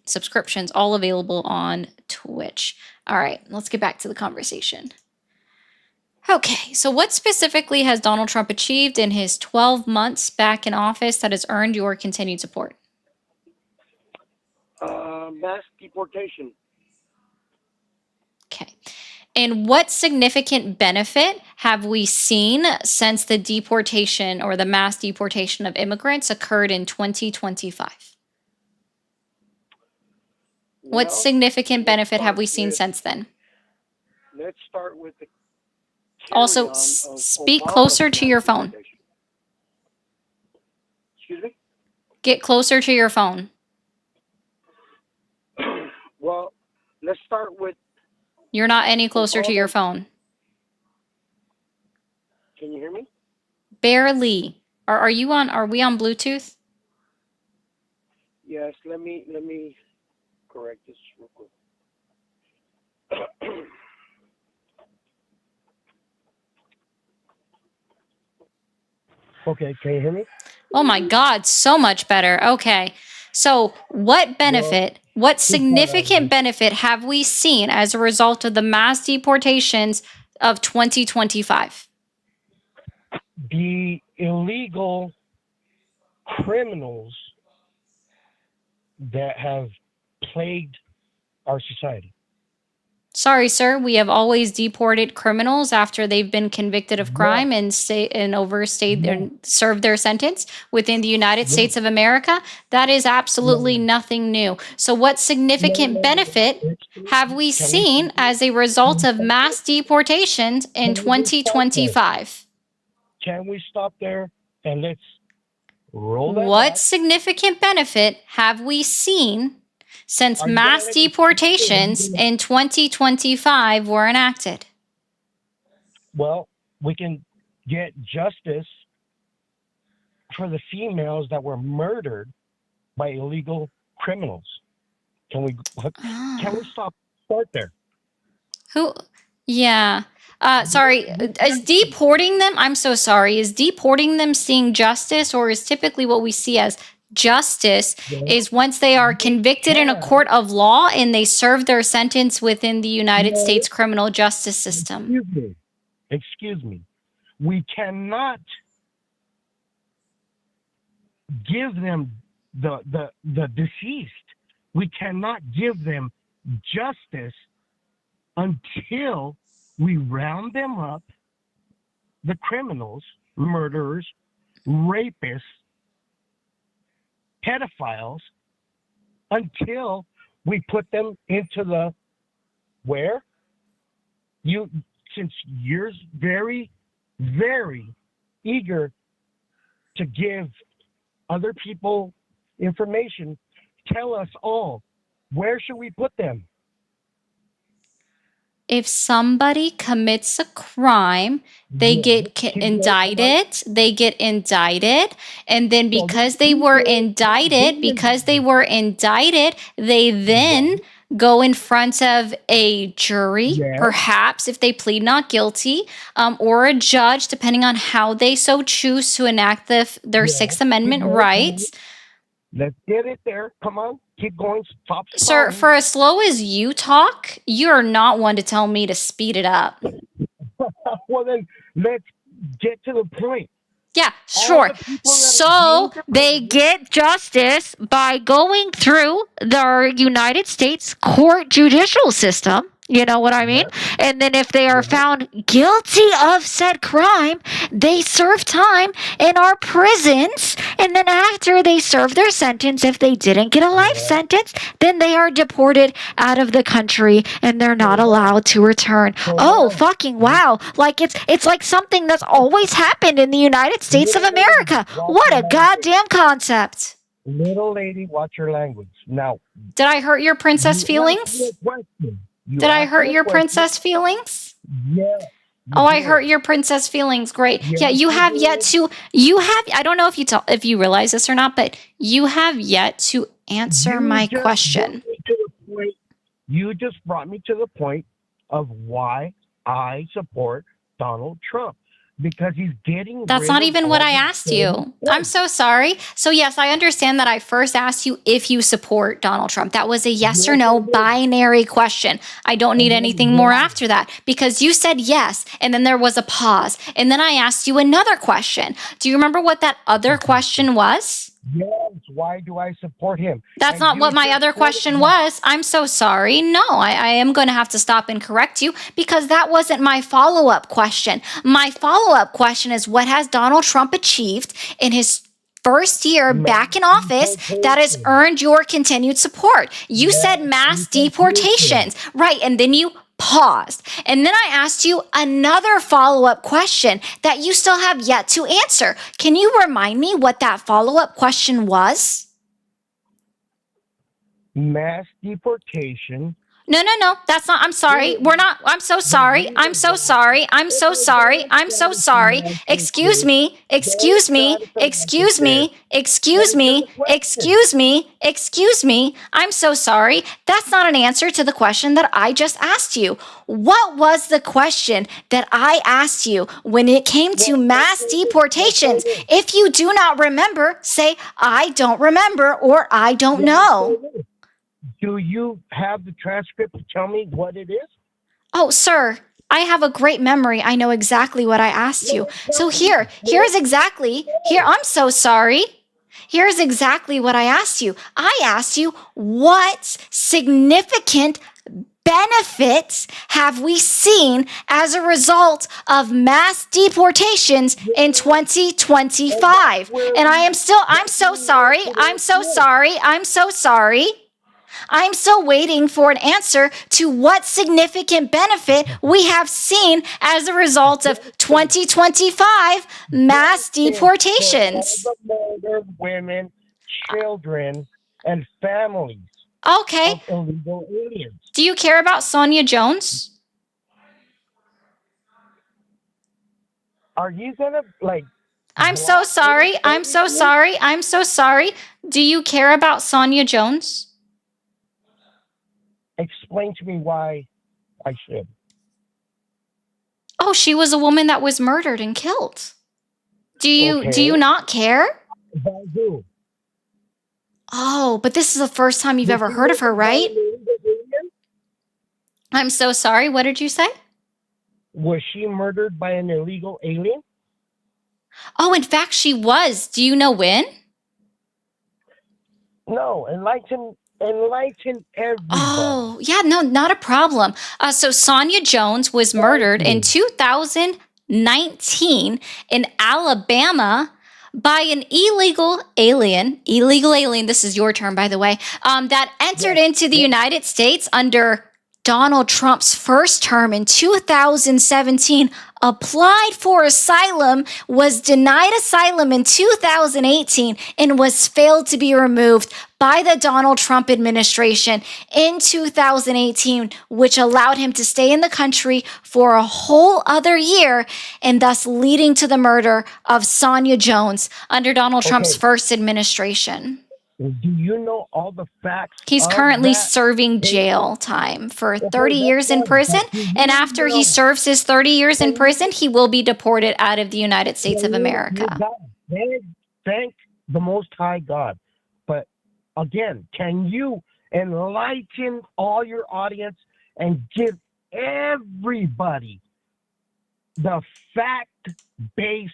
subscriptions, all available on Twitch. All right, let's get back to the conversation. Okay, so what specifically has Donald Trump achieved in his 12 months back in office that has earned your continued support? Mass deportation. Okay. And what significant benefit have we seen since the deportation or the mass deportation of immigrants occurred in 2025? What significant benefit have we seen since then? Let's start with the Also, carry-on of speak Obama's closer to mass your phone. deportation. Excuse me? Get closer to your phone. Well, let's start with, You're not any closer to your phone. can you hear me? Barely. Are we on Bluetooth? Yes, let me correct this real quick. Okay, can you hear me? Oh my God, so much better. Okay. So what benefit, what significant benefit have we seen as a result of the mass deportations of 2025? The illegal criminals that have plagued our society. Sorry, sir. We have always deported criminals after they've been convicted of crime and overstayed and served their sentence within the United States of America. That is absolutely nothing new. So what significant benefit have we seen as a result of mass deportations in 2025? Can we stop there and let's roll that What back? significant benefit have we seen since mass deportations in 2025 were enacted? Well, we can get justice for the females that were murdered by illegal criminals. Can we start there? Who? Yeah. Sorry. Is deporting them? I'm so sorry. Is deporting them seeing justice, or is typically what we see as justice is once they are convicted in a court of law and they serve their sentence within the United States criminal justice system? Excuse me. We cannot give them the deceased. We cannot give them justice until we round them up, the criminals, murderers, rapists, pedophiles, until we put them into the where? Since you're very, very eager to give other people information, tell us all, where should we put them? If somebody commits a crime, they get indicted, and then because they were indicted, they then go in front of a jury, Yes. perhaps if they plead not guilty, or a judge, depending on how they so choose to enact their Yes. Sixth Amendment Keep going. rights. Let's get it there. Come on. Keep going. Stop. Sir, for as slow as you talk, you're not one to tell me to speed it up. Well, then let's get to the point. Yeah, All sure. the people that So abuse they get justice by going through the United States court judicial system. You know what I mean? And then if they are found guilty of said crime, they serve time in our prisons. And then after they serve their sentence, if they didn't get a life sentence, then they are deported out of the country and they're not allowed to return. Oh, fucking wow. Like it's like something that's always happened in the United States of America. What a goddamn concept. Little lady, watch your language. Now, Did I hurt your princess feelings? Did I hurt your princess feelings? Yeah. Oh, I hurt your princess feelings. Great. Yeah, you have yet to. I don't know if you realize this or not, but you have yet to answer my question. You just brought me to the point of why I support Donald Trump. Because he's getting That's rid not of even all what I the asked you. I'm so sorry. So yes, I understand that I first asked you if you support Donald Trump. That was a yes or no binary question. I don't need anything more after that because you said yes and then there was a pause. And then I asked you another question. Do you remember what that other question was? Yes, why do I support him? That's And not you what my just other said question it. was. I'm so sorry. No, I am going to have to stop and correct you because that wasn't my follow-up question. My follow-up question is what has Donald Trump achieved in his first year back in office that has earned your continued support? You said mass deportations. Right, and then you paused. And then I asked you another follow-up question that you still have yet to answer. Can you remind me what that follow-up question was? Mass deportation. No. That's not. I'm sorry. We're not. I'm so sorry. I'm so sorry. I'm so sorry. I'm so sorry. Excuse me. Excuse me. Excuse me. Excuse me. Excuse me. Excuse me. I'm so sorry. That's not an answer to the question that I just asked you. What was the question that I asked you when it came to mass deportations? If you do not remember, say, I don't remember or I don't know. Do you have the transcript to tell me what it is? Oh, sir, I have a great memory. I know exactly what I asked you. So here's exactly, I'm so sorry. Here's exactly what I asked you. I asked you, what significant benefits have we seen as a result of mass deportations in 2025? And I'm so sorry. I'm so sorry. I'm still waiting for an answer to what significant benefit we have seen as a result of 2025 mass deportations. Murder, women, children, and families Okay. of illegal aliens. Do you care about Sonia Jones? Are you gonna I'm so sorry. I'm so sorry. I'm so sorry. Do you care about Sonia Jones? explain to me why I should? Oh, she was a woman that was murdered and killed. Do you Okay. not care? By who? Oh, but this is the first time you've ever heard of her, right? I'm so sorry. What did you say? Was she murdered by an illegal alien? Oh, in fact, she was. Do you know when? No, enlighten everybody. Oh, yeah, no, not a problem. So Sonia Jones was murdered in 2019 in Alabama by an illegal alien, this is your term, by the way, that entered into the United States under Donald Trump's first term in 2017, applied for asylum, was denied asylum in 2018, and was failed to be removed by the Donald Trump administration in 2018, which allowed him to stay in the country for a whole other year, and thus leading to the murder of Sonia Jones under Donald Trump's first administration. Do you know all the facts? He's of currently that? serving jail time for 30 that's years in fine, prison. but do you And after he know- serves his 30 years in prison, he will be deported out of the United States of Thank America. God. Thank the Most High God. But again, can you enlighten all your audience and give everybody the fact base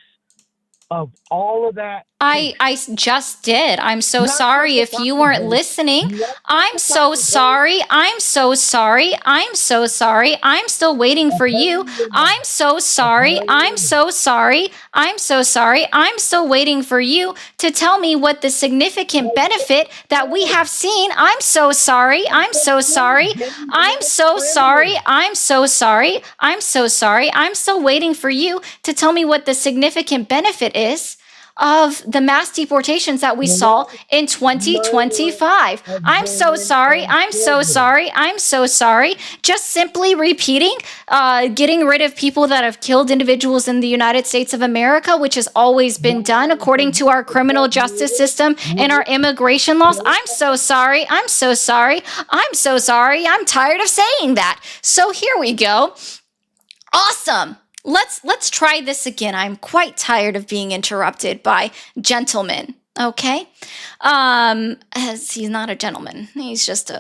of all of that? I just did. I'm so Not sorry just if the you fact weren't base. listening. Not I'm just so the fact base. sorry. I'm so sorry. I'm so sorry. I'm still waiting for you. I'm so sorry. I'm so sorry. I'm so sorry. I'm still waiting for you to tell me what the significant benefit that we have seen. I'm so sorry. I'm so sorry. I'm so sorry. I'm so sorry. I'm so sorry. I'm still waiting for you to tell me what the significant benefit is of the mass deportations that we saw in 2025. I'm so sorry. I'm so sorry. I'm so sorry. Just simply repeating, getting rid of people that have killed individuals in the United States of America, which has always been done according to our criminal justice system and our immigration laws. I'm so sorry. I'm so sorry. I'm so sorry. I'm tired of saying that. So here we go. Awesome. Let's try this again. I'm quite tired of being interrupted by gentlemen. Okay, as he's not a gentleman. He's just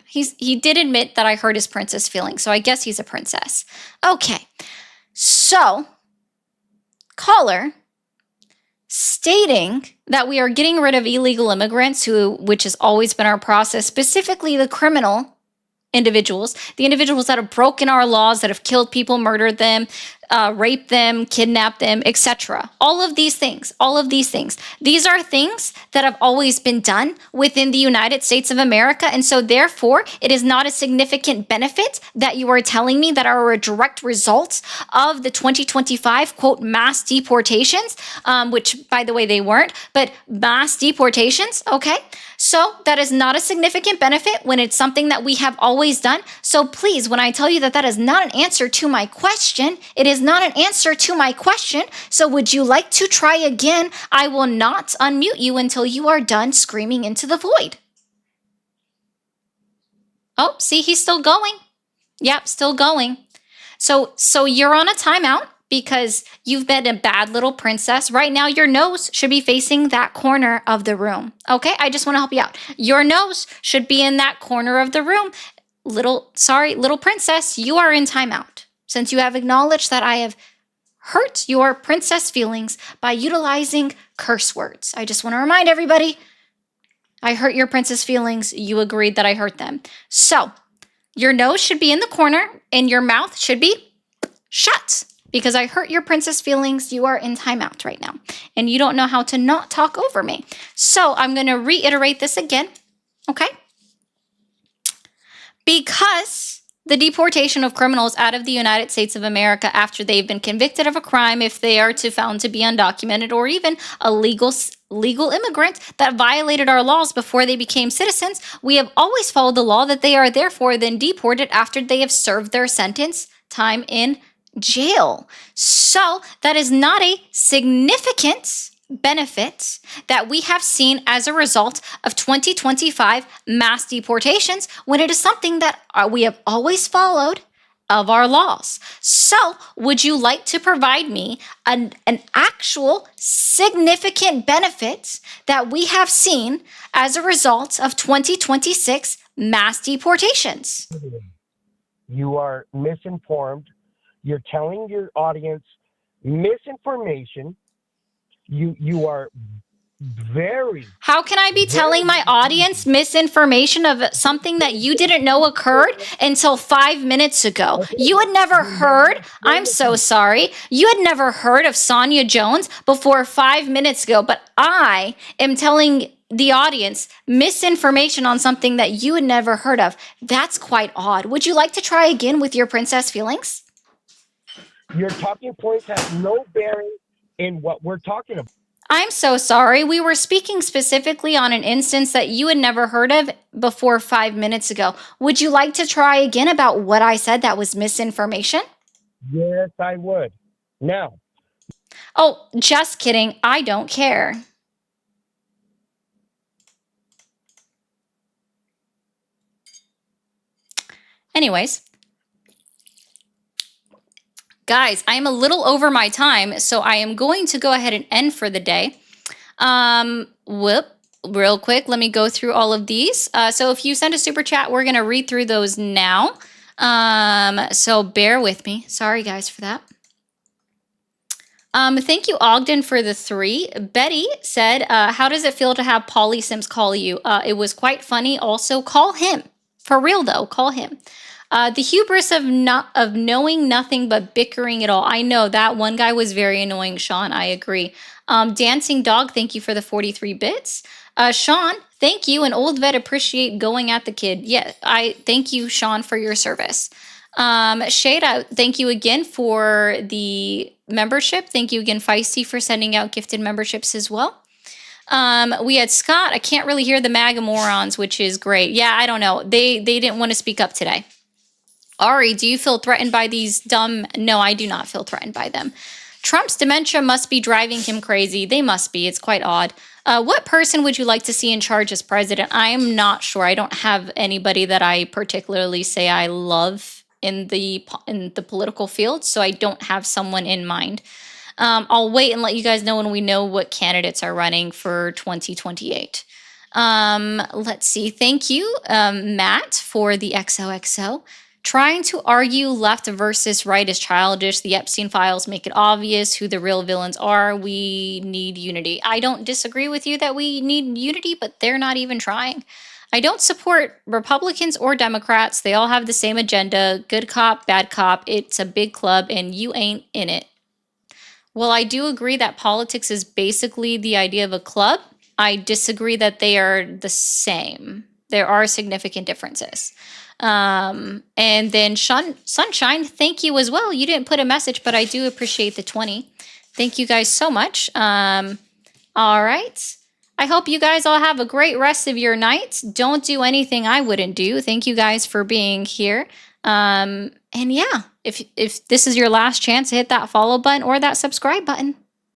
he did admit that I hurt his princess feelings, so I guess he's a princess. Okay, so caller stating that we are getting rid of illegal immigrants, which has always been our process, specifically the criminal individuals, the individuals that have broken our laws, that have killed people, murdered them, raped them, kidnapped them, etc. All of these things, these are things that have always been done within the United States of America. And so therefore, it is not a significant benefit that you are telling me that are a direct result of the 2025, quote, mass deportations, which by the way, they weren't, but mass deportations, okay? So that is not a significant benefit when it's something that we have always done. So please, when I tell you that that is not an answer to my question, it is not an answer to my question. So would you like to try again? I will not unmute you until you are done screaming into the void. Oh, see, he's still going. Yep, still going. So you're on a timeout because you've been a bad little princess. Right now, your nose should be facing that corner of the room. Okay, I just want to help you out. Your nose should be in that corner of the room. Little princess, you are in timeout. Since you have acknowledged that I have hurt your princess feelings by utilizing curse words. I just want to remind everybody, I hurt your princess feelings. You agreed that I hurt them. So your nose should be in the corner and your mouth should be shut. Because I hurt your princess feelings, you are in timeout right now. And you don't know how to not talk over me. So I'm going to reiterate this again, okay? Because the deportation of criminals out of the United States of America after they've been convicted of a crime, if they are found to be undocumented or even a legal immigrant that violated our laws before they became citizens, we have always followed the law that they are therefore then deported after they have served their sentence time in jail. So that is not a significant benefit that we have seen as a result of 2025 mass deportations when it is something that we have always followed of our laws. So would you like to provide me an actual significant benefit that we have seen as a result of 2026 mass deportations? You are misinformed. You're telling your audience misinformation. You are very... How can I be telling my audience misinformation of something that you didn't know occurred until 5 minutes ago? You had never heard, I'm so sorry, you had never heard of Sonia Jones before 5 minutes ago, but I am telling the audience misinformation on something that you had never heard of. That's quite odd. Would you like to try again with your princess feelings? Your talking points have no bearing in what we're talking about. I'm so sorry. We were speaking specifically on an instance that you had never heard of before 5 minutes ago. Would you like to try again about what I said that was misinformation? Yes, I would. Now. Oh, just kidding. I don't care. Anyways, guys, I am a little over my time, so I am going to go ahead and end for the day. Real quick, let me go through all of these. So if you send a super chat, we're going to read through those now. So bear with me. Sorry, guys, for that. Thank you, Ogden, for the 3. Betty said, how does it feel to have Polly Sims call you? It was quite funny. Also, call him. For real, though, call him. The hubris of knowing nothing but bickering it all. I know that one guy was very annoying, Sean. I agree. Dancing Dog, thank you for the 43 bits. Sean, thank you. An old vet appreciate going at the kid. Yeah, I thank you, Sean, for your service. Shade, thank you again for the membership. Thank you again, Feisty, for sending out gifted memberships as well. We had Scott. I can't really hear the MAGA morons, which is great. Yeah, I don't know. They didn't want to speak up today. Ari, do you feel threatened by these dumb? No, I do not feel threatened by them. Trump's dementia must be driving him crazy. They must be. It's quite odd. What person would you like to see in charge as president? I am not sure. I don't have anybody that I particularly say I love in the political field, so I don't have someone in mind. I'll wait and let you guys know when we know what candidates are running for 2028. Let's see. Thank you, Matt, for the XOXO. Trying to argue left versus right is childish. The Epstein files make it obvious who the real villains are. We need unity. I don't disagree with you that we need unity, but they're not even trying. I don't support Republicans or Democrats. They all have the same agenda. Good cop, bad cop. It's a big club and you ain't in it. Well, I do agree that politics is basically the idea of a club. I disagree that they are the same. There are significant differences. And then Sunshine, thank you as well. You didn't put a message, but I do appreciate the 20. Thank you guys so much. All right. I hope you guys all have a great rest of your night. Don't do anything I wouldn't do. Thank you guys for being here. And yeah, if this is your last chance, hit that follow button or that subscribe button.